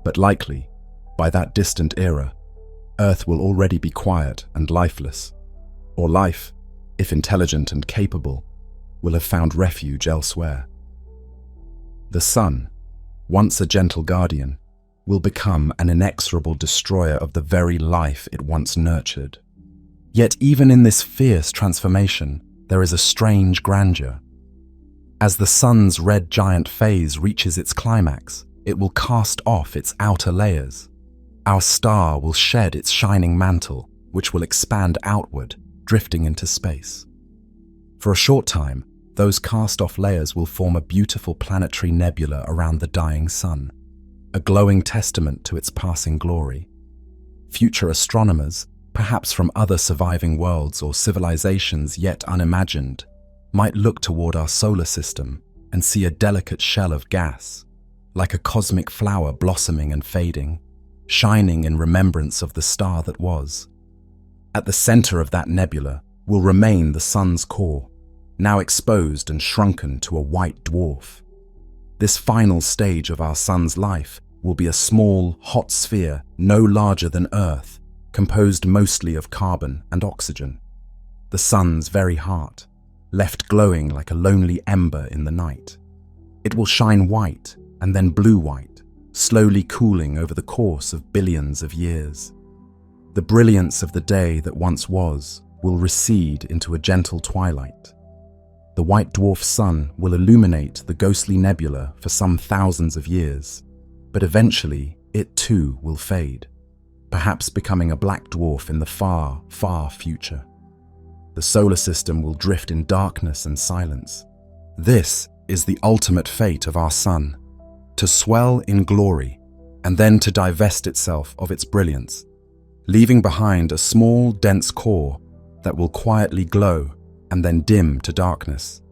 But likely, by that distant era, Earth will already be quiet and lifeless, or life, if intelligent and capable, will have found refuge elsewhere. The sun, once a gentle guardian, will become an inexorable destroyer of the very life it once nurtured. Yet even in this fierce transformation, there is a strange grandeur. As the sun's red giant phase reaches its climax, it will cast off its outer layers. Our star will shed its shining mantle, which will expand outward, drifting into space. For a short time, those cast-off layers will form a beautiful planetary nebula around the dying sun, a glowing testament to its passing glory. Future astronomers, perhaps from other surviving worlds or civilizations yet unimagined, might look toward our solar system and see a delicate shell of gas, like a cosmic flower blossoming and fading, shining in remembrance of the star that was. At the center of that nebula will remain the sun's core, now exposed and shrunken to a white dwarf. This final stage of our sun's life will be a small, hot sphere no larger than Earth, composed mostly of carbon and oxygen. The sun's very heart, left glowing like a lonely ember in the night. It will shine white and then blue-white, slowly cooling over the course of billions of years. The brilliance of the day that once was will recede into a gentle twilight. The white dwarf sun will illuminate the ghostly nebula for some thousands of years, but eventually it too will fade, perhaps becoming a black dwarf in the far, far future. The solar system will drift in darkness and silence. This is the ultimate fate of our sun, to swell in glory and then to divest itself of its brilliance. leaving behind a small, dense core that will quietly glow and then dim to darkness.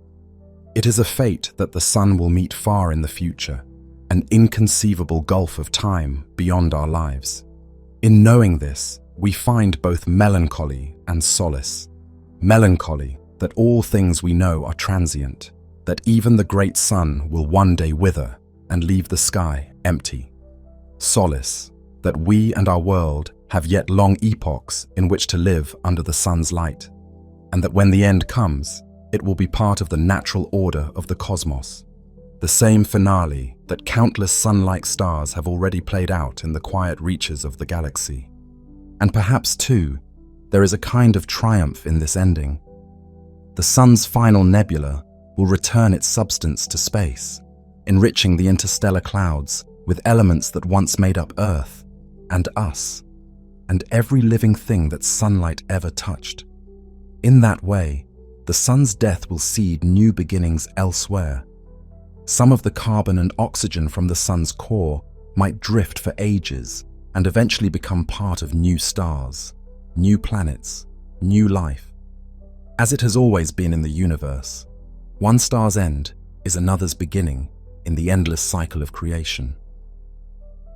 It is a fate that the sun will meet far in the future, an inconceivable gulf of time beyond our lives. In knowing this, we find both melancholy and solace. Melancholy that all things we know are transient, that even the great sun will one day wither and leave the sky empty. Solace that we and our world have yet long epochs in which to live under the sun's light, and that when the end comes, it will be part of the natural order of the cosmos, the same finale that countless sun-like stars have already played out in the quiet reaches of the galaxy. And perhaps, too, there is a kind of triumph in this ending. The sun's final nebula will return its substance to space, enriching the interstellar clouds with elements that once made up Earth and us, and every living thing that sunlight ever touched. In that way, the sun's death will seed new beginnings elsewhere. Some of the carbon and oxygen from the sun's core might drift for ages and eventually become part of new stars, new planets, new life. As it has always been in the universe, one star's end is another's beginning in the endless cycle of creation.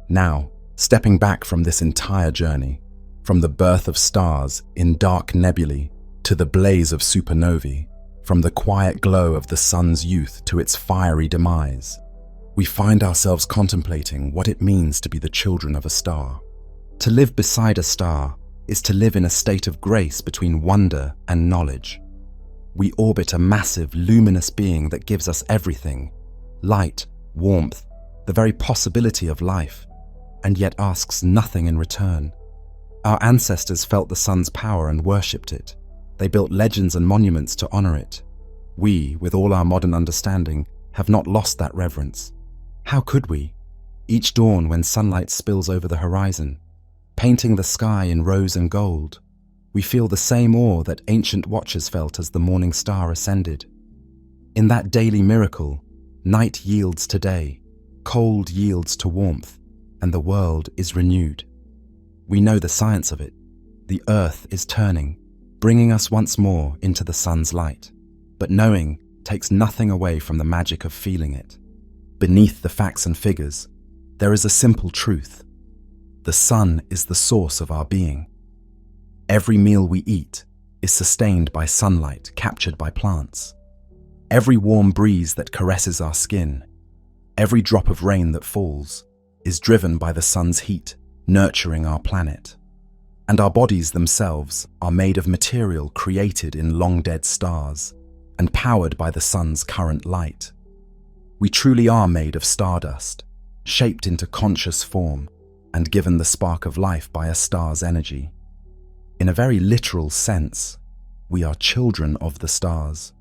Now, stepping back from this entire journey, from the birth of stars in dark nebulae to the blaze of supernovae, from the quiet glow of the sun's youth to its fiery demise, we find ourselves contemplating what it means to be the children of a star. To live beside a star is to live in a state of grace between wonder and knowledge. We orbit a massive, luminous being that gives us everything: light, warmth, the very possibility of life, and yet asks nothing in return. Our ancestors felt the sun's power and worshipped it. They built legends and monuments to honor it. We, with all our modern understanding, have not lost that reverence. How could we? Each dawn when sunlight spills over the horizon, painting the sky in rose and gold, we feel the same awe that ancient watchers felt as the morning star ascended. In that daily miracle, night yields to day, cold yields to warmth, and the world is renewed. We know the science of it. The earth is turning, bringing us once more into the sun's light. But knowing takes nothing away from the magic of feeling it. Beneath the facts and figures, there is a simple truth. The sun is the source of our being. Every meal we eat is sustained by sunlight captured by plants. Every warm breeze that caresses our skin, every drop of rain that falls, is driven by the sun's heat, nurturing our planet. And our bodies themselves are made of material created in long-dead stars and powered by the sun's current light. We truly are made of stardust, shaped into conscious form and given the spark of life by a star's energy. In a very literal sense, we are children of the stars.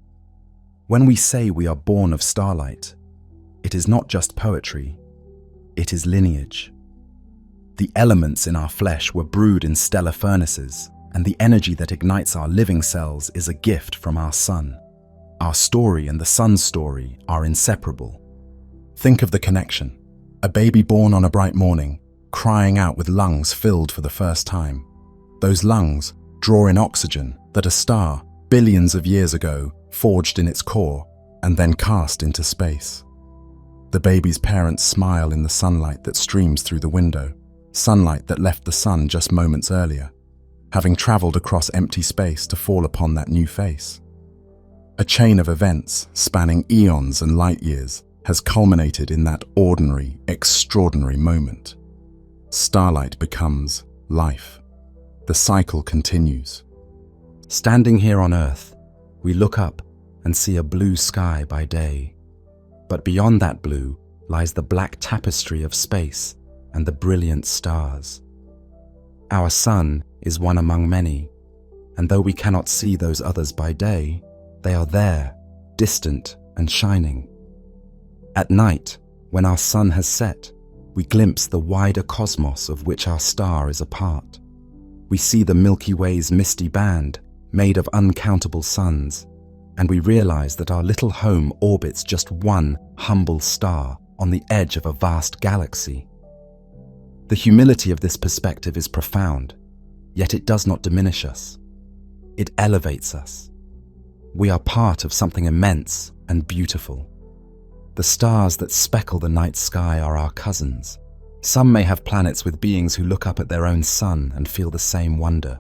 When we say we are born of starlight, it is not just poetry, it is lineage. The elements in our flesh were brewed in stellar furnaces, and the energy that ignites our living cells is a gift from our sun. Our story and the sun's story are inseparable. Think of the connection. A baby born on a bright morning, crying out with lungs filled for the first time. Those lungs draw in oxygen that a star, billions of years ago, forged in its core and then cast into space. The baby's parents smile in the sunlight that streams through the window, sunlight that left the sun just moments earlier, having traveled across empty space to fall upon that new face. A chain of events spanning eons and light years has culminated in that ordinary, extraordinary moment. Starlight becomes life. The cycle continues. Standing here on Earth, we look up and see a blue sky by day. But beyond that blue lies the black tapestry of space and the brilliant stars. Our sun is one among many, and though we cannot see those others by day, they are there, distant and shining. At night, when our sun has set, we glimpse the wider cosmos of which our star is a part. We see the Milky Way's misty band, made of uncountable suns, and we realize that our little home orbits just one humble star on the edge of a vast galaxy. The humility of this perspective is profound. yet it does not diminish us. It elevates us. We are part of something immense and beautiful. The stars that speckle the night sky are our cousins. Some may have planets with beings who look up at their own sun and feel the same wonder.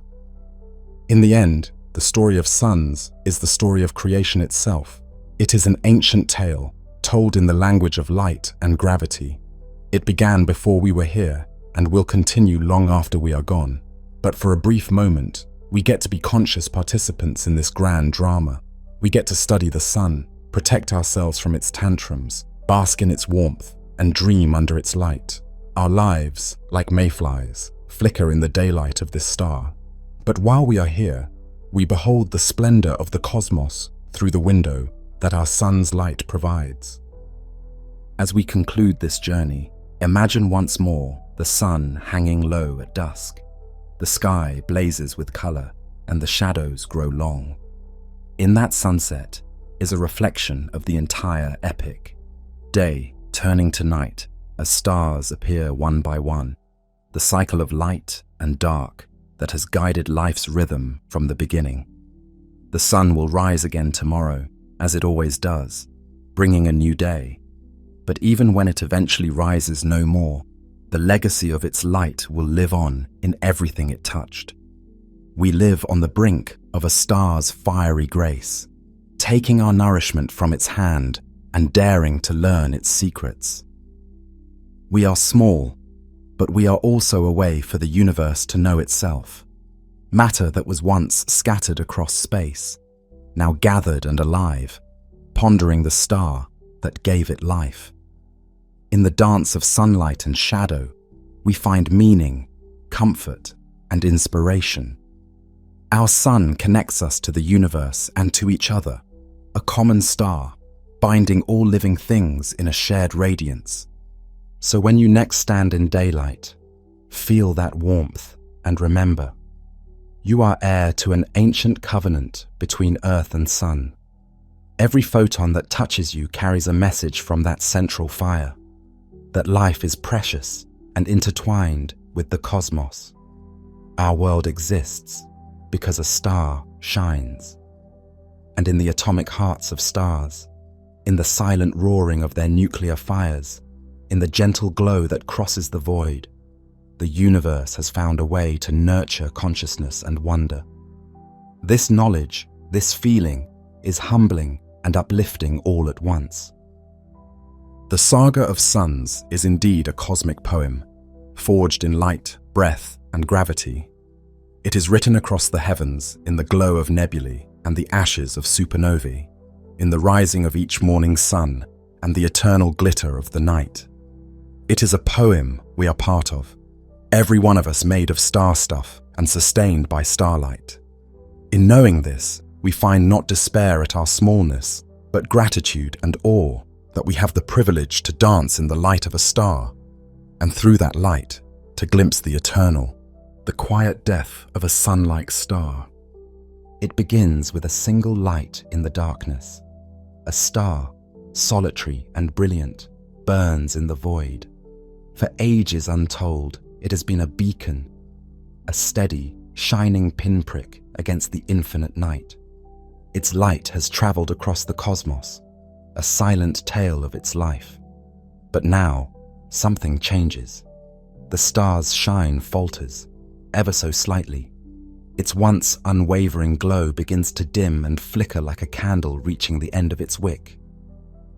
In the end, the story of suns is the story of creation itself. It is an ancient tale, told in the language of light and gravity. It began before we were here and will continue long after we are gone. But for a brief moment, we get to be conscious participants in this grand drama. We get to study the sun, protect ourselves from its tantrums, bask in its warmth, and dream under its light. Our lives, like mayflies, flicker in the daylight of this star. But while we are here, we behold the splendor of the cosmos through the window that our sun's light provides. As we conclude this journey, imagine once more the sun hanging low at dusk. The sky blazes with color and the shadows grow long. In that sunset is a reflection of the entire epic. Day turning to night as stars appear one by one. The cycle of light and dark that has guided life's rhythm from the beginning. The sun will rise again tomorrow, as it always does, bringing a new day. But even when it eventually rises no more, the legacy of its light will live on in everything it touched. We live on the brink of a star's fiery grace, taking our nourishment from its hand and daring to learn its secrets. We are small, but we are also a way for the universe to know itself. Matter that was once scattered across space, now gathered and alive, pondering the star that gave it life. In the dance of sunlight and shadow, we find meaning, comfort, and inspiration. Our sun connects us to the universe and to each other, a common star, binding all living things in a shared radiance. So when you next stand in daylight, feel that warmth and remember, you are heir to an ancient covenant between earth and sun. Every photon that touches you carries a message from that central fire, that life is precious and intertwined with the cosmos. Our world exists because a star shines. And in the atomic hearts of stars, in the silent roaring of their nuclear fires, in the gentle glow that crosses the void, the universe has found a way to nurture consciousness and wonder. This knowledge, this feeling, is humbling and uplifting all at once. The saga of suns is indeed a cosmic poem, forged in light, breath, and gravity. It is written across the heavens in the glow of nebulae and the ashes of supernovae, in the rising of each morning sun and the eternal glitter of the night. It is a poem we are part of, every one of us made of star stuff and sustained by starlight. In knowing this, we find not despair at our smallness, but gratitude and awe that we have the privilege to dance in the light of a star, and through that light, to glimpse the eternal, the quiet death of a sun-like star. It begins with a single light in the darkness. A star, solitary and brilliant, burns in the void. For ages untold, it has been a beacon, a steady, shining pinprick against the infinite night. Its light has traveled across the cosmos, a silent tale of its life. But now, something changes. The star's shine falters, ever so slightly. Its once unwavering glow begins to dim and flicker like a candle reaching the end of its wick.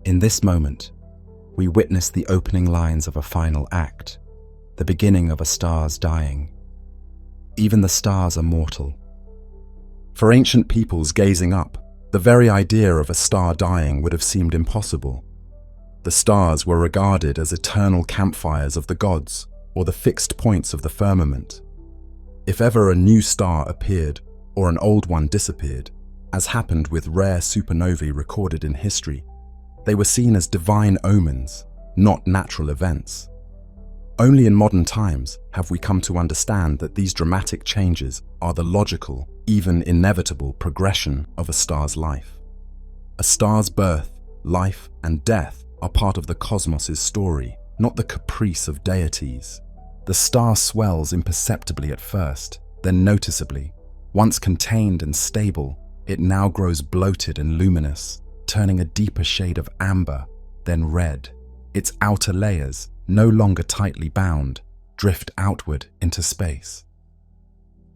In this moment, we witness the opening lines of a final act, the beginning of a star's dying. Even the stars are mortal. For ancient peoples gazing up, the very idea of a star dying would have seemed impossible. The stars were regarded as eternal campfires of the gods, or the fixed points of the firmament. If ever a new star appeared, or an old one disappeared, as happened with rare supernovae recorded in history, they were seen as divine omens, not natural events. Only in modern times have we come to understand that these dramatic changes are the logical, even inevitable progression of a star's life. A star's birth, life, and death are part of the cosmos's story, not the caprice of deities. The star swells imperceptibly at first, then noticeably, once contained and stable, it now grows bloated and luminous, turning a deeper shade of amber, then red. Its outer layers, no longer tightly bound, drift outward into space.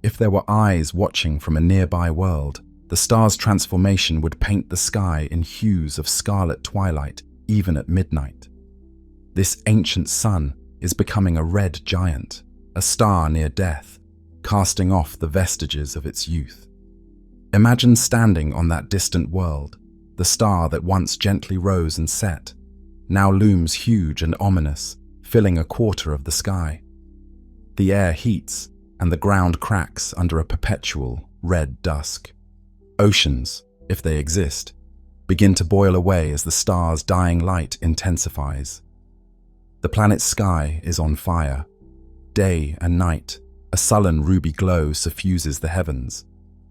If there were eyes watching from a nearby world, the star's transformation would paint the sky in hues of scarlet twilight, even at midnight. This ancient sun is becoming a red giant, a star near death, casting off the vestiges of its youth. Imagine standing on that distant world. The star that once gently rose and set now looms huge and ominous, filling a quarter of the sky. The air heats, and the ground cracks under a perpetual red dusk. Oceans, if they exist, begin to boil away as the star's dying light intensifies. The planet's sky is on fire. Day and night, a sullen ruby glow suffuses the heavens.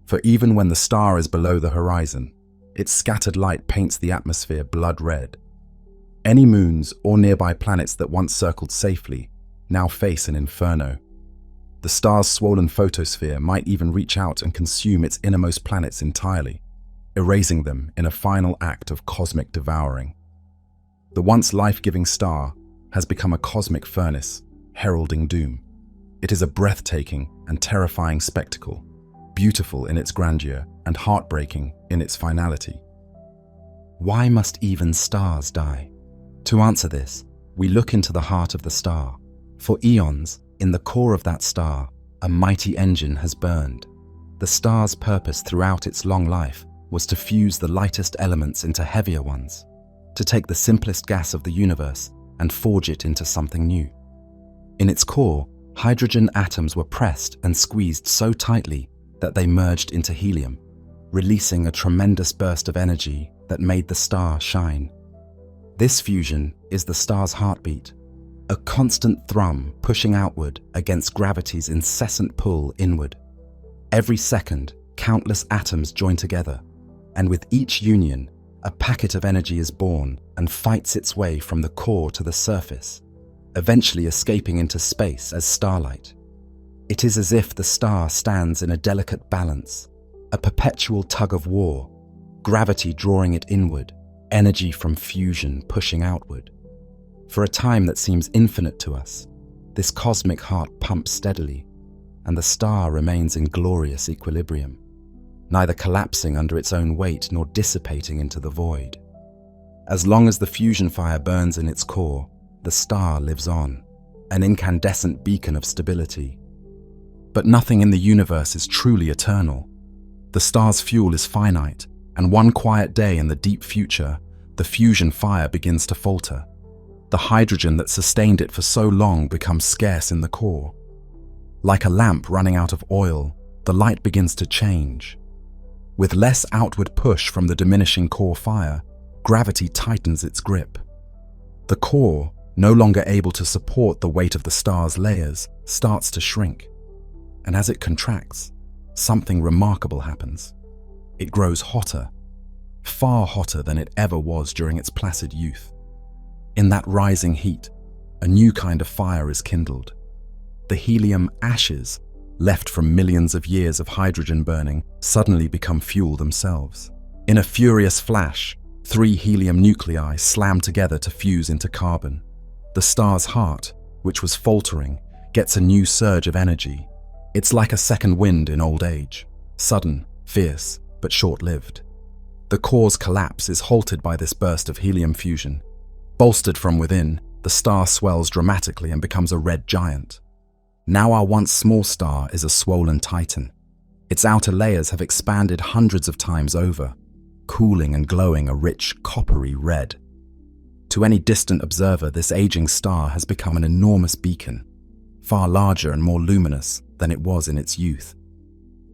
For even when the star is below the horizon, its scattered light paints the atmosphere blood red. Any moons or nearby planets that once circled safely now face an inferno. The star's swollen photosphere might even reach out and consume its innermost planets entirely, erasing them in a final act of cosmic devouring. The once life-giving star has become a cosmic furnace, heralding doom. It is a breathtaking and terrifying spectacle, beautiful in its grandeur and heartbreaking in its finality. Why must even stars die? To answer this, we look into the heart of the star. For eons, in the core of that star, a mighty engine has burned. The star's purpose throughout its long life was to fuse the lightest elements into heavier ones, to take the simplest gas of the universe and forge it into something new. In its core, hydrogen atoms were pressed and squeezed so tightly that they merged into helium, releasing a tremendous burst of energy that made the star shine. This fusion is the star's heartbeat, a constant thrum pushing outward against gravity's incessant pull inward. Every second, countless atoms join together, and with each union, a packet of energy is born and fights its way from the core to the surface, eventually escaping into space as starlight. It is as if the star stands in a delicate balance, a perpetual tug of war, gravity drawing it inward, energy from fusion pushing outward. For a time that seems infinite to us, this cosmic heart pumps steadily, and the star remains in glorious equilibrium, neither collapsing under its own weight nor dissipating into the void. As long as the fusion fire burns in its core, the star lives on, an incandescent beacon of stability. But nothing in the universe is truly eternal. The star's fuel is finite, and one quiet day in the deep future, the fusion fire begins to falter. The hydrogen that sustained it for so long becomes scarce in the core. Like a lamp running out of oil, the light begins to change. With less outward push from the diminishing core fire, gravity tightens its grip. The core, no longer able to support the weight of the star's layers, starts to shrink. And as it contracts, something remarkable happens. It grows hotter, far hotter than it ever was during its placid youth. In that rising heat, a new kind of fire is kindled. The helium ashes, left from millions of years of hydrogen burning, suddenly become fuel themselves. In a furious flash, 3 helium nuclei slam together to fuse into carbon. The star's heart, which was faltering, gets a new surge of energy. It's like a second wind in old age, sudden, fierce, but short-lived. The core's collapse is halted by this burst of helium fusion. Bolstered from within, the star swells dramatically and becomes a red giant. Now our once small star is a swollen titan. Its outer layers have expanded hundreds of times over, cooling and glowing a rich, coppery red. To any distant observer, this aging star has become an enormous beacon, far larger and more luminous than it was in its youth.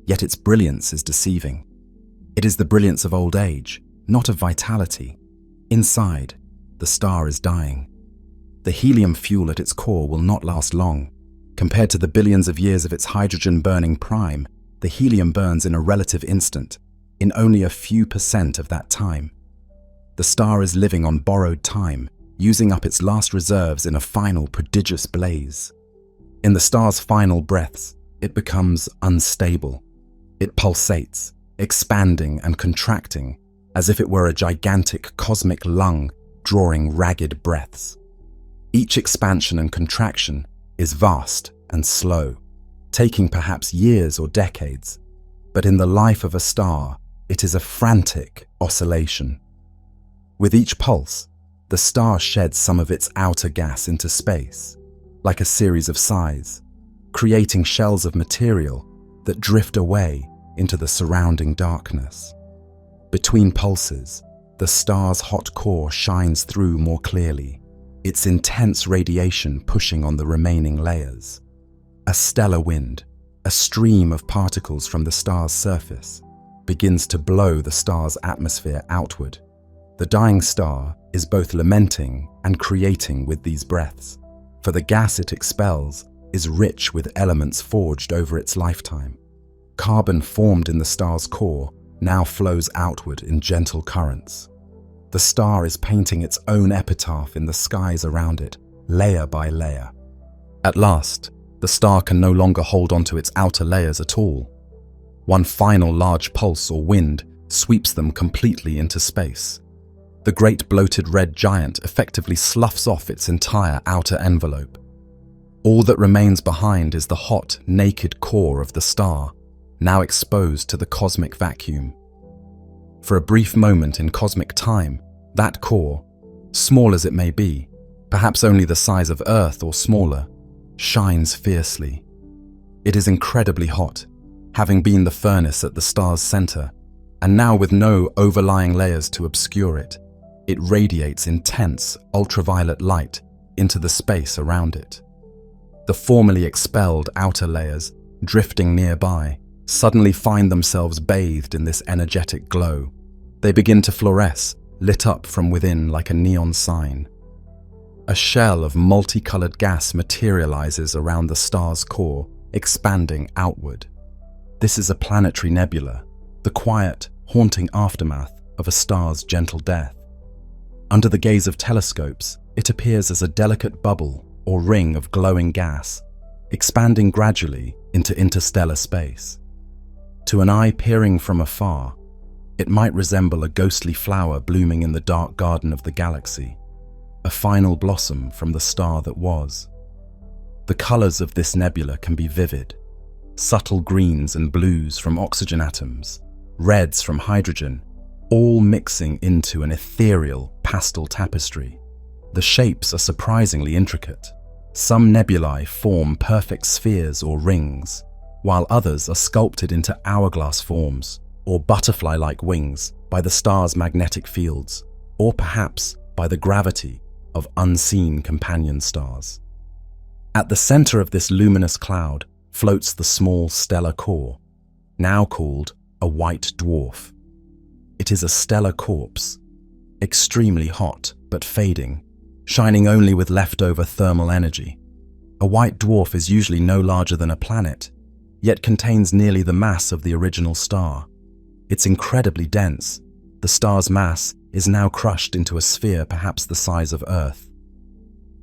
Yet its brilliance is deceiving. It is the brilliance of old age, not of vitality. Inside, the star is dying. The helium fuel at its core will not last long. Compared to the billions of years of its hydrogen-burning prime, the helium burns in a relative instant, in only a few % of that time. The star is living on borrowed time, using up its last reserves in a final prodigious blaze. In the star's final breaths, it becomes unstable. It pulsates, expanding and contracting, as if it were a gigantic cosmic lung drawing ragged breaths. Each expansion and contraction is vast and slow, taking perhaps years or decades, but in the life of a star, it is a frantic oscillation. With each pulse, the star sheds some of its outer gas into space, like a series of sighs, creating shells of material that drift away into the surrounding darkness. Between pulses, the star's hot core shines through more clearly, its intense radiation pushing on the remaining layers. A stellar wind, a stream of particles from the star's surface, begins to blow the star's atmosphere outward. The dying star is both lamenting and creating with these breaths, for the gas it expels is rich with elements forged over its lifetime. Carbon formed in the star's core now flows outward in gentle currents. The star is painting its own epitaph in the skies around it, layer by layer. At last, the star can no longer hold onto its outer layers at all. One final large pulse or wind sweeps them completely into space. The great bloated red giant effectively sloughs off its entire outer envelope. All that remains behind is the hot, naked core of the star, now exposed to the cosmic vacuum. For a brief moment in cosmic time, that core, small as it may be, perhaps only the size of Earth or smaller, shines fiercely. It is incredibly hot, having been the furnace at the star's center, and now with no overlying layers to obscure it, it radiates intense ultraviolet light into the space around it. The formerly expelled outer layers, drifting nearby, suddenly find themselves bathed in this energetic glow. They begin to fluoresce, lit up from within like a neon sign. A shell of multicolored gas materializes around the star's core, expanding outward. This is a planetary nebula, the quiet, haunting aftermath of a star's gentle death. Under the gaze of telescopes, it appears as a delicate bubble or ring of glowing gas, expanding gradually into interstellar space. To an eye peering from afar, it might resemble a ghostly flower blooming in the dark garden of the galaxy, a final blossom from the star that was. The colors of this nebula can be vivid, subtle greens and blues from oxygen atoms, reds from hydrogen, all mixing into an ethereal pastel tapestry. The shapes are surprisingly intricate. Some nebulae form perfect spheres or rings, while others are sculpted into hourglass forms or butterfly-like wings by the star's magnetic fields, or perhaps by the gravity of unseen companion stars. At the center of this luminous cloud floats the small stellar core, now called a white dwarf. It is a stellar corpse, extremely hot but fading, shining only with leftover thermal energy. A white dwarf is usually no larger than a planet, yet contains nearly the mass of the original star. It's incredibly dense. The star's mass is now crushed into a sphere perhaps the size of Earth.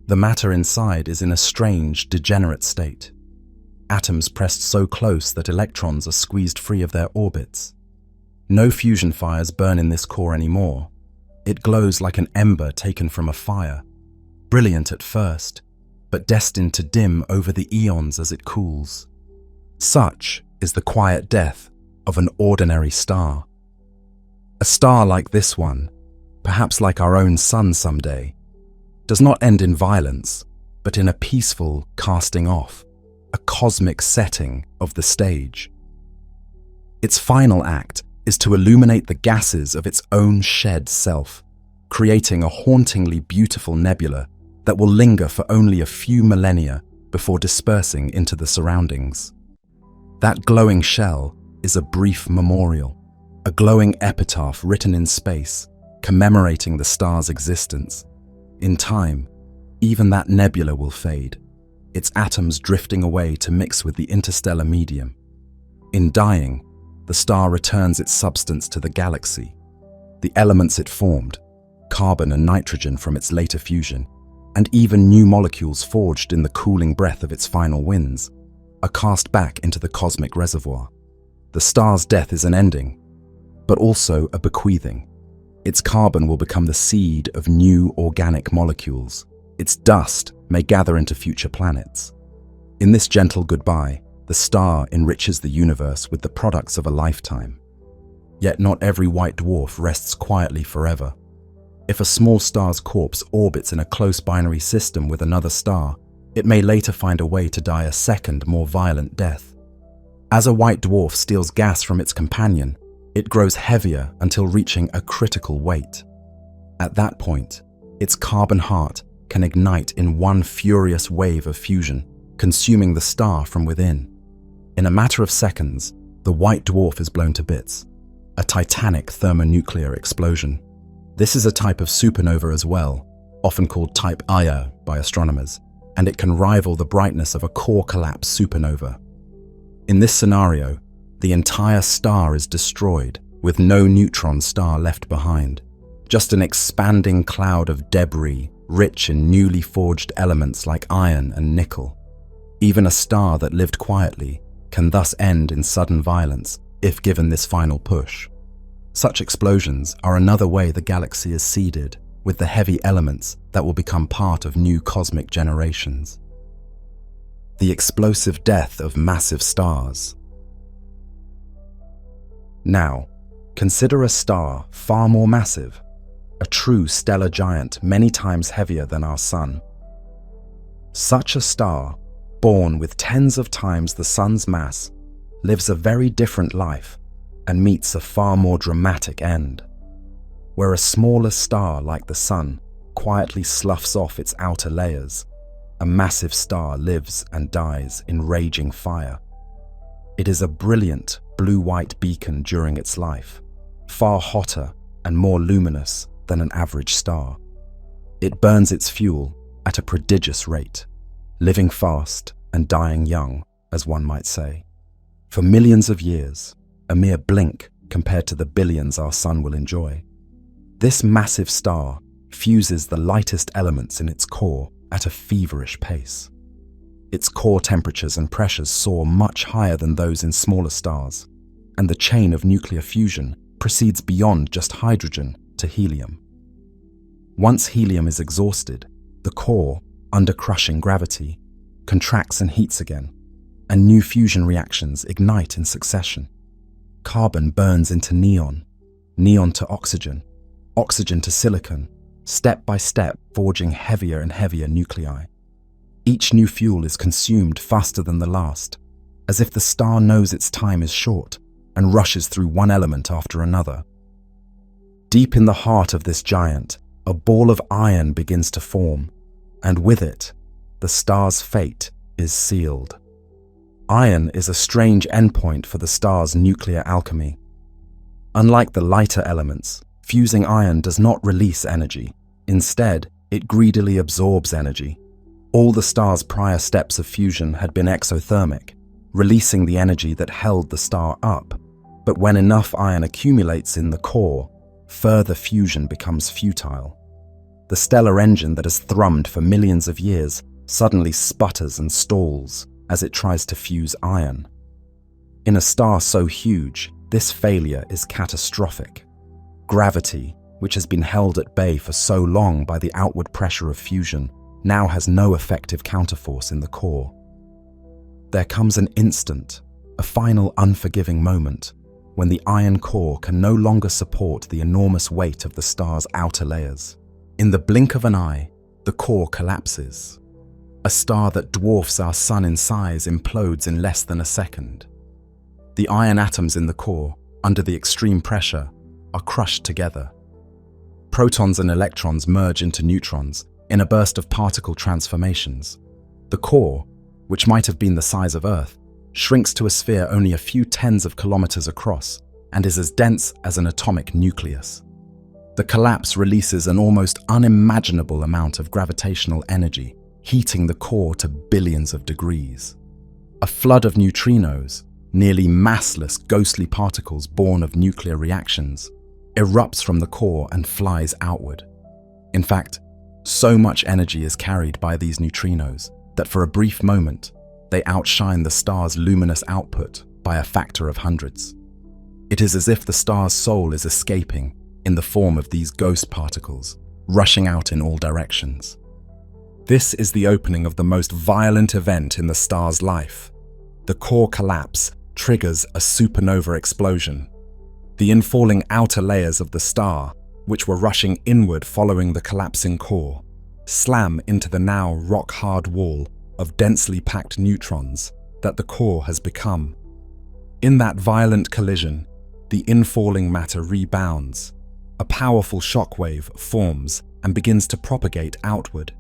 The matter inside is in a strange, degenerate state. Atoms pressed so close that electrons are squeezed free of their orbits. No fusion fires burn in this core anymore. It glows like an ember taken from a fire, brilliant at first, but destined to dim over the eons as it cools. Such is the quiet death of an ordinary star. A star like this one, perhaps like our own sun someday, does not end in violence, but in a peaceful casting off, a cosmic setting of the stage. Its final act is to illuminate the gases of its own shed self, creating a hauntingly beautiful nebula that will linger for only a few millennia before dispersing into the surroundings. That glowing shell is a brief memorial, a glowing epitaph written in space, commemorating the star's existence. In time, even that nebula will fade, its atoms drifting away to mix with the interstellar medium. In dying, the star returns its substance to the galaxy, the elements it formed, carbon and nitrogen from its later fusion, and even new molecules forged in the cooling breath of its final winds, are cast back into the cosmic reservoir. The star's death is an ending, but also a bequeathing. Its carbon will become the seed of new organic molecules. Its dust may gather into future planets. In this gentle goodbye, the star enriches the universe with the products of a lifetime. Yet not every white dwarf rests quietly forever. If a small star's corpse orbits in a close binary system with another star, it may later find a way to die a second, more violent death. As a white dwarf steals gas from its companion, it grows heavier until reaching a critical weight. At that point, its carbon heart can ignite in one furious wave of fusion, consuming the star from within. In a matter of seconds, the white dwarf is blown to bits, a titanic thermonuclear explosion. This is a type of supernova as well, often called type Ia by astronomers, and it can rival the brightness of a core collapse supernova. In this scenario, the entire star is destroyed, with no neutron star left behind, just an expanding cloud of debris rich in newly forged elements like iron and nickel. Even a star that lived quietly can thus end in sudden violence if given this final push. Such explosions are another way the galaxy is seeded with the heavy elements that will become part of new cosmic generations. The explosive death of massive stars. Now, consider a star far more massive, a true stellar giant many times heavier than our Sun. Such a star, born with tens of times the Sun's mass, lives a very different life and meets a far more dramatic end. Where a smaller star like the Sun quietly sloughs off its outer layers, a massive star lives and dies in raging fire. It is a brilliant blue-white beacon during its life, far hotter and more luminous than an average star. It burns its fuel at a prodigious rate, living fast and dying young, as one might say. For millions of years, a mere blink compared to the billions our Sun will enjoy. This massive star fuses the lightest elements in its core at a feverish pace. Its core temperatures and pressures soar much higher than those in smaller stars, and the chain of nuclear fusion proceeds beyond just hydrogen to helium. Once helium is exhausted, the core, under crushing gravity, contracts and heats again, and new fusion reactions ignite in succession. Carbon burns into neon, neon to oxygen, oxygen to silicon, step by step forging heavier and heavier nuclei. Each new fuel is consumed faster than the last, as if the star knows its time is short and rushes through one element after another. Deep in the heart of this giant, a ball of iron begins to form, and with it, the star's fate is sealed. Iron is a strange endpoint for the star's nuclear alchemy. Unlike the lighter elements, fusing iron does not release energy. Instead, it greedily absorbs energy. All the star's prior steps of fusion had been exothermic, releasing the energy that held the star up. But when enough iron accumulates in the core, further fusion becomes futile. The stellar engine that has thrummed for millions of years suddenly sputters and stalls as it tries to fuse iron. In a star so huge, this failure is catastrophic. Gravity, which has been held at bay for so long by the outward pressure of fusion, now has no effective counterforce in the core. There comes an instant, a final unforgiving moment, when the iron core can no longer support the enormous weight of the star's outer layers. In the blink of an eye, the core collapses. A star that dwarfs our Sun in size implodes in less than a second. The iron atoms in the core, under the extreme pressure, are crushed together. Protons and electrons merge into neutrons in a burst of particle transformations. The core, which might have been the size of Earth, shrinks to a sphere only a few tens of kilometers across and is as dense as an atomic nucleus. The collapse releases an almost unimaginable amount of gravitational energy, heating the core to billions of degrees. A flood of neutrinos, nearly massless ghostly particles born of nuclear reactions, erupts from the core and flies outward. In fact, so much energy is carried by these neutrinos that for a brief moment, they outshine the star's luminous output by a factor of hundreds. It is as if the star's soul is escaping in the form of these ghost particles, rushing out in all directions. This is the opening of the most violent event in the star's life. The core collapse triggers a supernova explosion. The infalling outer layers of the star, which were rushing inward following the collapsing core, slam into the now rock-hard wall of densely packed neutrons that the core has become. In that violent collision, the infalling matter rebounds. A powerful shockwave forms and begins to propagate outward.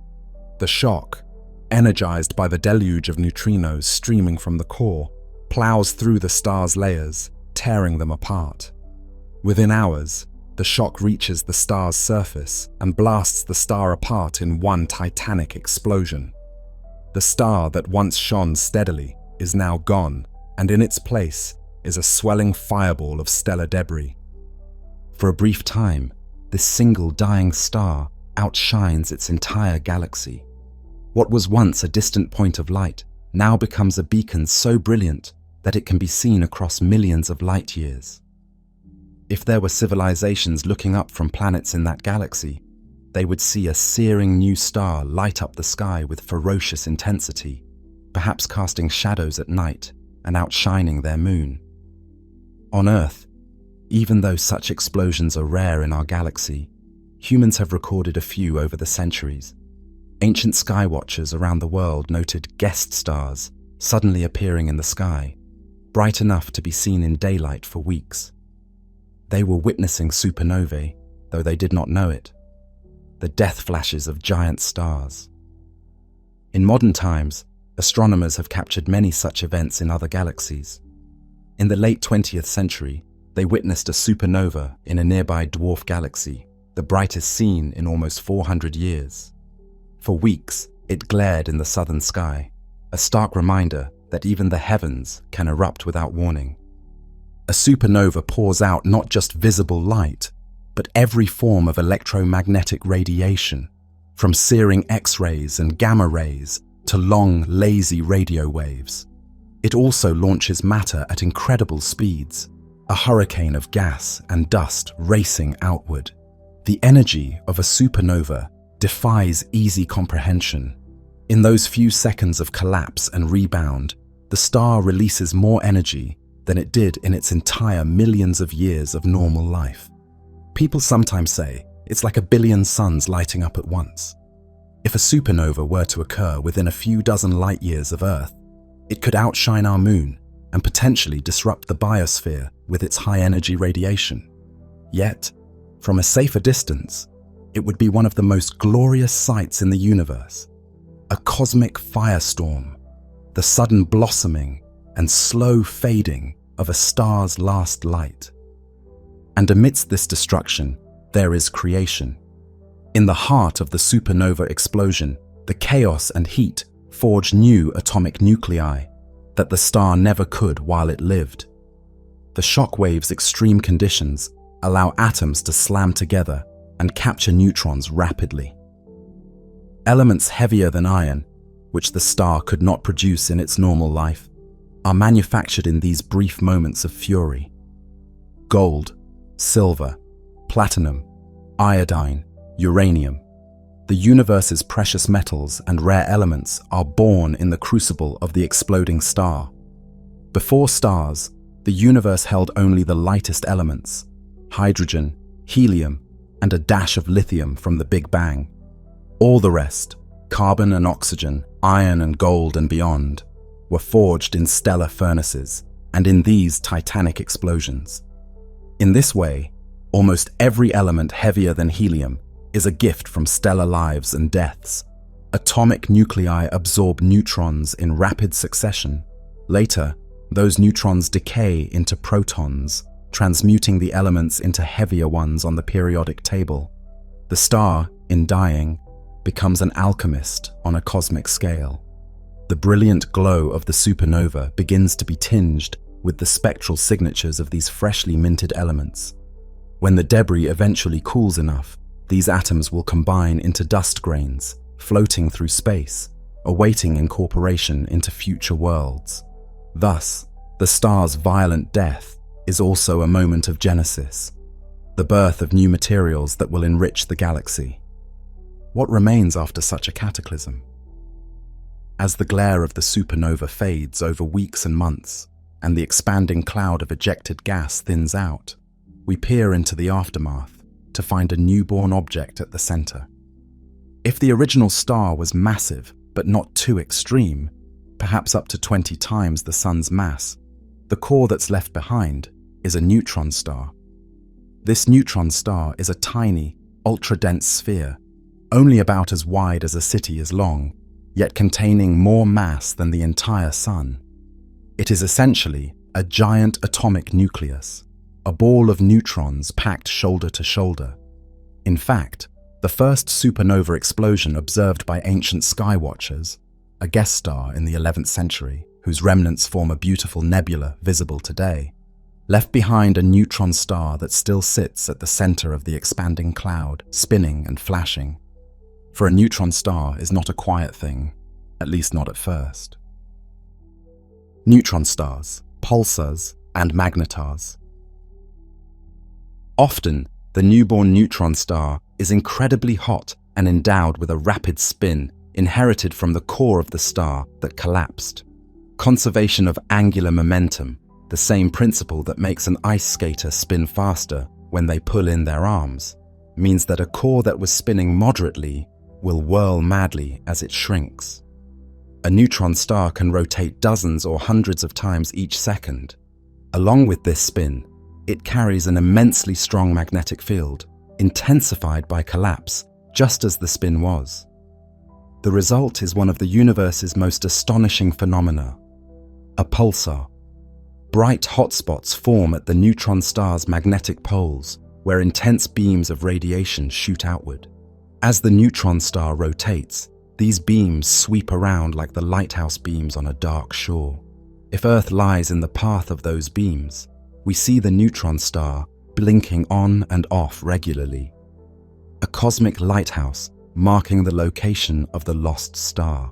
The shock, energized by the deluge of neutrinos streaming from the core, plows through the star's layers, tearing them apart. Within hours, the shock reaches the star's surface and blasts the star apart in one titanic explosion. The star that once shone steadily is now gone, and in its place is a swelling fireball of stellar debris. For a brief time, this single dying star outshines its entire galaxy. What was once a distant point of light now becomes a beacon so brilliant that it can be seen across millions of light years. If there were civilizations looking up from planets in that galaxy, they would see a searing new star light up the sky with ferocious intensity, perhaps casting shadows at night and outshining their moon. On Earth, even though such explosions are rare in our galaxy, humans have recorded a few over the centuries. Ancient skywatchers around the world noted guest stars suddenly appearing in the sky, bright enough to be seen in daylight for weeks. They were witnessing supernovae, though they did not know it, the death flashes of giant stars. In modern times, astronomers have captured many such events in other galaxies. In the late 20th century, they witnessed a supernova in a nearby dwarf galaxy, the brightest seen in almost 400 years. For weeks, it glared in the southern sky, a stark reminder that even the heavens can erupt without warning. A supernova pours out not just visible light, but every form of electromagnetic radiation, from searing X-rays and gamma rays to long, lazy radio waves. It also launches matter at incredible speeds, a hurricane of gas and dust racing outward. The energy of a supernova defies easy comprehension. In those few seconds of collapse and rebound, the star releases more energy than it did in its entire millions of years of normal life. People sometimes say it's like a billion suns lighting up at once. If a supernova were to occur within a few dozen light years of Earth, it could outshine our moon and potentially disrupt the biosphere with its high-energy radiation. Yet, from a safer distance, it would be one of the most glorious sights in the universe. A cosmic firestorm, the sudden blossoming and slow fading of a star's last light. And amidst this destruction, there is creation. In the heart of the supernova explosion, the chaos and heat forge new atomic nuclei that the star never could while it lived. The shockwave's extreme conditions allow atoms to slam together and capture neutrons rapidly. Elements heavier than iron, which the star could not produce in its normal life, are manufactured in these brief moments of fury. Gold, silver, platinum, iodine, uranium. The universe's precious metals and rare elements are born in the crucible of the exploding star. Before stars, the universe held only the lightest elements: hydrogen, helium, and a dash of lithium from the Big Bang. All the rest, carbon and oxygen, iron and gold and beyond, were forged in stellar furnaces and in these titanic explosions. In this way, almost every element heavier than helium is a gift from stellar lives and deaths. Atomic nuclei absorb neutrons in rapid succession. Later, those neutrons decay into protons, transmuting the elements into heavier ones on the periodic table. The star, in dying, becomes an alchemist on a cosmic scale. The brilliant glow of the supernova begins to be tinged with the spectral signatures of these freshly minted elements. When the debris eventually cools enough, these atoms will combine into dust grains, floating through space, awaiting incorporation into future worlds. Thus, the star's violent death is also a moment of genesis, the birth of new materials that will enrich the galaxy. What remains after such a cataclysm? As the glare of the supernova fades over weeks and months, and the expanding cloud of ejected gas thins out, we peer into the aftermath to find a newborn object at the center. If the original star was massive but not too extreme, perhaps up to 20 times the Sun's mass, the core that's left behind is a neutron star. This neutron star is a tiny, ultra-dense sphere, only about as wide as a city is long, yet containing more mass than the entire Sun. It is essentially a giant atomic nucleus, a ball of neutrons packed shoulder to shoulder. In fact, the first supernova explosion observed by ancient skywatchers, a guest star in the 11th century, whose remnants form a beautiful nebula visible today, left behind a neutron star that still sits at the center of the expanding cloud, spinning and flashing. For a neutron star is not a quiet thing, at least not at first. Neutron stars, pulsars, and magnetars. Often, the newborn neutron star is incredibly hot and endowed with a rapid spin inherited from the core of the star that collapsed. Conservation of angular momentum, the same principle that makes an ice skater spin faster when they pull in their arms, means that a core that was spinning moderately will whirl madly as it shrinks. A neutron star can rotate dozens or hundreds of times each second. Along with this spin, it carries an immensely strong magnetic field, intensified by collapse, just as the spin was. The result is one of the universe's most astonishing phenomena: a pulsar. Bright hotspots form at the neutron star's magnetic poles, where intense beams of radiation shoot outward. As the neutron star rotates, these beams sweep around like the lighthouse beams on a dark shore. If Earth lies in the path of those beams, we see the neutron star blinking on and off regularly. A cosmic lighthouse marking the location of the lost star.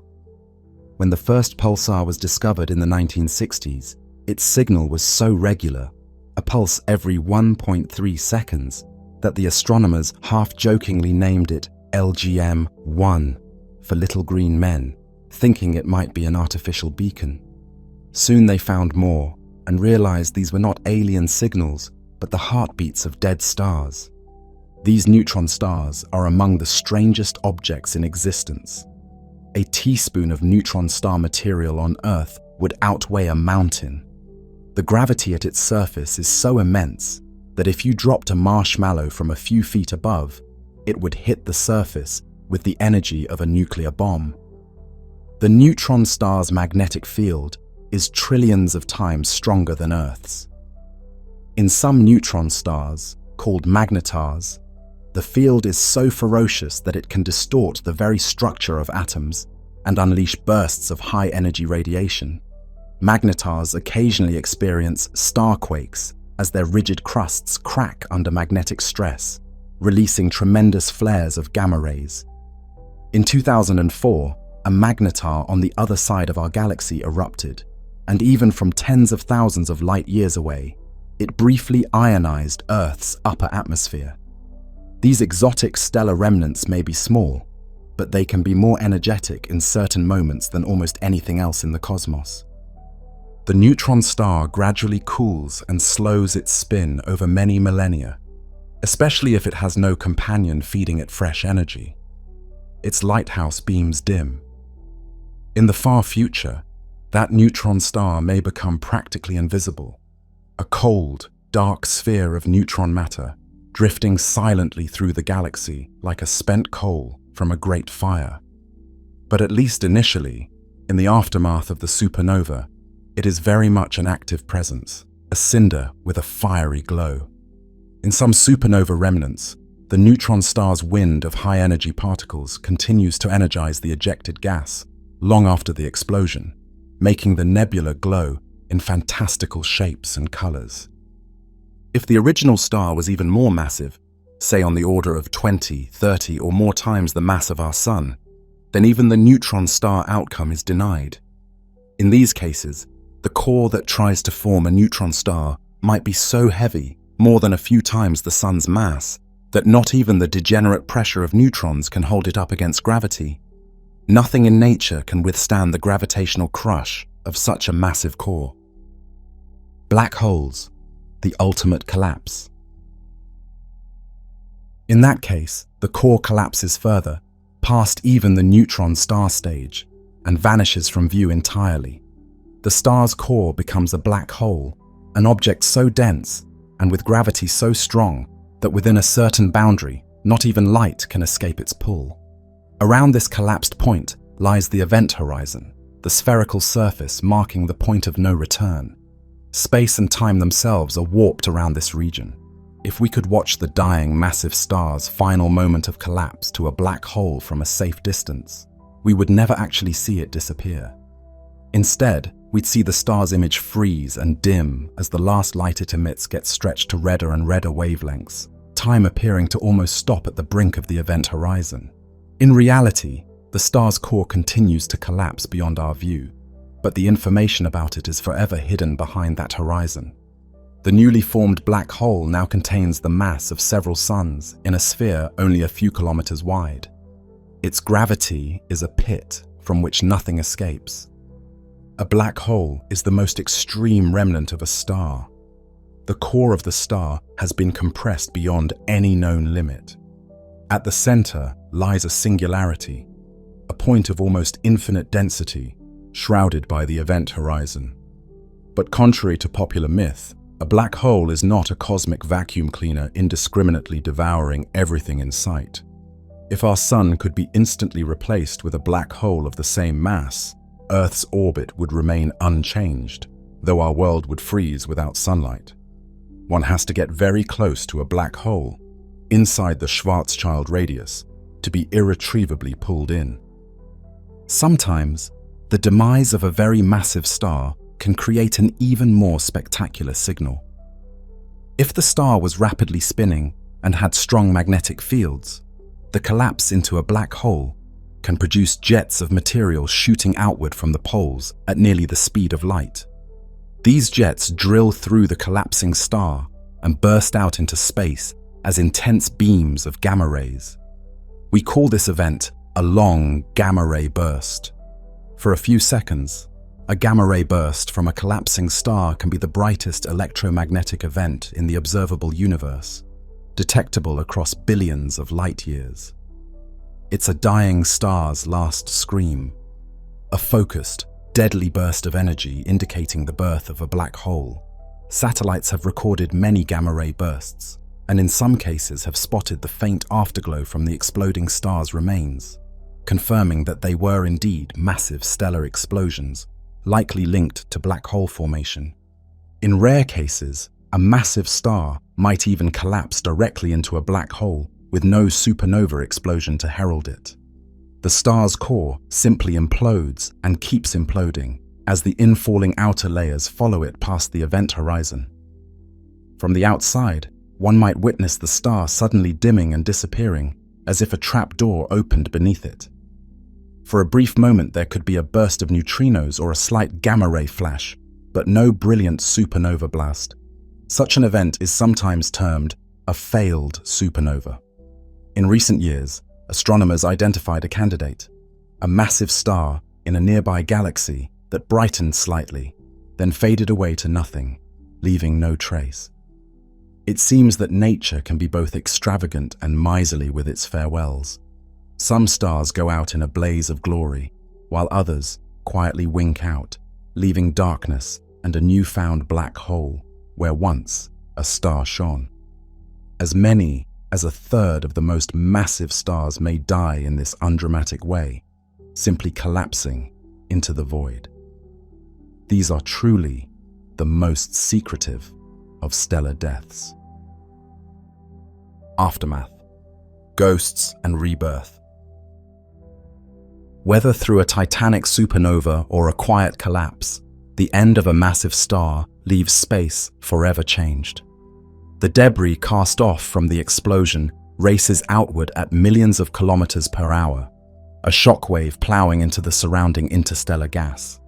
When the first pulsar was discovered in the 1960s, its signal was so regular, a pulse every 1.3 seconds, that the astronomers half-jokingly named it LGM-1 for Little Green Men, thinking it might be an artificial beacon. Soon they found more and realized these were not alien signals, but the heartbeats of dead stars. These neutron stars are among the strangest objects in existence. A teaspoon of neutron star material on Earth would outweigh a mountain. The gravity at its surface is so immense that if you dropped a marshmallow from a few feet above, it would hit the surface with the energy of a nuclear bomb. The neutron star's magnetic field is trillions of times stronger than Earth's. In some neutron stars, called magnetars, the field is so ferocious that it can distort the very structure of atoms and unleash bursts of high-energy radiation. Magnetars occasionally experience starquakes as their rigid crusts crack under magnetic stress, releasing tremendous flares of gamma rays. In 2004, a magnetar on the other side of our galaxy erupted, and even from tens of thousands of light years away, it briefly ionized Earth's upper atmosphere. These exotic stellar remnants may be small, but they can be more energetic in certain moments than almost anything else in the cosmos. The neutron star gradually cools and slows its spin over many millennia, especially if it has no companion feeding it fresh energy. Its lighthouse beams dim. In the far future, that neutron star may become practically invisible, a cold, dark sphere of neutron matter drifting silently through the galaxy like a spent coal from a great fire. But at least initially, in the aftermath of the supernova, it is very much an active presence, a cinder with a fiery glow. In some supernova remnants, the neutron star's wind of high-energy particles continues to energize the ejected gas long after the explosion, making the nebula glow in fantastical shapes and colors. If the original star was even more massive, say on the order of 20, 30, or more times the mass of our Sun, then even the neutron star outcome is denied. In these cases, the core that tries to form a neutron star might be so heavy, more than a few times the Sun's mass, that not even the degenerate pressure of neutrons can hold it up against gravity. Nothing in nature can withstand the gravitational crush of such a massive core. Black holes, the ultimate collapse. In that case, the core collapses further, past even the neutron star stage, and vanishes from view entirely. The star's core becomes a black hole, an object so dense and with gravity so strong that within a certain boundary, not even light can escape its pull. Around this collapsed point lies the event horizon, the spherical surface marking the point of no return. Space and time themselves are warped around this region. If we could watch the dying massive star's final moment of collapse to a black hole from a safe distance, we would never actually see it disappear. Instead, we'd see the star's image freeze and dim as the last light it emits gets stretched to redder and redder wavelengths, time appearing to almost stop at the brink of the event horizon. In reality, the star's core continues to collapse beyond our view, but the information about it is forever hidden behind that horizon. The newly formed black hole now contains the mass of several suns in a sphere only a few kilometers wide. Its gravity is a pit from which nothing escapes. A black hole is the most extreme remnant of a star. The core of the star has been compressed beyond any known limit. At the center lies a singularity, a point of almost infinite density, shrouded by the event horizon. But contrary to popular myth, a black hole is not a cosmic vacuum cleaner indiscriminately devouring everything in sight. If our sun could be instantly replaced with a black hole of the same mass, Earth's orbit would remain unchanged, though our world would freeze without sunlight. One has to get very close to a black hole, inside the Schwarzschild radius, to be irretrievably pulled in. Sometimes, the demise of a very massive star can create an even more spectacular signal. If the star was rapidly spinning and had strong magnetic fields, the collapse into a black hole can produce jets of material shooting outward from the poles at nearly the speed of light. These jets drill through the collapsing star and burst out into space as intense beams of gamma rays. We call this event a long gamma ray burst. For a few seconds, a gamma ray burst from a collapsing star can be the brightest electromagnetic event in the observable universe, detectable across billions of light years. It's a dying star's last scream, a focused, deadly burst of energy indicating the birth of a black hole. Satellites have recorded many gamma ray bursts, and in some cases have spotted the faint afterglow from the exploding star's remains, confirming that they were indeed massive stellar explosions, likely linked to black hole formation. In rare cases, a massive star might even collapse directly into a black hole with no supernova explosion to herald it. The star's core simply implodes and keeps imploding as the infalling outer layers follow it past the event horizon. From the outside, one might witness the star suddenly dimming and disappearing, as if a trap door opened beneath it. For a brief moment there could be a burst of neutrinos or a slight gamma ray flash, but no brilliant supernova blast. Such an event is sometimes termed a failed supernova. In recent years, astronomers identified a candidate, a massive star in a nearby galaxy that brightened slightly, then faded away to nothing, leaving no trace. It seems that nature can be both extravagant and miserly with its farewells. Some stars go out in a blaze of glory, while others quietly wink out, leaving darkness and a newfound black hole where once a star shone. As many as a third of the most massive stars may die in this undramatic way, simply collapsing into the void. These are truly the most secretive of stellar deaths. Aftermath, ghosts and rebirth. Whether through a titanic supernova or a quiet collapse, the end of a massive star leaves space forever changed. The debris cast off from the explosion races outward at millions of kilometers per hour, a shockwave plowing into the surrounding interstellar gas.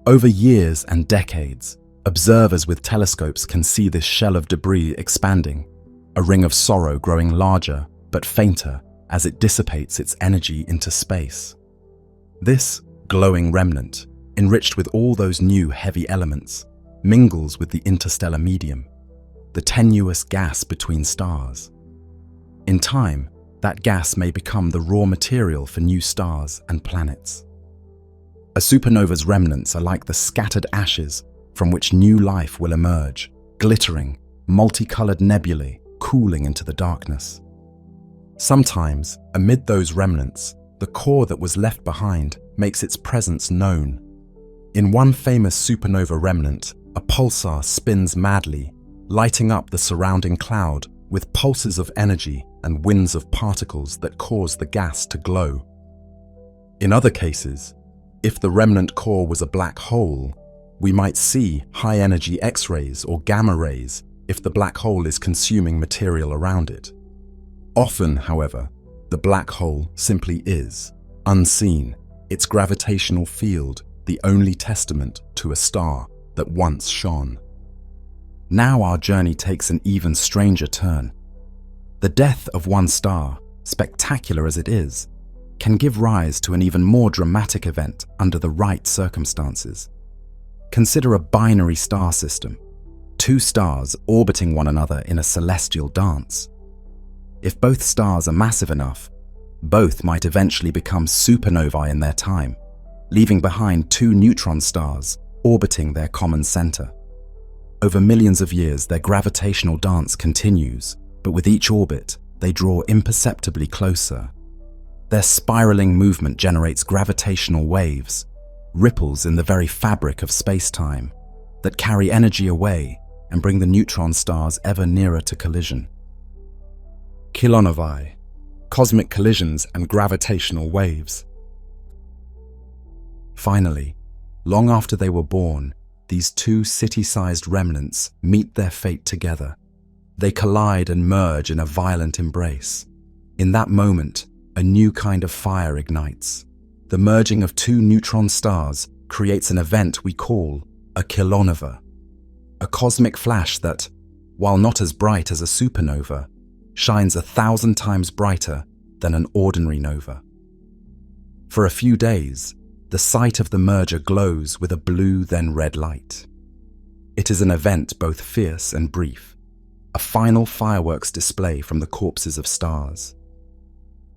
Over years and decades, observers with telescopes can see this shell of debris expanding, a ring of sorrow growing larger but fainter as it dissipates its energy into space. This glowing remnant, enriched with all those new heavy elements, mingles with the interstellar medium, the tenuous gas between stars. In time, that gas may become the raw material for new stars and planets. A supernova's remnants are like the scattered ashes from which new life will emerge, glittering, multicolored nebulae cooling into the darkness. Sometimes, amid those remnants, the core that was left behind makes its presence known. In one famous supernova remnant, a pulsar spins madly, lighting up the surrounding cloud with pulses of energy and winds of particles that cause the gas to glow. In other cases, if the remnant core was a black hole, we might see high-energy X-rays or gamma rays if the black hole is consuming material around it. Often, however, the black hole simply is, unseen, its gravitational field the only testament to a star that once shone. Now our journey takes an even stranger turn. The death of one star, spectacular as it is, can give rise to an even more dramatic event under the right circumstances. Consider a binary star system, two stars orbiting one another in a celestial dance. If both stars are massive enough, both might eventually become supernovae in their time, leaving behind two neutron stars orbiting their common center. Over millions of years, their gravitational dance continues, but with each orbit, they draw imperceptibly closer. Their spiraling movement generates gravitational waves, ripples in the very fabric of space-time, that carry energy away and bring the neutron stars ever nearer to collision. Kilonovae, cosmic collisions and gravitational waves. Finally, long after they were born, these two city-sized remnants meet their fate together. They collide and merge in a violent embrace. In that moment, a new kind of fire ignites. The merging of two neutron stars creates an event we call a kilonova, a cosmic flash that, while not as bright as a supernova, shines 1,000 times brighter than an ordinary nova. For a few days, the site of the merger glows with a blue then red light. It is an event both fierce and brief, a final fireworks display from the corpses of stars.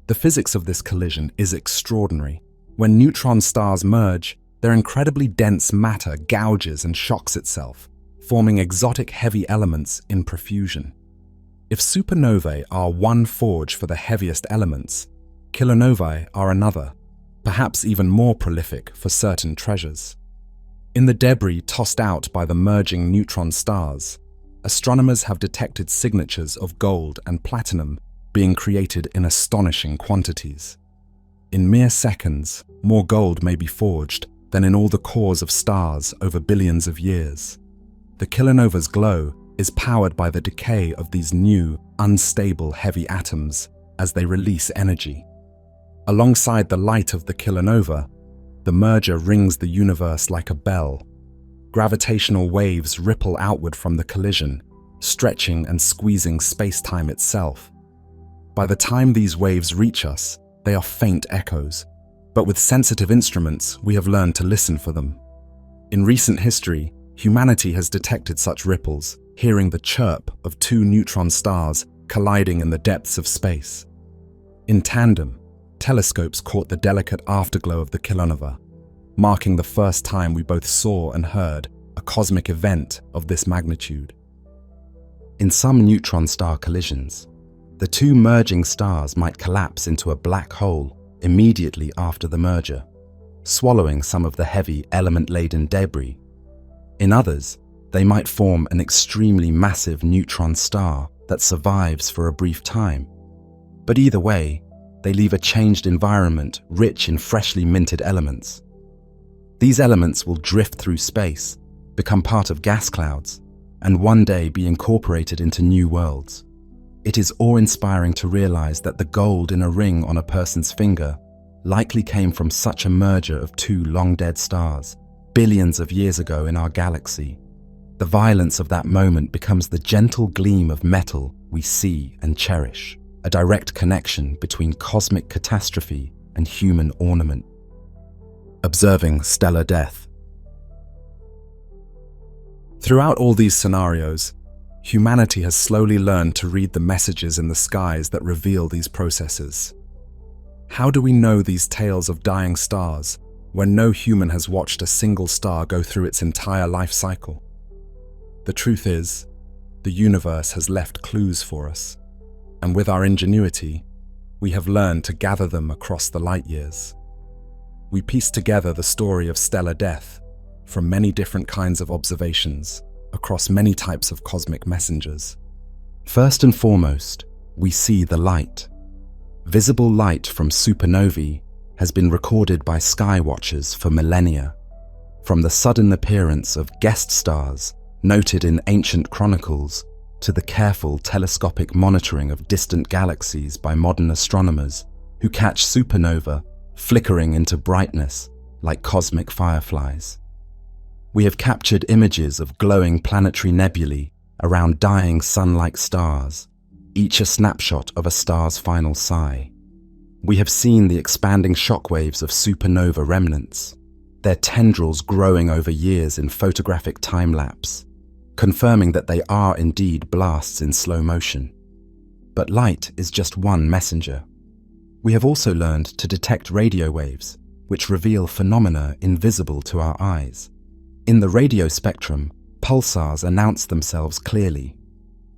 The physics of this collision is extraordinary. When neutron stars merge, their incredibly dense matter gouges and shocks itself, forming exotic heavy elements in profusion. If supernovae are one forge for the heaviest elements, kilonovae are another, perhaps even more prolific for certain treasures. In the debris tossed out by the merging neutron stars, astronomers have detected signatures of gold and platinum being created in astonishing quantities. In mere seconds, more gold may be forged than in all the cores of stars over billions of years. The kilonova's glow is powered by the decay of these new, unstable heavy atoms as they release energy. Alongside the light of the kilonova, the merger rings the universe like a bell. Gravitational waves ripple outward from the collision, stretching and squeezing space-time itself. By the time these waves reach us, they are faint echoes, but with sensitive instruments, we have learned to listen for them. In recent history, humanity has detected such ripples, hearing the chirp of two neutron stars colliding in the depths of space. In tandem, telescopes caught the delicate afterglow of the kilonova, marking the first time we both saw and heard a cosmic event of this magnitude. In some neutron star collisions, the two merging stars might collapse into a black hole immediately after the merger, swallowing some of the heavy element-laden debris. In others, they might form an extremely massive neutron star that survives for a brief time. But either way, they leave a changed environment rich in freshly minted elements. These elements will drift through space, become part of gas clouds, and one day be incorporated into new worlds. It is awe-inspiring to realize that the gold in a ring on a person's finger likely came from such a merger of two long-dead stars, billions of years ago in our galaxy. The violence of that moment becomes the gentle gleam of metal we see and cherish, a direct connection between cosmic catastrophe and human ornament. Observing stellar death. Throughout all these scenarios, humanity has slowly learned to read the messages in the skies that reveal these processes. How do we know these tales of dying stars when no human has watched a single star go through its entire life cycle? The truth is, the universe has left clues for us, and with our ingenuity, we have learned to gather them across the light years. We piece together the story of stellar death from many different kinds of observations across many types of cosmic messengers. First and foremost, we see the light. Visible light from supernovae has been recorded by sky watchers for millennia. From the sudden appearance of guest stars noted in ancient chronicles to the careful telescopic monitoring of distant galaxies by modern astronomers who catch supernova flickering into brightness like cosmic fireflies. We have captured images of glowing planetary nebulae around dying sun-like stars, each a snapshot of a star's final sigh. We have seen the expanding shockwaves of supernova remnants, their tendrils growing over years in photographic time-lapse, confirming that they are indeed blasts in slow motion. But light is just one messenger. We have also learned to detect radio waves, which reveal phenomena invisible to our eyes. In the radio spectrum, pulsars announce themselves clearly.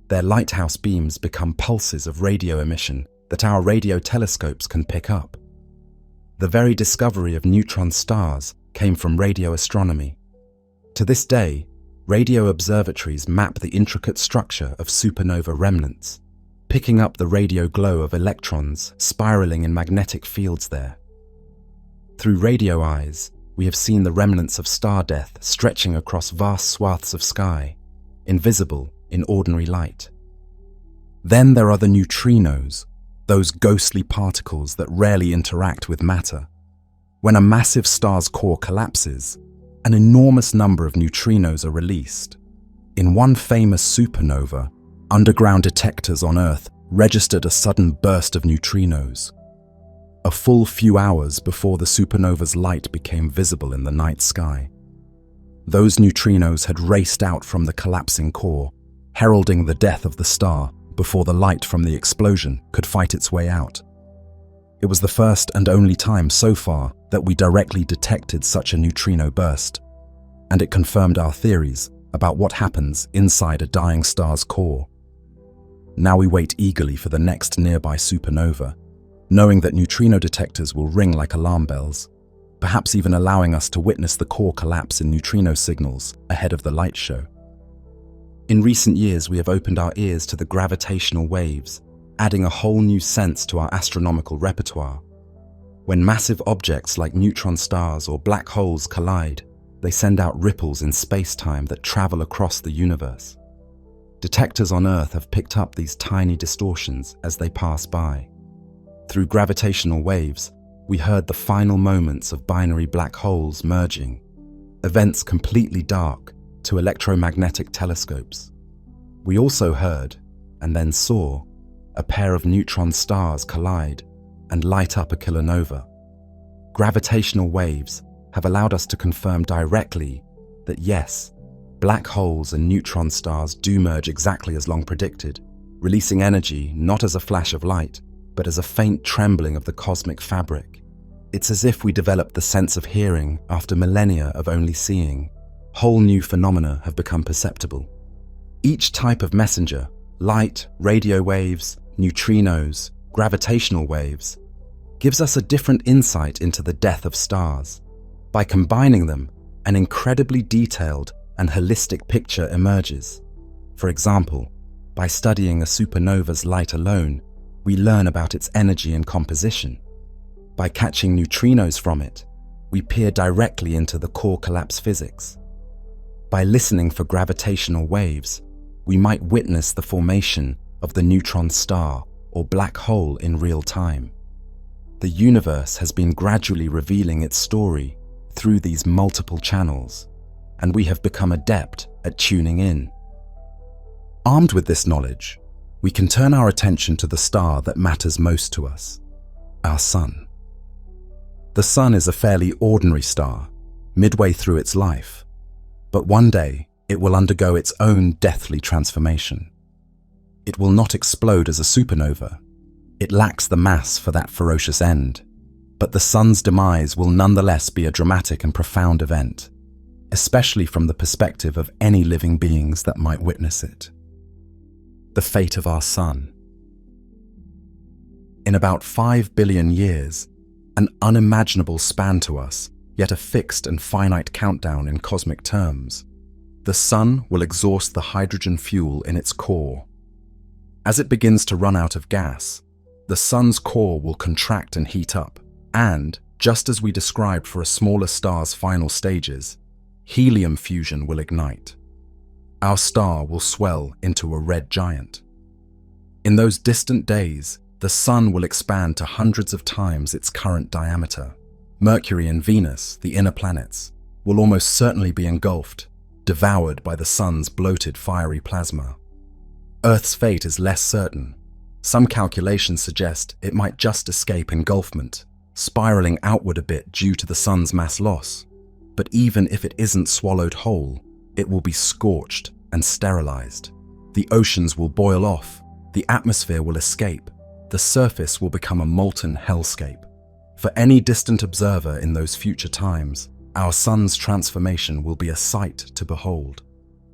Their lighthouse beams become pulses of radio emission that our radio telescopes can pick up. The very discovery of neutron stars came from radio astronomy. To this day, radio observatories map the intricate structure of supernova remnants, picking up the radio glow of electrons spiraling in magnetic fields there. Through radio eyes, we have seen the remnants of star death stretching across vast swaths of sky, invisible in ordinary light. Then there are the neutrinos, those ghostly particles that rarely interact with matter. When a massive star's core collapses, an enormous number of neutrinos are released. In one famous supernova, underground detectors on Earth registered a sudden burst of neutrinos, a full few hours before the supernova's light became visible in the night sky. Those neutrinos had raced out from the collapsing core, heralding the death of the star before the light from the explosion could fight its way out. It was the first and only time so far that we directly detected such a neutrino burst, and it confirmed our theories about what happens inside a dying star's core. Now we wait eagerly for the next nearby supernova, knowing that neutrino detectors will ring like alarm bells, perhaps even allowing us to witness the core collapse in neutrino signals ahead of the light show. In recent years, we have opened our ears to the gravitational waves, adding a whole new sense to our astronomical repertoire. When massive objects like neutron stars or black holes collide, they send out ripples in space-time that travel across the universe. Detectors on Earth have picked up these tiny distortions as they pass by. Through gravitational waves, we heard the final moments of binary black holes merging, events completely dark to electromagnetic telescopes. We also heard, and then saw, a pair of neutron stars collide and light up a kilonova. Gravitational waves have allowed us to confirm directly that yes, black holes and neutron stars do merge exactly as long predicted, releasing energy not as a flash of light, but as a faint trembling of the cosmic fabric. It's as if we developed the sense of hearing after millennia of only seeing. Whole new phenomena have become perceptible. Each type of messenger, light, radio waves, neutrinos, gravitational waves, gives us a different insight into the death of stars. By combining them, an incredibly detailed and holistic picture emerges. For example, by studying a supernova's light alone, we learn about its energy and composition. By catching neutrinos from it, we peer directly into the core collapse physics. By listening for gravitational waves, we might witness the formation of the neutron star or black hole in real time. The universe has been gradually revealing its story through these multiple channels, and we have become adept at tuning in. Armed with this knowledge, we can turn our attention to the star that matters most to us, our Sun. The Sun is a fairly ordinary star, midway through its life, but one day it will undergo its own deathly transformation. It will not explode as a supernova. It lacks the mass for that ferocious end, but the Sun's demise will nonetheless be a dramatic and profound event, especially from the perspective of any living beings that might witness it. The fate of our Sun. In about 5 billion years, an unimaginable span to us, yet a fixed and finite countdown in cosmic terms, the Sun will exhaust the hydrogen fuel in its core. As it begins to run out of gas, the Sun's core will contract and heat up, and, just as we described for a smaller star's final stages, helium fusion will ignite. Our star will swell into a red giant. In those distant days, the Sun will expand to hundreds of times its current diameter. Mercury and Venus, the inner planets, will almost certainly be engulfed, devoured by the Sun's bloated fiery plasma. Earth's fate is less certain. Some calculations suggest it might just escape engulfment, spiraling outward a bit due to the Sun's mass loss. But even if it isn't swallowed whole, it will be scorched and sterilized. The oceans will boil off, the atmosphere will escape, the surface will become a molten hellscape. For any distant observer in those future times, our Sun's transformation will be a sight to behold.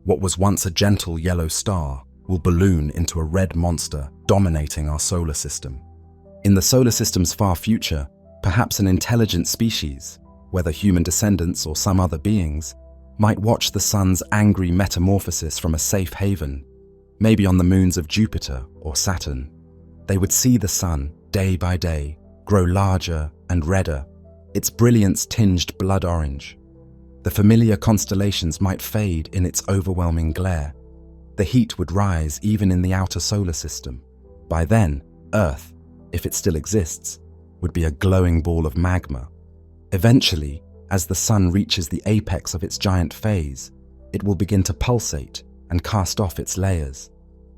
What was once a gentle yellow star will balloon into a red monster dominating our solar system. In the solar system's far future, perhaps an intelligent species, whether human descendants or some other beings, might watch the Sun's angry metamorphosis from a safe haven, maybe on the moons of Jupiter or Saturn. They would see the Sun, day by day, grow larger and redder, its brilliance tinged blood orange. The familiar constellations might fade in its overwhelming glare. The heat would rise even in the outer solar system. By then, Earth, if it still exists, would be a glowing ball of magma. Eventually, as the Sun reaches the apex of its giant phase, it will begin to pulsate and cast off its layers.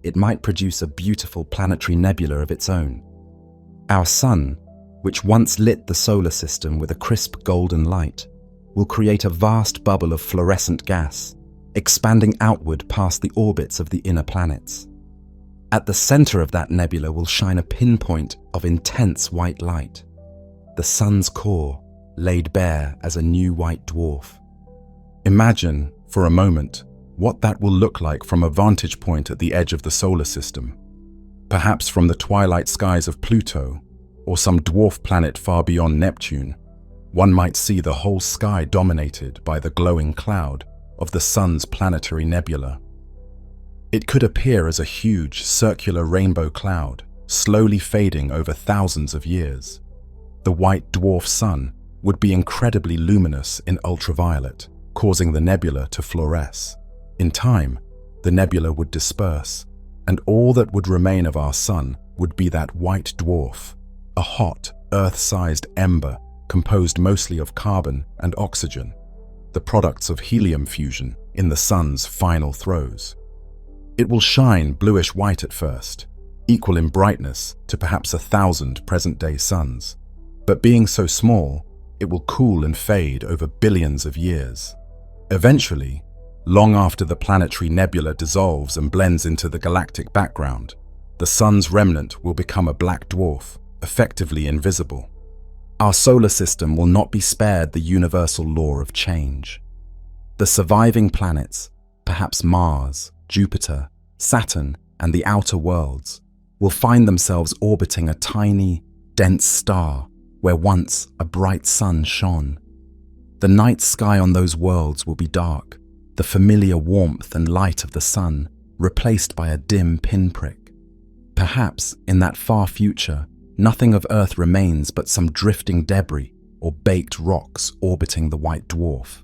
It might produce a beautiful planetary nebula of its own. Our Sun, which once lit the solar system with a crisp golden light, will create a vast bubble of fluorescent gas, expanding outward past the orbits of the inner planets. At the center of that nebula will shine a pinpoint of intense white light, the Sun's core laid bare as a new white dwarf. Imagine, for a moment, what that will look like from a vantage point at the edge of the solar system. Perhaps from the twilight skies of Pluto, or some dwarf planet far beyond Neptune, one might see the whole sky dominated by the glowing cloud of the Sun's planetary nebula. It could appear as a huge, circular rainbow cloud, slowly fading over thousands of years. The white dwarf Sun would be incredibly luminous in ultraviolet, causing the nebula to fluoresce. In time, the nebula would disperse, and all that would remain of our Sun would be that white dwarf, a hot, Earth-sized ember composed mostly of carbon and oxygen, the products of helium fusion in the Sun's final throes. It will shine bluish-white at first, equal in brightness to perhaps 1,000 present-day suns. But being so small, it will cool and fade over billions of years. Eventually, long after the planetary nebula dissolves and blends into the galactic background, the Sun's remnant will become a black dwarf, effectively invisible. Our solar system will not be spared the universal law of change. The surviving planets, perhaps Mars, Jupiter, Saturn, and the outer worlds, will find themselves orbiting a tiny, dense star where once a bright sun shone. The night sky on those worlds will be dark, the familiar warmth and light of the sun replaced by a dim pinprick. Perhaps, in that far future, nothing of Earth remains but some drifting debris or baked rocks orbiting the white dwarf.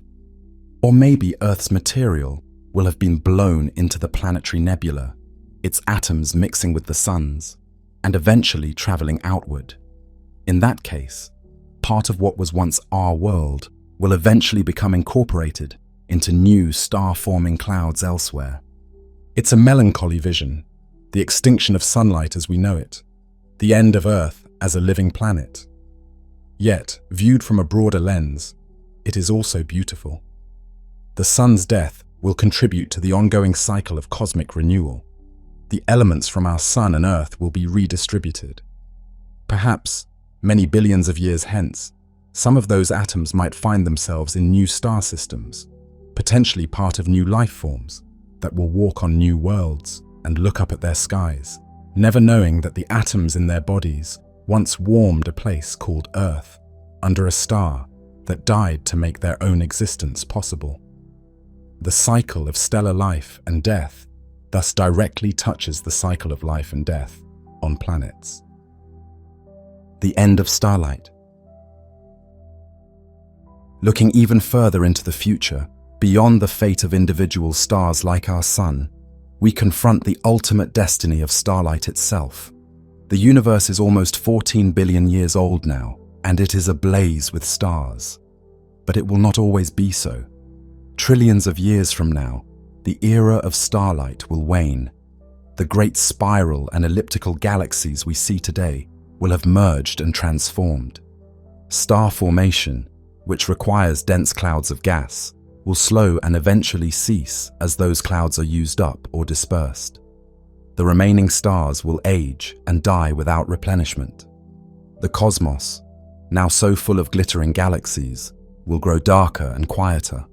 Or maybe Earth's material will have been blown into the planetary nebula, its atoms mixing with the sun's, and eventually traveling outward. In that case, part of what was once our world will eventually become incorporated into new star-forming clouds elsewhere. It's a melancholy vision, the extinction of sunlight as we know it, the end of Earth as a living planet. Yet, viewed from a broader lens, it is also beautiful. The sun's death will contribute to the ongoing cycle of cosmic renewal. The elements from our sun and Earth will be redistributed. Perhaps, many billions of years hence, some of those atoms might find themselves in new star systems, potentially part of new life forms that will walk on new worlds and look up at their skies, never knowing that the atoms in their bodies once warmed a place called Earth under a star that died to make their own existence possible. The cycle of stellar life and death thus directly touches the cycle of life and death on planets. The end of starlight. Looking even further into the future, beyond the fate of individual stars like our sun, we confront the ultimate destiny of starlight itself. The universe is almost 14 billion years old now, and it is ablaze with stars. But it will not always be so. Trillions of years from now, the era of starlight will wane. The great spiral and elliptical galaxies we see today will have merged and transformed. Star formation, which requires dense clouds of gas, will slow and eventually cease as those clouds are used up or dispersed. The remaining stars will age and die without replenishment. The cosmos, now so full of glittering galaxies, will grow darker and quieter.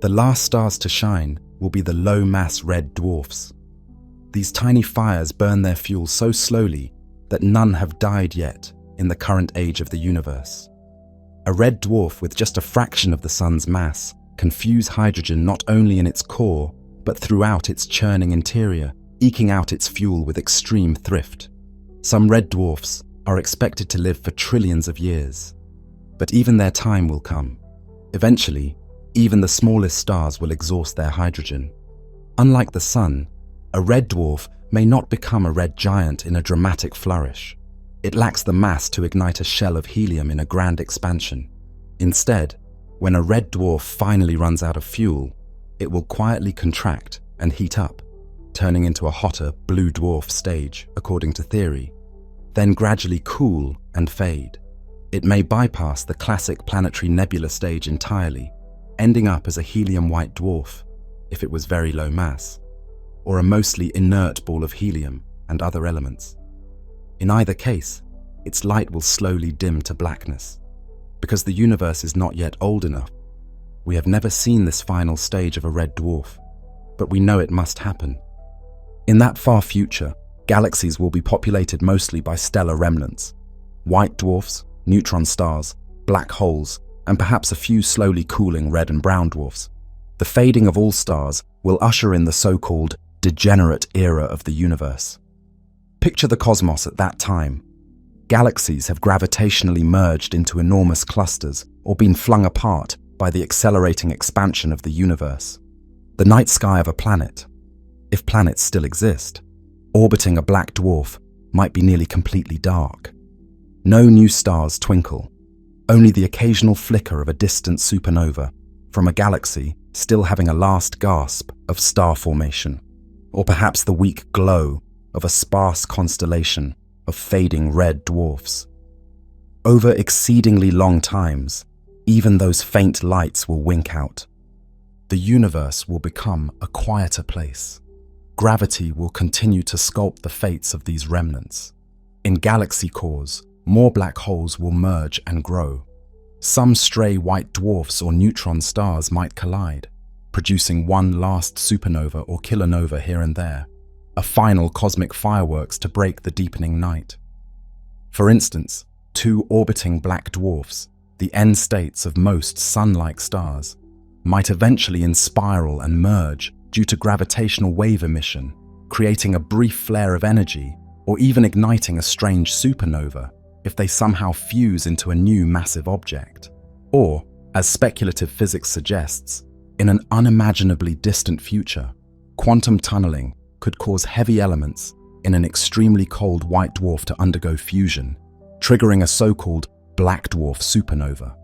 The last stars to shine will be the low-mass red dwarfs. These tiny fires burn their fuel so slowly that none have died yet in the current age of the universe. A red dwarf with just a fraction of the sun's mass can fuse hydrogen not only in its core, but throughout its churning interior, eking out its fuel with extreme thrift. Some red dwarfs are expected to live for trillions of years. But even their time will come. Eventually, even the smallest stars will exhaust their hydrogen. Unlike the sun, a red dwarf may not become a red giant in a dramatic flourish. It lacks the mass to ignite a shell of helium in a grand expansion. Instead, when a red dwarf finally runs out of fuel, it will quietly contract and heat up, turning into a hotter blue dwarf stage, according to theory, then gradually cool and fade. It may bypass the classic planetary nebula stage entirely, ending up as a helium-white dwarf, if it was very low mass, or a mostly inert ball of helium and other elements. In either case, its light will slowly dim to blackness. Because the universe is not yet old enough, we have never seen this final stage of a red dwarf, but we know it must happen. In that far future, galaxies will be populated mostly by stellar remnants, white dwarfs, neutron stars, black holes, and perhaps a few slowly cooling red and brown dwarfs. The fading of all stars will usher in the so-called degenerate era of the universe. Picture the cosmos at that time. Galaxies have gravitationally merged into enormous clusters or been flung apart by the accelerating expansion of the universe. The night sky of a planet, if planets still exist, orbiting a black dwarf might be nearly completely dark. No new stars twinkle, only the occasional flicker of a distant supernova from a galaxy still having a last gasp of star formation, or perhaps the weak glow of a sparse constellation of fading red dwarfs. Over exceedingly long times, even those faint lights will wink out. The universe will become a quieter place. Gravity will continue to sculpt the fates of these remnants. In galaxy cores, more black holes will merge and grow. Some stray white dwarfs or neutron stars might collide, producing one last supernova or kilonova here and there, a final cosmic fireworks to break the deepening night. For instance, two orbiting black dwarfs, the end states of most sun-like stars, might eventually inspiral and merge due to gravitational wave emission, creating a brief flare of energy or even igniting a strange supernova if they somehow fuse into a new massive object. Or, as speculative physics suggests, in an unimaginably distant future, quantum tunneling could cause heavy elements in an extremely cold white dwarf to undergo fusion, triggering a so-called black dwarf supernova.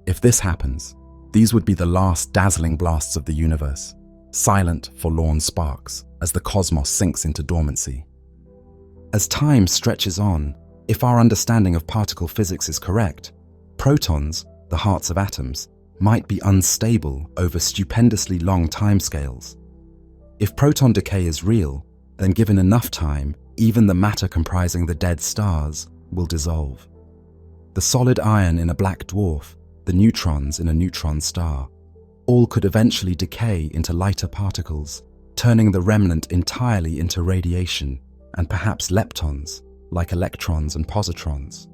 If this happens, these would be the last dazzling blasts of the universe, silent, forlorn sparks as the cosmos sinks into dormancy. As time stretches on, if our understanding of particle physics is correct, protons, the hearts of atoms, might be unstable over stupendously long timescales. If proton decay is real, then given enough time, even the matter comprising the dead stars will dissolve. The solid iron in a black dwarf, the neutrons in a neutron star, all could eventually decay into lighter particles, turning the remnant entirely into radiation and perhaps leptons, like electrons and positrons.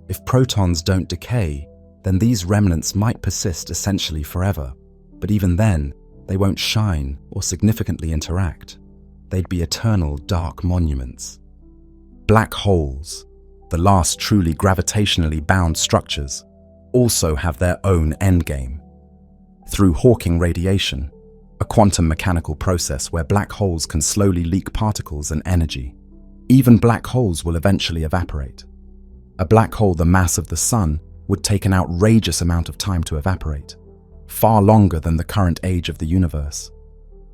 If protons don't decay, then these remnants might persist essentially forever, but even then, they won't shine or significantly interact. They'd be eternal dark monuments. Black holes, the last truly gravitationally bound structures, also have their own endgame. Through Hawking radiation, a quantum mechanical process where black holes can slowly leak particles and energy, even black holes will eventually evaporate. A black hole the mass of the Sun would take an outrageous amount of time to evaporate, far longer than the current age of the universe.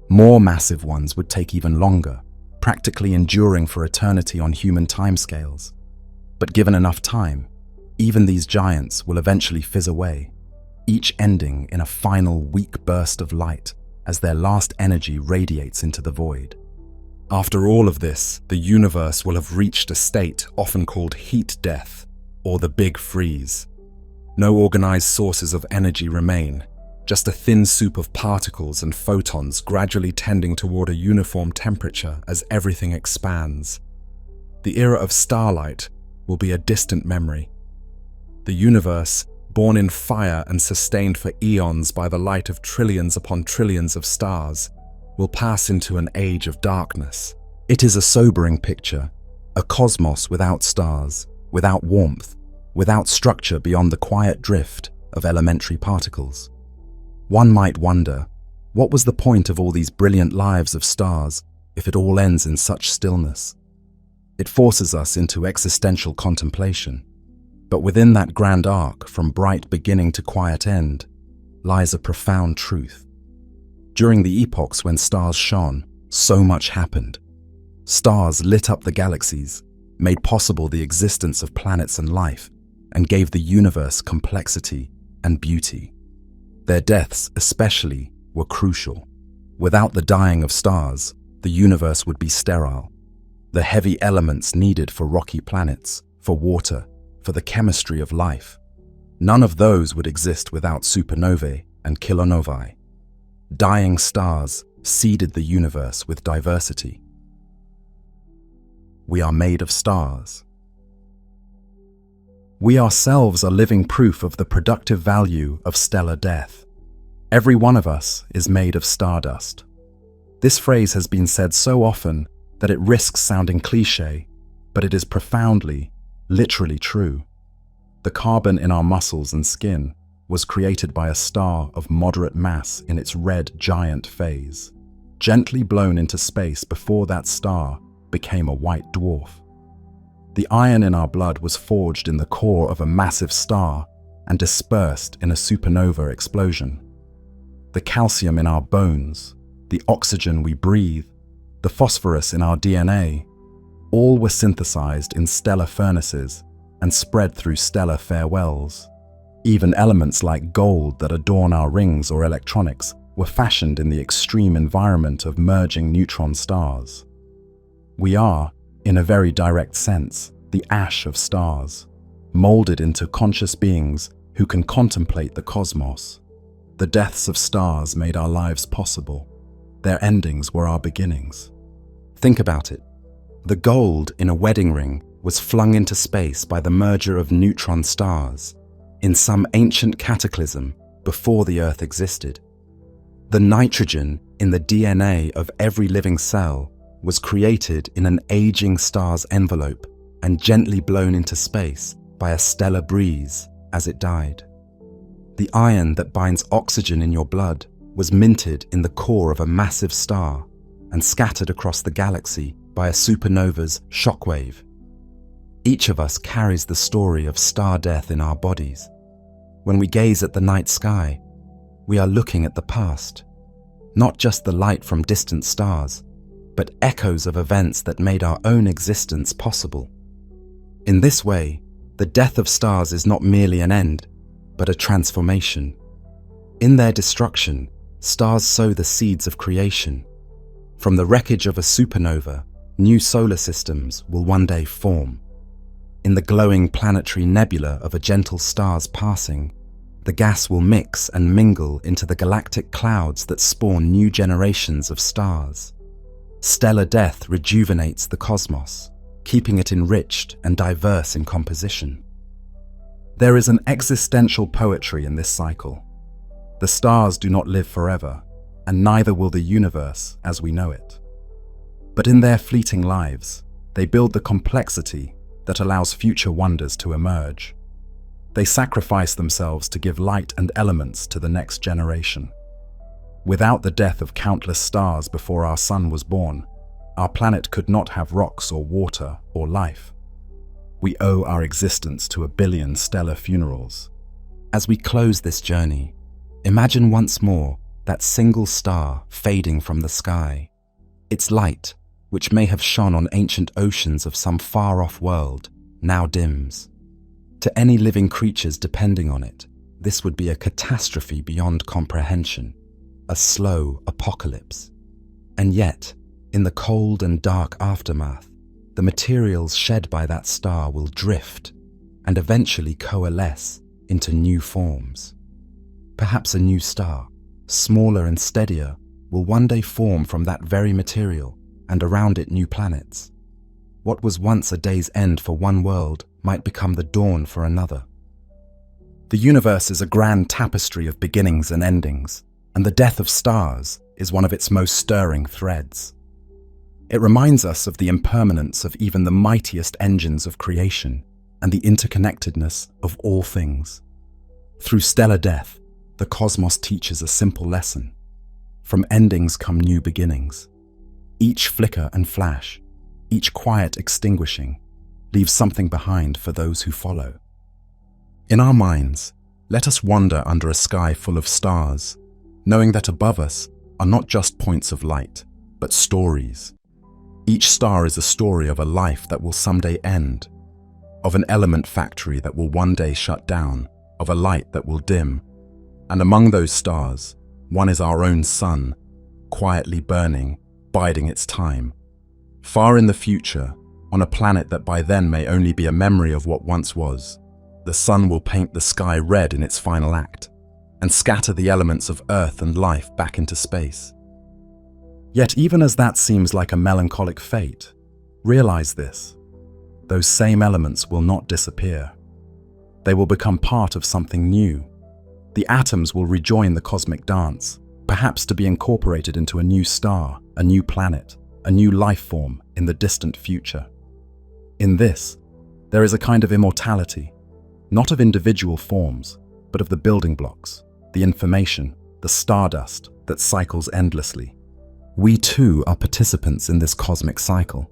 More massive ones would take even longer, practically enduring for eternity on human timescales. But given enough time, even these giants will eventually fizz away, each ending in a final weak burst of light as their last energy radiates into the void. After all of this, the universe will have reached a state often called heat death, or the Big Freeze. No organized sources of energy remain, just a thin soup of particles and photons gradually tending toward a uniform temperature as everything expands. The era of starlight will be a distant memory. The universe, born in fire and sustained for eons by the light of trillions upon trillions of stars, will pass into an age of darkness. It is a sobering picture, a cosmos without stars, without warmth, without structure beyond the quiet drift of elementary particles. One might wonder, what was the point of all these brilliant lives of stars if it all ends in such stillness? It forces us into existential contemplation. But within that grand arc, from bright beginning to quiet end, lies a profound truth. During the epochs when stars shone, so much happened. Stars lit up the galaxies, made possible the existence of planets and life, and gave the universe complexity and beauty. Their deaths, especially, were crucial. Without the dying of stars, the universe would be sterile. The heavy elements needed for rocky planets, for water, for the chemistry of life. None of those would exist without supernovae and kilonovae. Dying stars seeded the universe with diversity. We are made of stars. We ourselves are living proof of the productive value of stellar death. Every one of us is made of stardust. This phrase has been said so often that it risks sounding cliché, but it is profoundly, literally true. The carbon in our muscles and skin was created by a star of moderate mass in its red giant phase, gently blown into space before that star became a white dwarf. The iron in our blood was forged in the core of a massive star and dispersed in a supernova explosion. The calcium in our bones, the oxygen we breathe, the phosphorus in our DNA, all were synthesized in stellar furnaces and spread through stellar farewells. Even elements like gold that adorn our rings or electronics were fashioned in the extreme environment of merging neutron stars. We are, in a very direct sense, the ash of stars, molded into conscious beings who can contemplate the cosmos. The deaths of stars made our lives possible. Their endings were our beginnings. Think about it. The gold in a wedding ring was flung into space by the merger of neutron stars in some ancient cataclysm before the Earth existed. The nitrogen in the DNA of every living cell was created in an aging star's envelope and gently blown into space by a stellar breeze as it died. The iron that binds oxygen in your blood was minted in the core of a massive star and scattered across the galaxy by a supernova's shockwave. Each of us carries the story of star death in our bodies. When we gaze at the night sky, we are looking at the past, not just the light from distant stars, but echoes of events that made our own existence possible. In this way, the death of stars is not merely an end, but a transformation. In their destruction, stars sow the seeds of creation. From the wreckage of a supernova, new solar systems will one day form. In the glowing planetary nebula of a gentle star's passing, the gas will mix and mingle into the galactic clouds that spawn new generations of stars. Stellar death rejuvenates the cosmos, keeping it enriched and diverse in composition. There is an existential poetry in this cycle. The stars do not live forever, and neither will the universe as we know it. But in their fleeting lives, they build the complexity that allows future wonders to emerge. They sacrifice themselves to give light and elements to the next generation. Without the death of countless stars before our sun was born, our planet could not have rocks or water or life. We owe our existence to 1 billion stellar funerals. As we close this journey, imagine once more that single star fading from the sky. Its light, which may have shone on ancient oceans of some far-off world, now dims. To any living creatures depending on it, this would be a catastrophe beyond comprehension, a slow apocalypse. And yet, in the cold and dark aftermath, the materials shed by that star will drift and eventually coalesce into new forms. Perhaps a new star, smaller and steadier, will one day form from that very material, and around it new planets. What was once a day's end for one world might become the dawn for another. The universe is a grand tapestry of beginnings and endings, and the death of stars is one of its most stirring threads. It reminds us of the impermanence of even the mightiest engines of creation and the interconnectedness of all things. Through stellar death, the cosmos teaches a simple lesson. From endings come new beginnings. Each flicker and flash, each quiet extinguishing, leaves something behind for those who follow. In our minds, let us wander under a sky full of stars, knowing that above us are not just points of light, but stories. Each star is a story of a life that will someday end, of an element factory that will one day shut down, of a light that will dim. And among those stars, one is our own sun, quietly burning, biding its time. Far in the future, on a planet that by then may only be a memory of what once was, the sun will paint the sky red in its final act, and scatter the elements of Earth and life back into space. Yet even as that seems like a melancholic fate, realize this: those same elements will not disappear. They will become part of something new. The atoms will rejoin the cosmic dance, perhaps to be incorporated into a new star, a new planet, a new life form in the distant future. In this, there is a kind of immortality, not of individual forms, but of the building blocks, the information, the stardust that cycles endlessly. We too are participants in this cosmic cycle.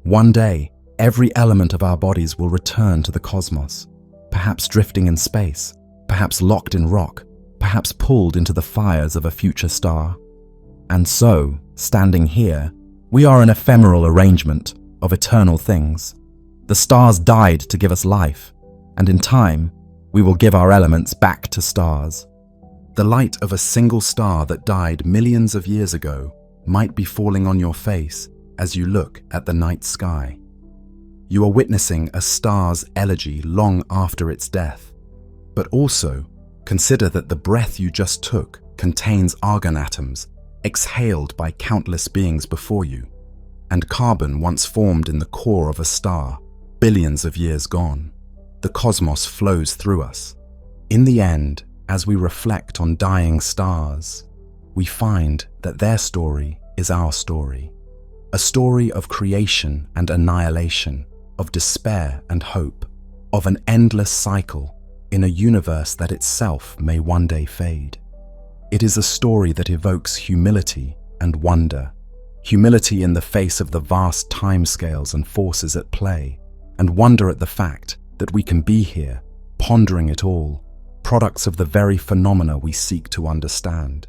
One day, every element of our bodies will return to the cosmos, perhaps drifting in space, perhaps locked in rock, perhaps pulled into the fires of a future star. And so, standing here, we are an ephemeral arrangement of eternal things. The stars died to give us life, and in time, we will give our elements back to stars. The light of a single star that died millions of years ago might be falling on your face as you look at the night sky. You are witnessing a star's elegy long after its death. But also, consider that the breath you just took contains argon atoms exhaled by countless beings before you, and carbon once formed in the core of a star, billions of years gone. The cosmos flows through us. In the end, as we reflect on dying stars, we find that their story is our story. A story of creation and annihilation, of despair and hope, of an endless cycle in a universe that itself may one day fade. It is a story that evokes humility and wonder. Humility in the face of the vast timescales and forces at play. and wonder at the fact that we can be here, pondering it all, products of the very phenomena we seek to understand.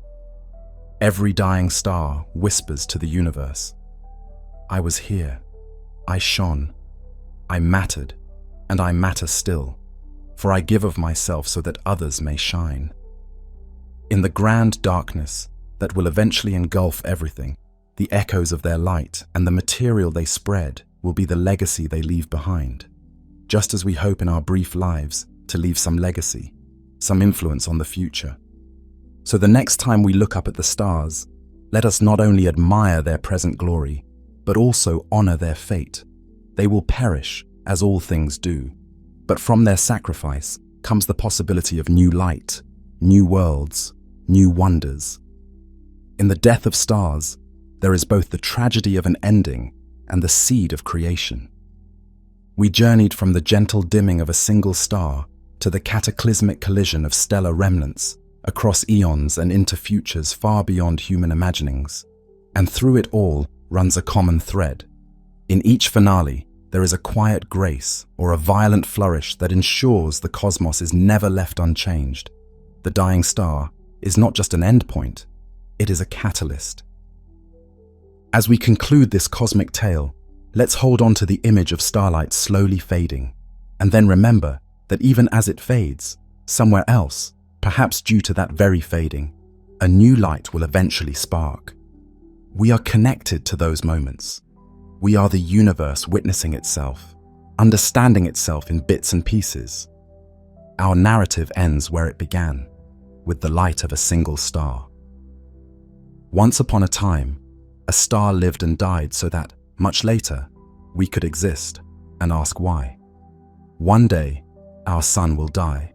Every dying star whispers to the universe, I was here, I shone, I mattered, and I matter still, for I give of myself so that others may shine. In the grand darkness that will eventually engulf everything, the echoes of their light and the material they spread will be the legacy they leave behind, just as we hope in our brief lives to leave some legacy, some influence on the future. So the next time we look up at the stars, let us not only admire their present glory, but also honor their fate. They will perish, as all things do, but from their sacrifice comes the possibility of new light, new worlds, new wonders. In the death of stars, there is both the tragedy of an ending and the seed of creation. We journeyed from the gentle dimming of a single star to the cataclysmic collision of stellar remnants, across eons and into futures far beyond human imaginings. And through it all runs a common thread. In each finale, there is a quiet grace or a violent flourish that ensures the cosmos is never left unchanged. The dying star is not just an endpoint, it is a catalyst. As we conclude this cosmic tale, let's hold on to the image of starlight slowly fading, and then remember that even as it fades, somewhere else, perhaps due to that very fading, a new light will eventually spark. We are connected to those moments. We are the universe witnessing itself, understanding itself in bits and pieces. Our narrative ends where it began, with the light of a single star. Once upon a time, a star lived and died so that, much later, we could exist and ask why. One day, our sun will die,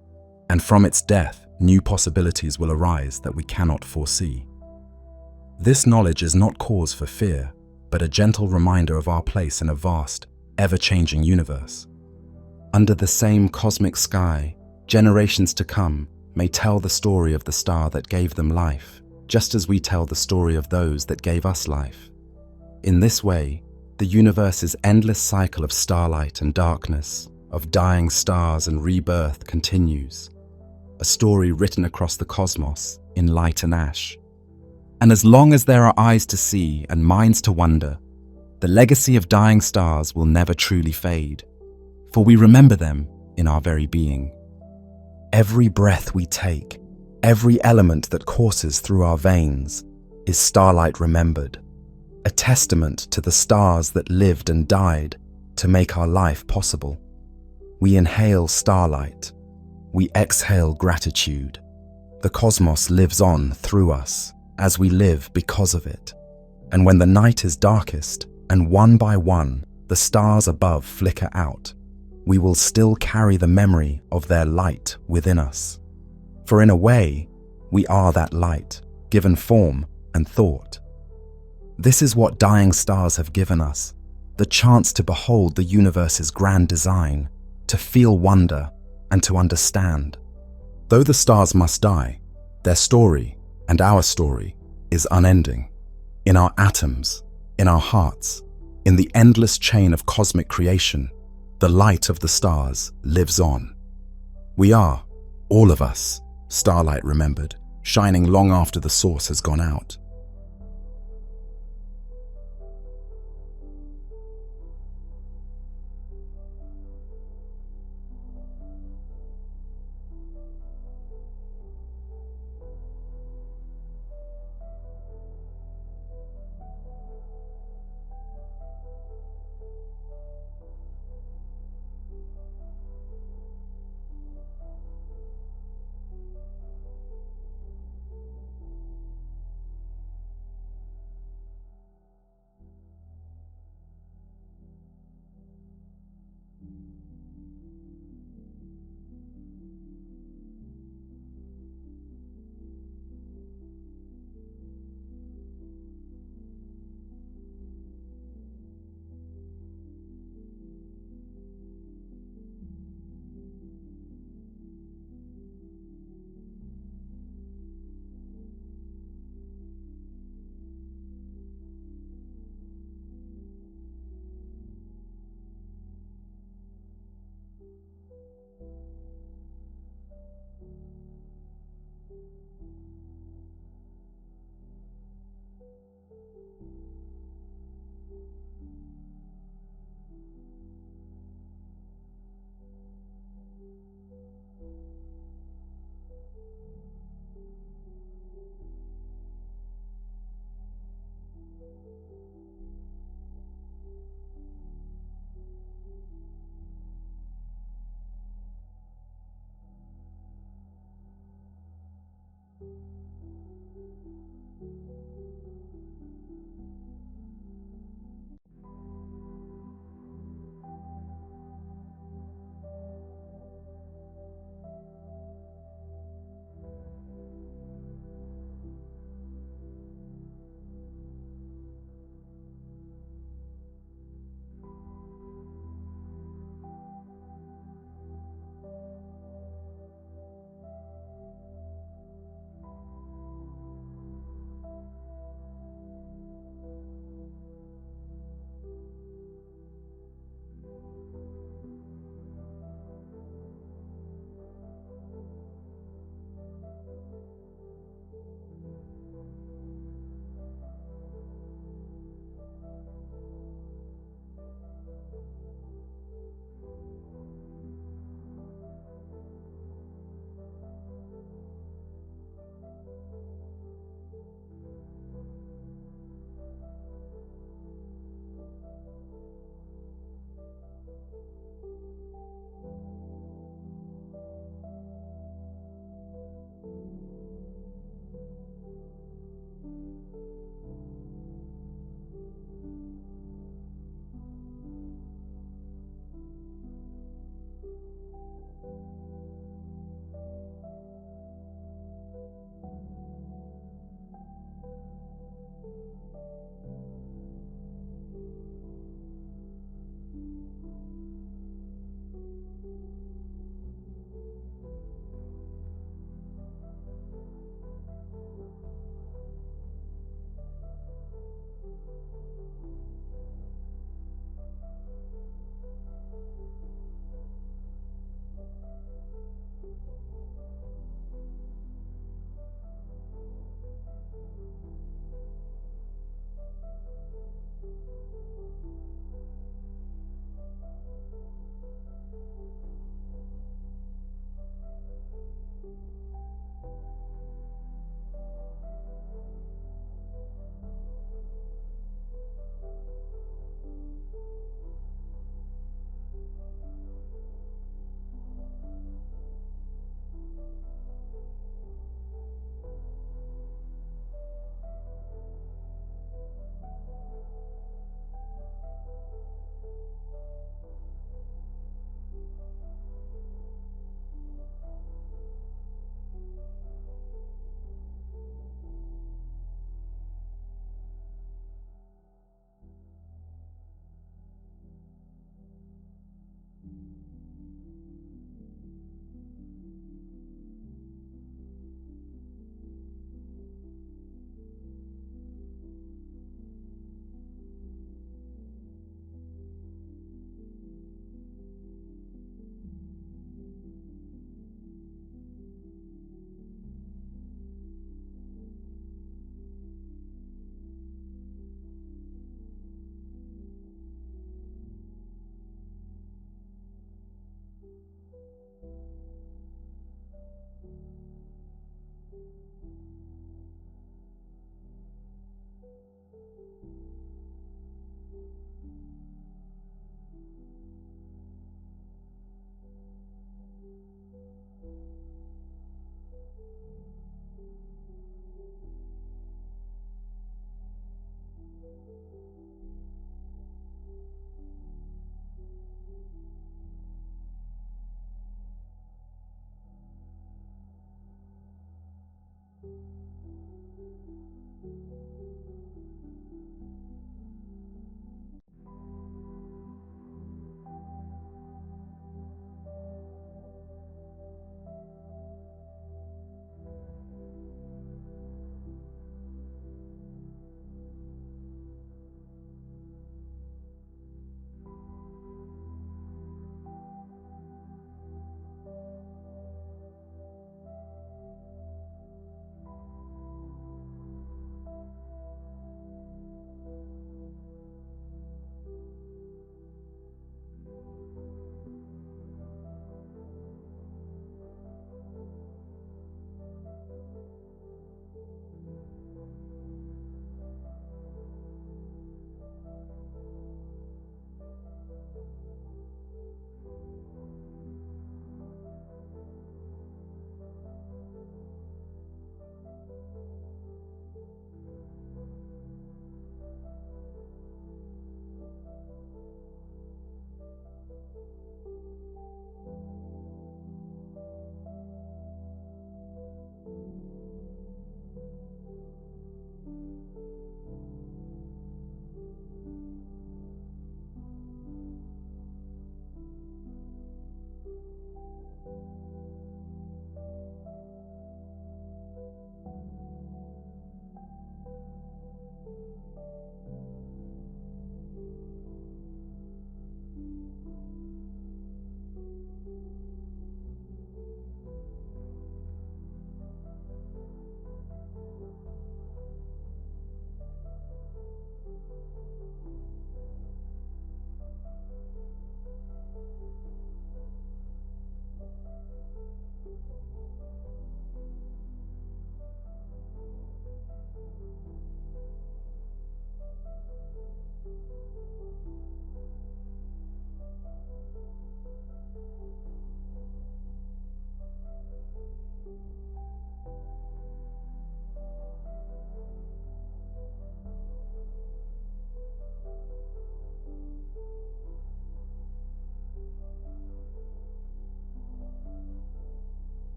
and from its death, new possibilities will arise that we cannot foresee. This knowledge is not cause for fear, but a gentle reminder of our place in a vast, ever-changing universe. Under the same cosmic sky, generations to come may tell the story of the star that gave them life, just as we tell the story of those that gave us life. In this way, the universe's endless cycle of starlight and darkness, of dying stars and rebirth continues, a story written across the cosmos in light and ash. And as long as there are eyes to see and minds to wonder, the legacy of dying stars will never truly fade, for we remember them in our very being. Every breath we take, every element that courses through our veins, is starlight remembered, a testament to the stars that lived and died to make our life possible. We inhale starlight, we exhale gratitude. The cosmos lives on through us as we live because of it. And when the night is darkest and one by one the stars above flicker out, we will still carry the memory of their light within us. For in a way, we are that light, given form and thought. This is what dying stars have given us, the chance to behold the universe's grand design, to feel wonder and to understand. Though the stars must die, their story and our story is unending. In our atoms, in our hearts, in the endless chain of cosmic creation, the light of the stars lives on. We are, all of us, starlight remembered, shining long after the source has gone out.